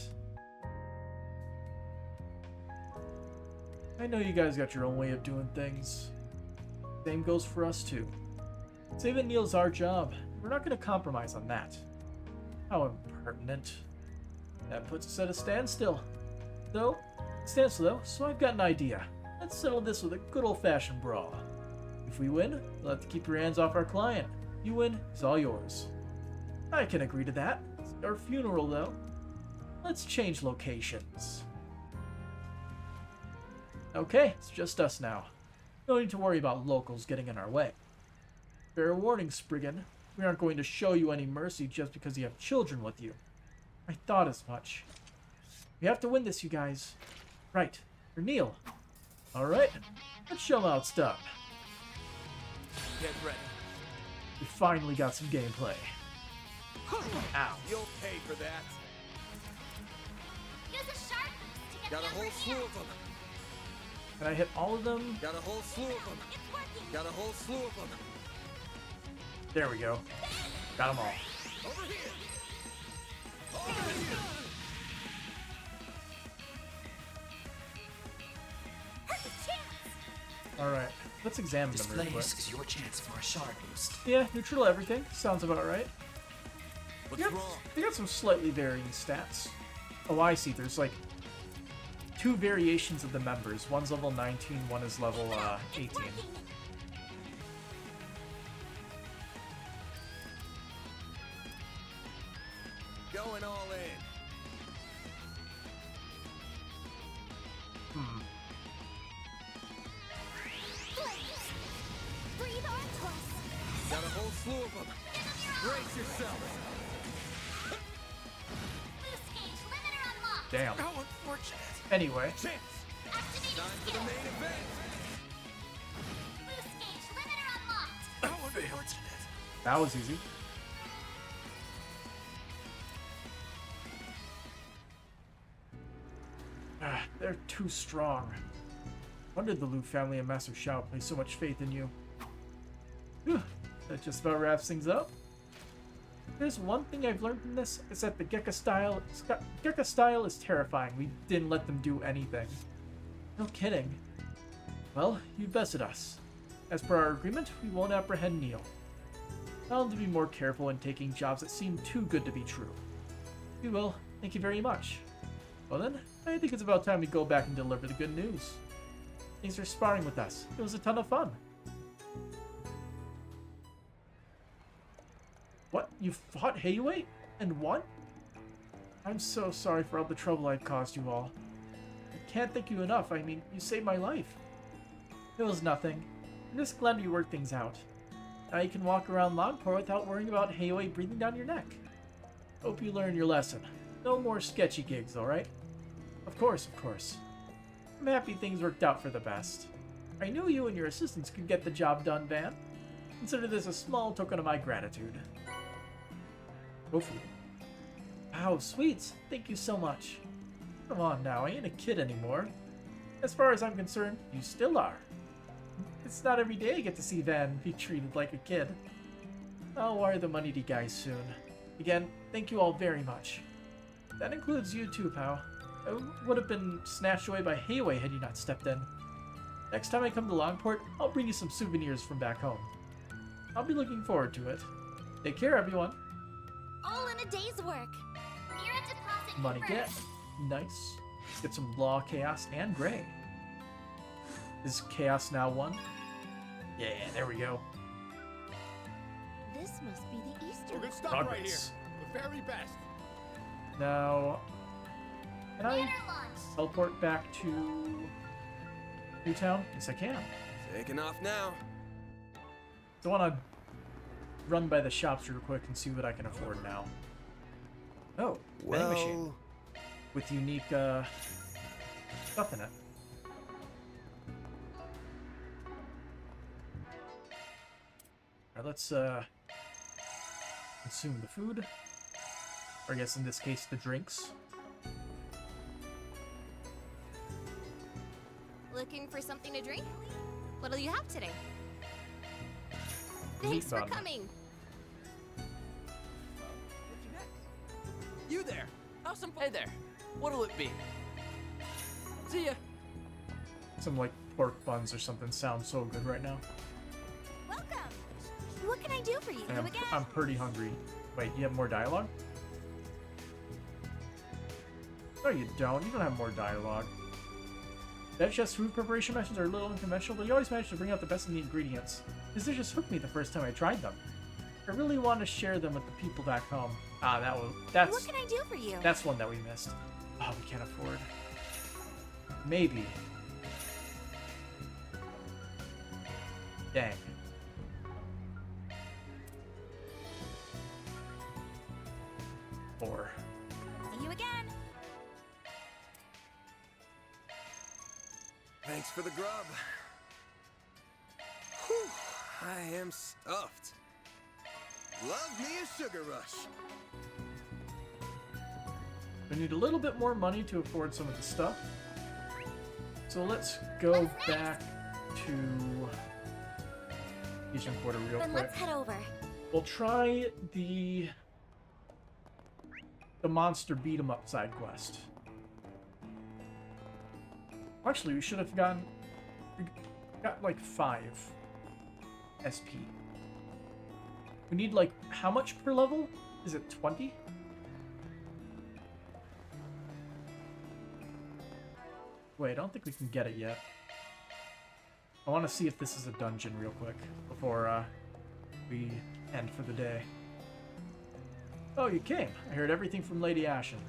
I know you guys got your own way of doing things. Same goes for us too. Saving Neil's our job. We're not going to compromise on that. How impertinent. That puts us at a standstill. So I've got an idea. Let's settle this with a good old-fashioned brawl. If we win, you'll have to keep your hands off our client. You win, it's all yours. I can agree to that. It's our funeral, though. Let's change locations. Okay, it's just us now. No need to worry about locals getting in our way. Fair warning, Spriggan. We aren't going to show you any mercy just because you have children with you. I thought as much. We have to win this, you guys. Right, for Neil. Alright, let's show him how it's done. Get ready. We finally got some gameplay. Ow. You'll pay for that. Use a sharp boost to get Got the a whole upper slew hand. of them. Can I hit all of them? Got a whole slew of them. It's working. Got a whole slew of them. There we go. Got them all. Over here. Over here. Perfect chance. Alright, let's examine them real quick. This is your chance for a shard boost. Yeah, neutral everything. Sounds about right. What's wrong? They got some slightly varying stats. Oh, I see. There's like two variations of the members. One's level 19, one is level 18. Going all in. Breathe on to us. Got a whole slew of them. Brace yourself. Boost gauge limiter unlocked. Damn. How unfortunate. Anyway, Chance. Activating Time for the skill. main event. Boost gauge limiter unlocked. How unfortunate. that was easy. They're too strong. Why did the Liu family and Master Shao place so much faith in you? Whew, that just about wraps things up. There's one thing I've learned from this, is that the Gekka style is terrifying. We didn't let them do anything. No kidding. Well, you bested us. As per our agreement, we won't apprehend Neil. I'll have to be more careful in taking jobs that seem too good to be true. We will. Thank you very much. Well then, I think it's about time we go back and deliver the good news. Thanks for sparring with us. It was a ton of fun. What? You fought Hayway? And won? I'm so sorry for all the trouble I've caused you all. I can't thank you enough. I mean, you saved my life. It was nothing. I'm just glad we worked things out. Now you can walk around Langport without worrying about Hayway breathing down your neck. Hope you learned your lesson. No more sketchy gigs, alright? Of course, of course. I'm happy things worked out for the best. I knew you and your assistants could get the job done, Van. Consider this a small token of my gratitude. Hopefully. Wow, sweet. Thank you so much. Come on now, I ain't a kid anymore. As far as I'm concerned, you still are. It's not every day I get to see Van be treated like a kid. I'll wire the money to you guys soon. Again, thank you all very much. That includes you too, pal. I would have been snatched away by Hayway had you not stepped in. Next time I come to Langport, I'll bring you some souvenirs from back home. I'll be looking forward to it. Take care, everyone. All in a day's work. Mira deposit Money confirmed. get. Nice. Get some Law, Chaos, and Gray. Is Chaos now one? Yeah, there we go. This must be the Easter. Good stuff Progress. right here. The very best. Now, can I Banner launch. teleport back to Newtown? Yes, I can. Taking off now. I want to run by the shops real quick and see what I can afford now. Oh, vending machine with unique stuff in it. Alright, let's consume the food. Or I guess in this case, the drinks. Looking for something to drink? What'll you have today? Meat Thanks for bun. coming. You there? Have some fun. Hey there. What'll it be? See ya. Some like pork buns or something sounds so good right now. Welcome. What can I do for you? And I'm pretty hungry. Wait, you have more dialogue? No, you don't. You don't have more dialogue. That chef's food preparation methods are a little unconventional, but you always manage to bring out the best in the ingredients. These dishes hooked me the first time I tried them. I really want to share them with the people back home. Ah, that's... What can I do for you? That's one that we missed. Oh, we can't afford. Maybe. Dang. Four. See you again. Thanks for the grub. Whew, I am stuffed. Love me a sugar rush. We need a little bit more money to afford some of the stuff. So let's go back to Asian Quarter real Then quick. let's head over. We'll try the monster beat 'em up side quest. Actually, we should have got like 5 SP. We need like how much per level? Is it 20? Wait, I don't think we can get it yet. I want to see if this is a dungeon real quick before we end for the day. Oh, you came. I heard everything from Lady Ashen.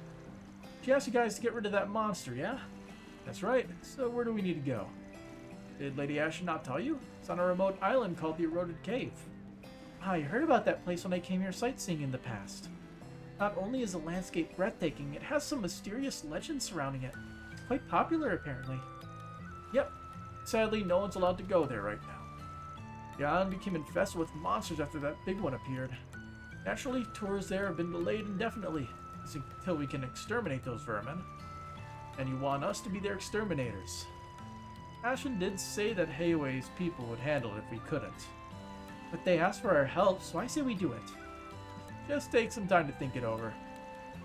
She asked you guys to get rid of that monster, yeah? That's right. So where do we need to go? Did Lady Ashen not tell you? It's on a remote island called the Eroded Cave. Ah, I heard about that place when I came here sightseeing in the past. Not only is the landscape breathtaking, it has some mysterious legend surrounding it. It's quite popular, apparently. Yep. Sadly, no one's allowed to go there right now. The island became infested with monsters after that big one appeared. Naturally, tours there have been delayed indefinitely, until we can exterminate those vermin. And you want us to be their exterminators. Ashen did say that Heiwei's people would handle it if we couldn't. But they asked for our help, so I say we do it. Just take some time to think it over.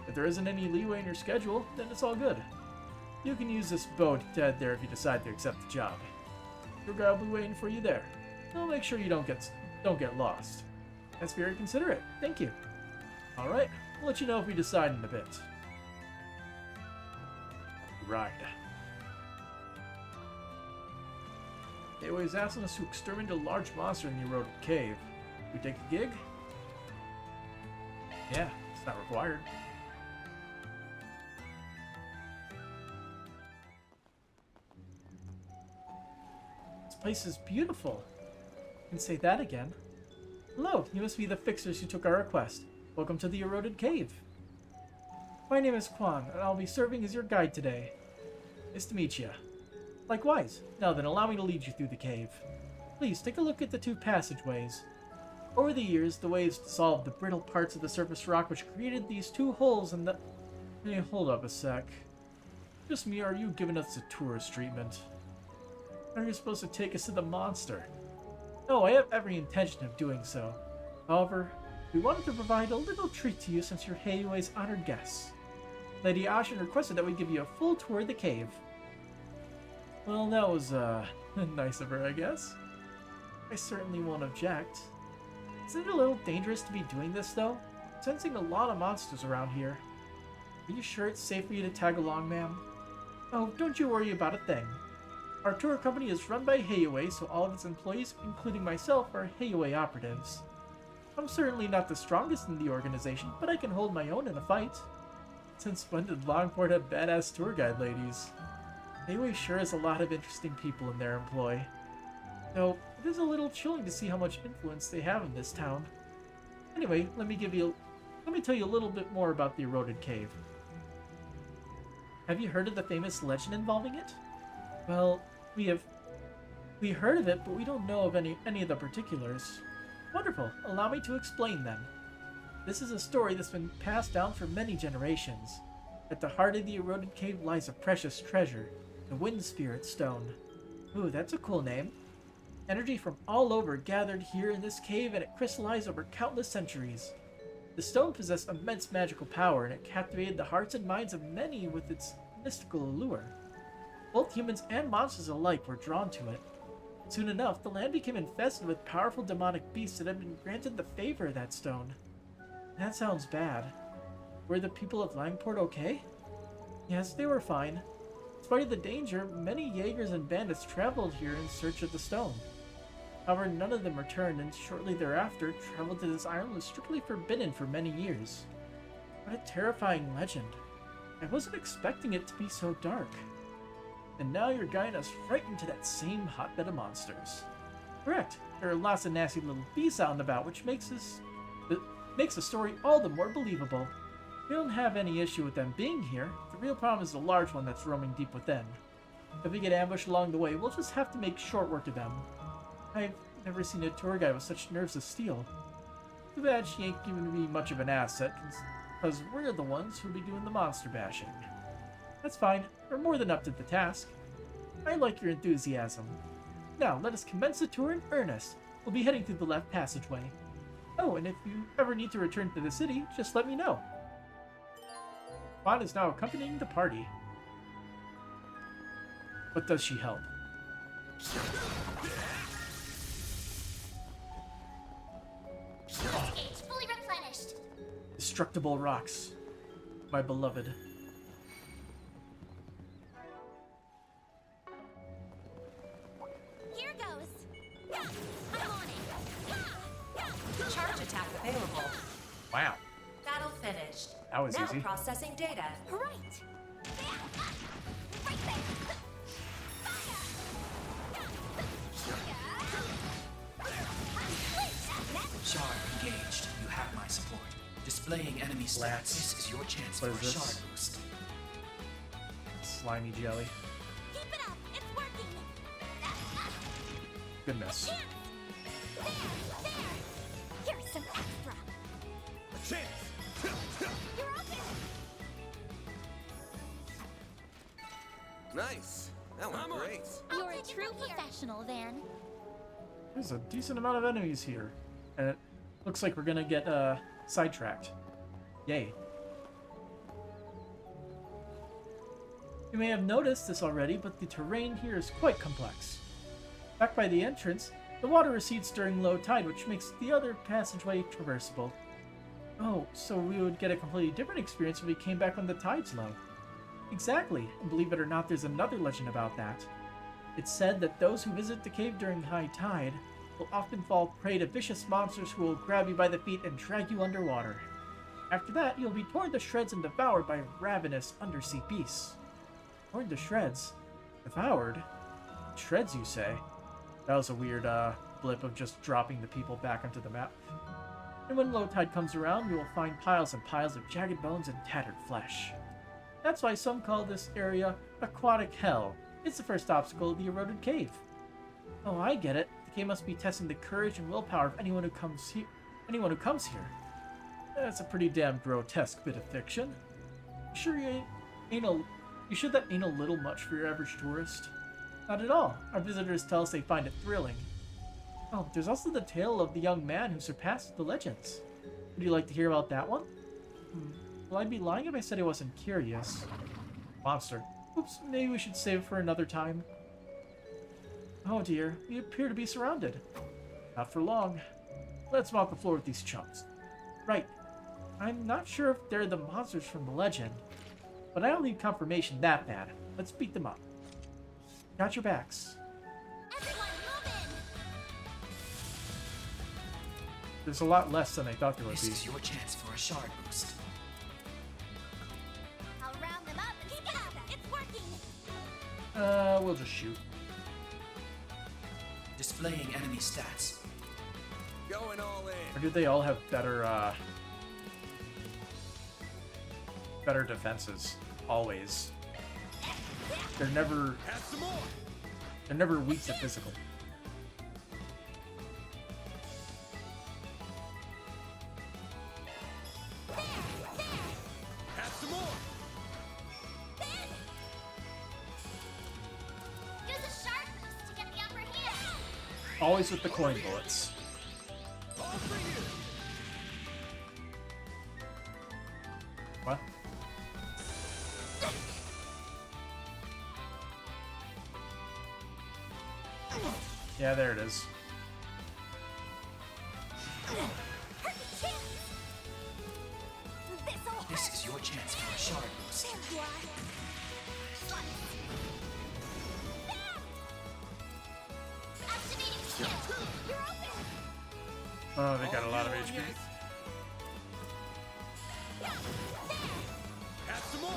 If there isn't any leeway in your schedule, then it's all good. You can use this boat to head there if you decide to accept the job. Your guy will be waiting for you there. I'll make sure you don't get lost. That's very considerate. Thank you. Alright, I'll let you know if we decide in a bit. Ride. Heiwei's asking us to exterminate a large monster in the Eroded Cave. We take a gig? Yeah, it's not required. This place is beautiful. You can say that again. Hello, you must be the fixers who took our request. Welcome to the Eroded Cave. My name is Quan, and I'll be serving as your guide today. Nice to meet you. Likewise. Now then, allow me to lead you through the cave. Please, take a look at the 2 passageways. Over the years, the waves dissolved the brittle parts of the surface rock which created these 2 holes in the... Hey, hold up a sec. Just me, or are you giving us a tourist treatment? How are you supposed to take us to the monster? No, I have every intention of doing so. However, we wanted to provide a little treat to you since you're Heiwei's honored guests. Lady Ashen requested that we give you a full tour of the cave. Well, that was, nice of her, I guess. I certainly won't object. Isn't it a little dangerous to be doing this, though? I'm sensing a lot of monsters around here. Are you sure it's safe for you to tag along, ma'am? Oh, don't you worry about a thing. Our tour company is run by Heiwei, so all of its employees, including myself, are Heiwei operatives. I'm certainly not the strongest in the organization, but I can hold my own in a fight. Since when did Langport have badass tour guide ladies? Heiwei sure has a lot of interesting people in their employ. Though, it is a little chilling to see how much influence they have in this town. Anyway, let me tell you a little bit more about the Eroded Cave. Have you heard of the famous legend involving it? Well, we heard of it, but we don't know of any of the particulars. Wonderful. Allow me to explain then. This is a story that's been passed down for many generations. At the heart of the eroded cave lies a precious treasure, the Wind Spirit Stone. Ooh, that's a cool name. Energy from all over gathered here in this cave, and it crystallized over countless centuries. The stone possessed immense magical power, and it captivated the hearts and minds of many with its mystical allure. Both humans and monsters alike were drawn to it. Soon enough, the land became infested with powerful demonic beasts that had been granted the favor of that stone. That sounds bad. Were the people of Langport okay? Yes, they were fine. In spite of the danger, many Jaegers and bandits traveled here in search of the stone. However, none of them returned, and shortly thereafter, travel to this island was strictly forbidden for many years. What a terrifying legend. I wasn't expecting it to be so dark. And now you're guiding us right into that same hotbed of monsters. Correct. There are lots of nasty little beasts out and about, which makes the story all the more believable. We don't have any issue with them being here. The real problem is the large one that's roaming deep within. If we get ambushed along the way, we'll just have to make short work of them. I've never seen a tour guide with such nerves of steel. Too bad she ain't giving me much of an asset, because we're the ones who'll be doing the monster bashing. That's fine. We're more than up to the task. I like your enthusiasm. Now, let us commence the tour in earnest. We'll be heading through the left passageway. Oh, and if you ever need to return to the city, just let me know. Fawn is now accompanying the party. But does she help? Gauge fully replenished. Destructible rocks. My beloved. Here goes. I'm on it. Charge attack available. Wow. Battle finished. That was now easy. Processing data. Right. Shard engaged. You have my support. Displaying enemy stats. This is your chance for a shard boost. Slimy jelly. Keep it up. It's working. Goodness. There. Here's some extra. A chance. You're up there. Nice. That went great. You're a true professional, Van. There's a decent amount of enemies here. And it looks like we're gonna get sidetracked. Yay. You may have noticed this already, but the terrain here is quite complex. Back by the entrance, the water recedes during low tide, which makes the other passageway traversable. Oh, so we would get a completely different experience if we came back when the tide's low. Exactly, and believe it or not, there's another legend about that. It's said that those who visit the cave during high tide will often fall prey to vicious monsters who will grab you by the feet and drag you underwater. After that, you'll be torn to shreds and devoured by ravenous undersea beasts. Torn to shreds? Devoured? Shreds, you say? That was a weird blip of just dropping the people back onto the map. And when low tide comes around, we will find piles and piles of jagged bones and tattered flesh. That's why some call this area Aquatic Hell. It's the first obstacle of the eroded cave. Oh, I get it. The cave must be testing the courage and willpower of anyone who comes here. That's a pretty damn grotesque bit of fiction. You sure that ain't a little much for your average tourist? Not at all. Our visitors tell us they find it thrilling. Oh, there's also the tale of the young man who surpassed the legends. Would you like to hear about that one? Will I be lying if I said I wasn't curious? Monster. Oops, maybe we should save it for another time. Oh dear, we appear to be surrounded. Not for long. Let's mop the floor with these chumps. Right. I'm not sure if they're the monsters from the legend, but I don't need confirmation that bad. Let's beat them up. Got your backs. Everyone, move in. There's a lot less than I thought there would be. This is your chance for a shard boost. I'll round them up and keep it up. It's working. We'll just shoot. Displaying enemy stats. Going all in. Or do they all have better defenses? Always. They're never weak to physical. Always with the coin bullets. What? Yeah, there it is. This is your chance for a shard boost. Oh, they got a lot of HP. Have some more.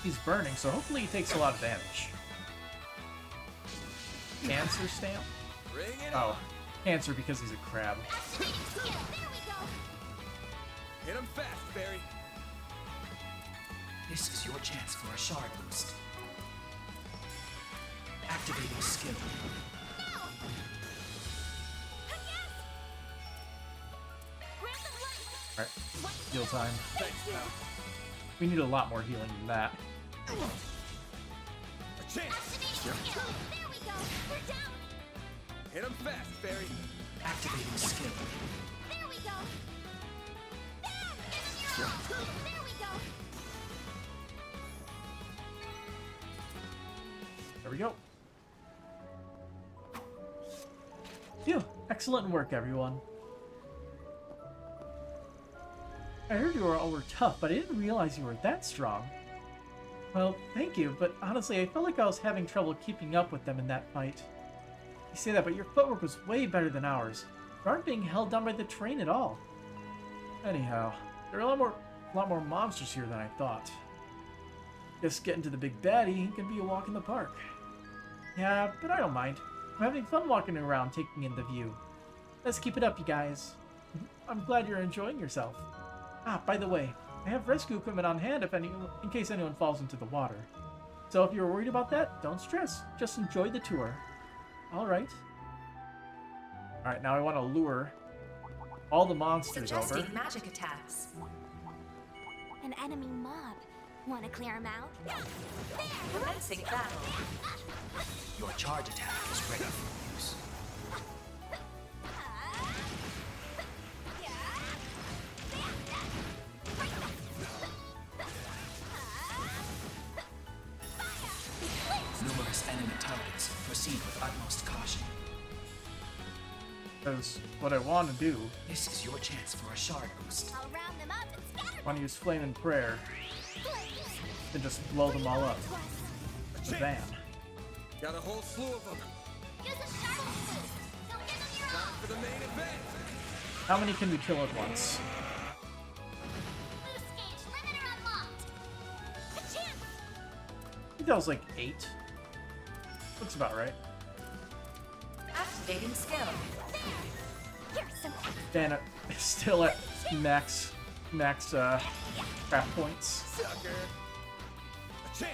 He's burning, so hopefully he takes a lot of damage. Cancer stamp? Bring it Oh, cancer because he's a crab. Hit him fast, Barry. This is your chance for a shard boost. Activating skill. Alright, heal time. Thanks, pal. We need a lot more healing than that. A chance. There we go. We're down. Hit him fast, Barry. Activating skill. There we go. There we go. There we go. Phew, excellent work, everyone. I heard you all were tough, but I didn't realize you were that strong. Well, thank you, but honestly, I felt like I was having trouble keeping up with them in that fight. You say that, but your footwork was way better than ours. You aren't being held down by the train at all. Anyhow, there are a lot more monsters here than I thought. Guess getting to the big baddie can be a walk in the park. Yeah, but I don't mind. I'm having fun walking around taking in the view. Let's keep it up, you guys. I'm glad you're enjoying yourself. Ah, by the way, I have rescue equipment on hand in case anyone falls into the water. So if you're worried about that, don't stress. Just enjoy the tour. Alright. Alright, now I want to lure all the monsters over. Suggesting magic attacks. An enemy mob. Want to clear him out? Commencing battle. Your charge attack is ready for use. Numerous enemy targets. Proceed with utmost caution. Because what I want to do... This is your chance for a shard boost. I'll round them up and scatter I want to use Flame and Prayer and just blow them all up. The van. Got a whole slew of them. Use a shadow boost. Don't give them your Time for the main event. How many can we kill at once? boost gauge limiter unlocked. A chance. I think that was like 8. Looks about right. Activating skill. Here's some. Dan is still at max craft points. Sucker. A chance.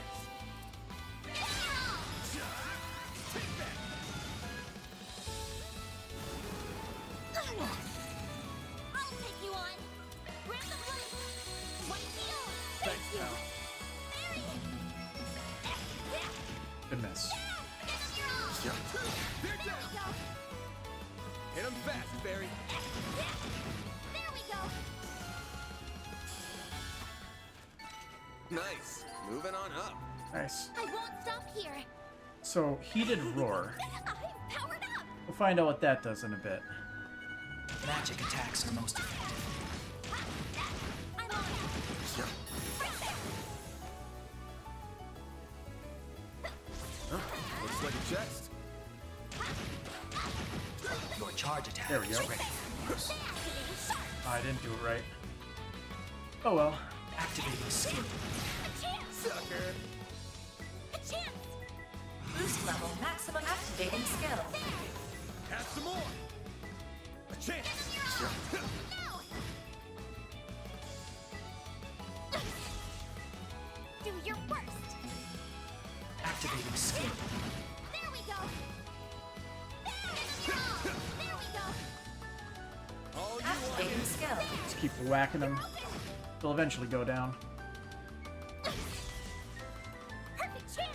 Take that. I'll take you on. Grab the blade. One heal. Thanks, pal. Good miss. They're down. Hit him fast, Barry. There we go. Nice. Moving on up. Nice. I won't stop here. So, Heated Roar. I'm powered up. We'll find out what that does in a bit. Magic attacks are most effective. I'm on it. Right there. Looks like a chest. Your charge attack There we is go. ready for use. I didn't do it right. Oh well. Activating skill. A chance. Sucker. A chance. Boost level maximum activating skill. Have some more. A chance. No. Do your worst. Activating skill. There we go. There we go. All you Activating want. skill. Just keep whacking them. They'll eventually go down. Perfect chance.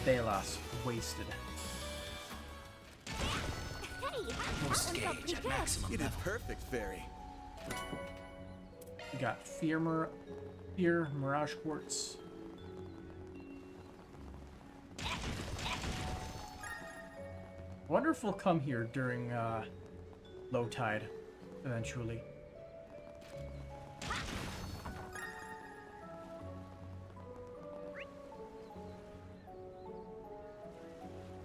Delas wasted. Most gauge at maximum You did level. perfect, Fairy. We got Fear Mirage Quartz. Wonder if we'll come here during low tide eventually.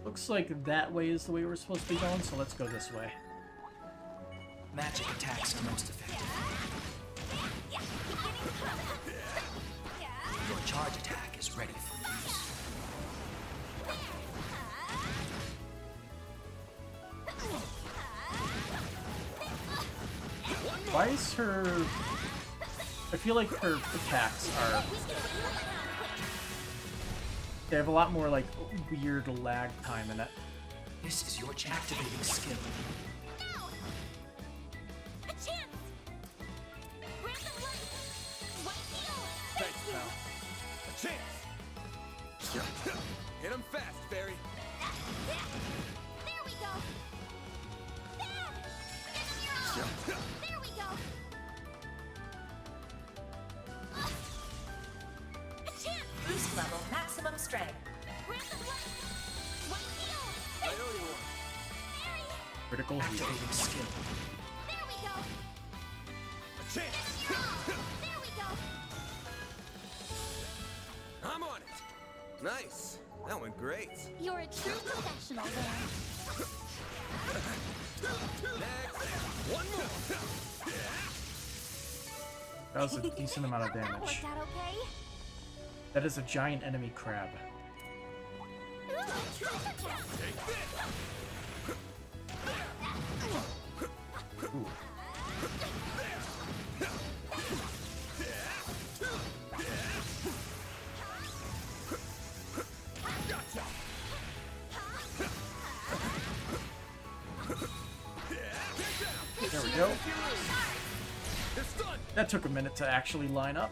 Looks like that way is the way we're supposed to be going, so let's go this way. Magic attacks are most effective. Your charge attack is ready for use. Why is her... I feel like her attacks are... They have a lot more, like, weird lag time in it. This is your activating skill. Thanks, pal. A chance! Hit him fast, Fairy. There we go. There we go. A chance. Boost level maximum strength. I owe you one. Critical heal. Activating skill. There we go. A chance! There we go. I'm on it. Nice. That went great. You're a true professional, Van. Next. One more. That was a decent amount of That damage. worked out okay. That is a giant enemy crab. Ooh. There we go. That took a minute to actually line up.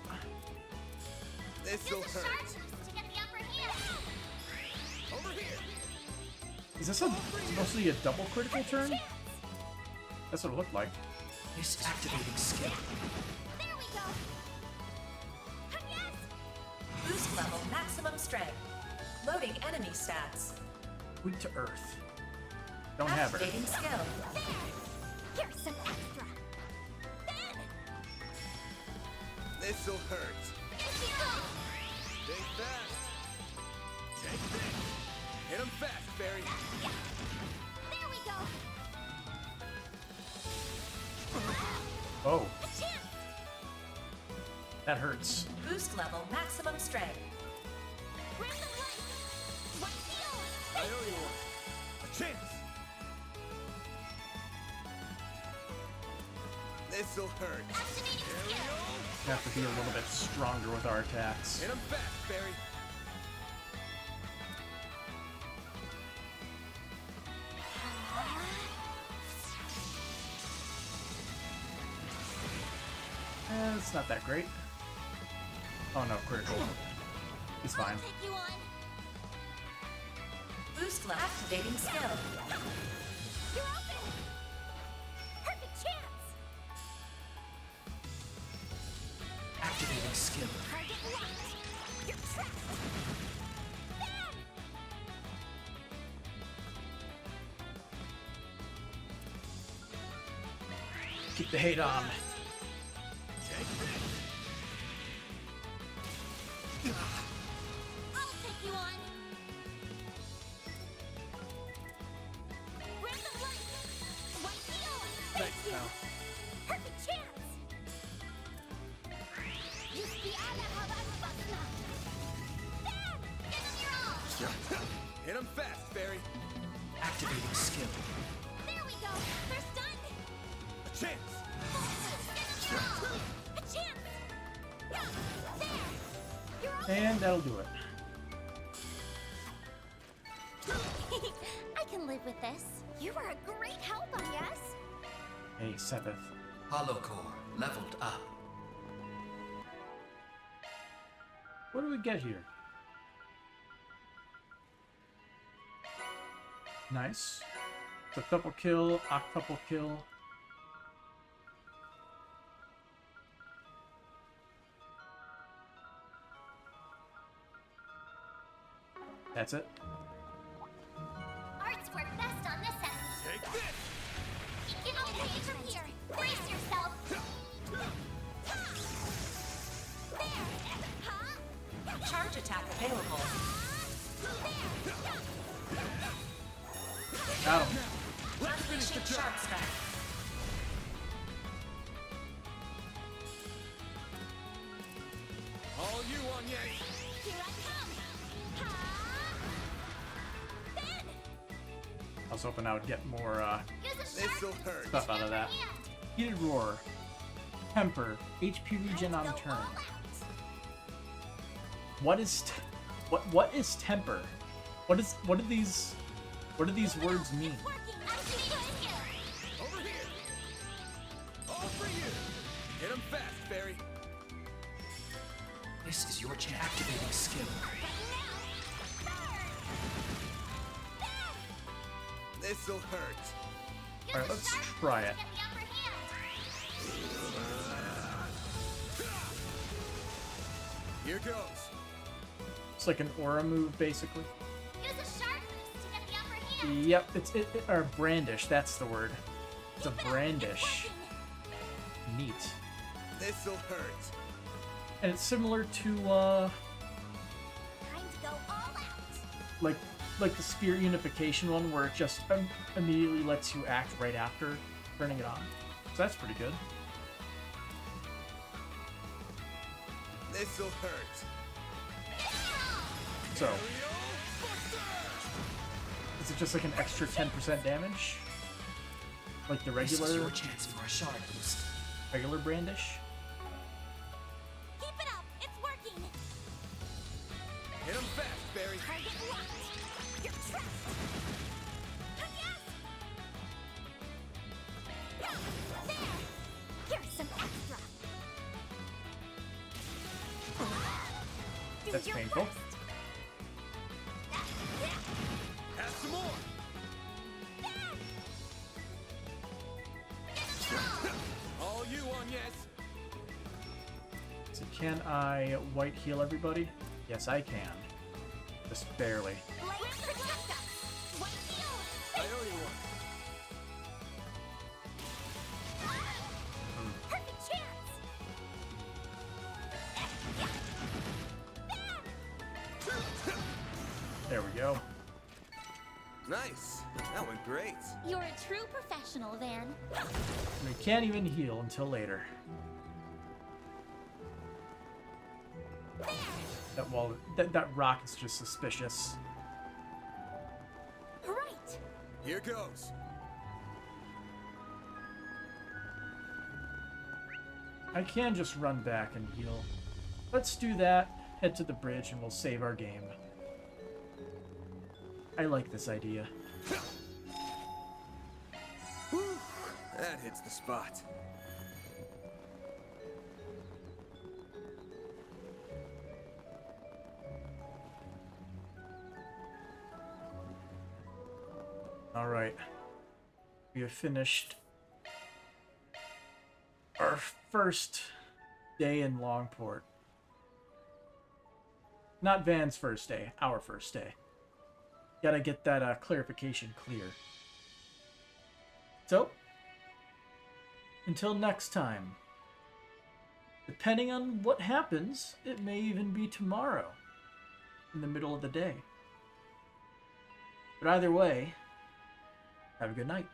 This'll hurt. Is this supposed to be a double critical turn? That's what it looked like. This activating skill. There we go. Yes. Boost level maximum strength. Loading enemy stats. Weak to earth. Don't have her. Activating skill. Here's some extra. This'll hurt. Stay fast. Take this. Hit him fast, Fairy. There we go. Oh. That hurts. Boost level maximum strength. I owe you one. A chance. This'll hurt. We have to be a little bit stronger with our attacks. Hit him fast, Fairy. It's not that great. Oh no, critical. He's fine. Boost level activating skill. You're open. Perfect chance. Activating skill. Target locked. You're trapped. Bam! Keep the hate on. I'll take you on. Random light. One heal. Thanks, pal. Perfect chance. Use the AdamantSpartan. Bam! Give him your all. Hit him fast, Fairy. Activating skill. There we go. They're stunned. A chance. Give him your all. A chance. There. You're open. And that'll do it. I can live with this. You were a great help, I guess. Hey, Sepith. Hollow core leveled up. What do we get here? Nice. Septuple kill, octuple kill. That's it. Arts work best on this end. Take this! Get okay from here. Brace yourself. There. Huh? Charge attack available. Got him. Unleashing shark strike. All you on yet? Here I come. I was hoping I would get more This'll hurt. stuff out of that. Heated Roar. Temper. HP regen on turn. What is what is temper? What do these words mean? Over here! All for you! Hit him fast, Fairy. This is your chance. Activating skill. This'll hurt. Alright, let's try it. Here goes. It's like an aura move, basically. Use a shark boost to get the upper hand. Yep, or brandish, that's the word. It's a brandish. Neat. This'll hurt. And it's similar to, Time to go all out. like the Spirit Unification one, where it just immediately lets you act right after turning it on. So that's pretty good. This'll hurt. So, is it just like an extra 10% damage? Like the This is regular your chance for a shard boost. regular brandish? Keep it up. It's working. Hit him fast, Barry. Target locked. You're trapped. Yes. There. Here's some extra. Do That's your painful. worst. Have some more. All you on yes. So can I white heal everybody? Yes, I can. Just barely. Blades protect us. What heal? I owe you one. Perfect chance. There we go. Nice. That went great. You're a true professional, Van. We can't even heal until later. That wall, that rock is just suspicious. Right. Here goes. I can just run back and heal. Let's do that, head to the bridge, and we'll save our game. I like this idea. Whew, that hits the spot. Alright. We have finished our first day in Langport. Not Van's first day, our first day. Gotta get that clarification clear. So, until next time. Depending on what happens, it may even be tomorrow, in the middle of the day. But either way, have a good night.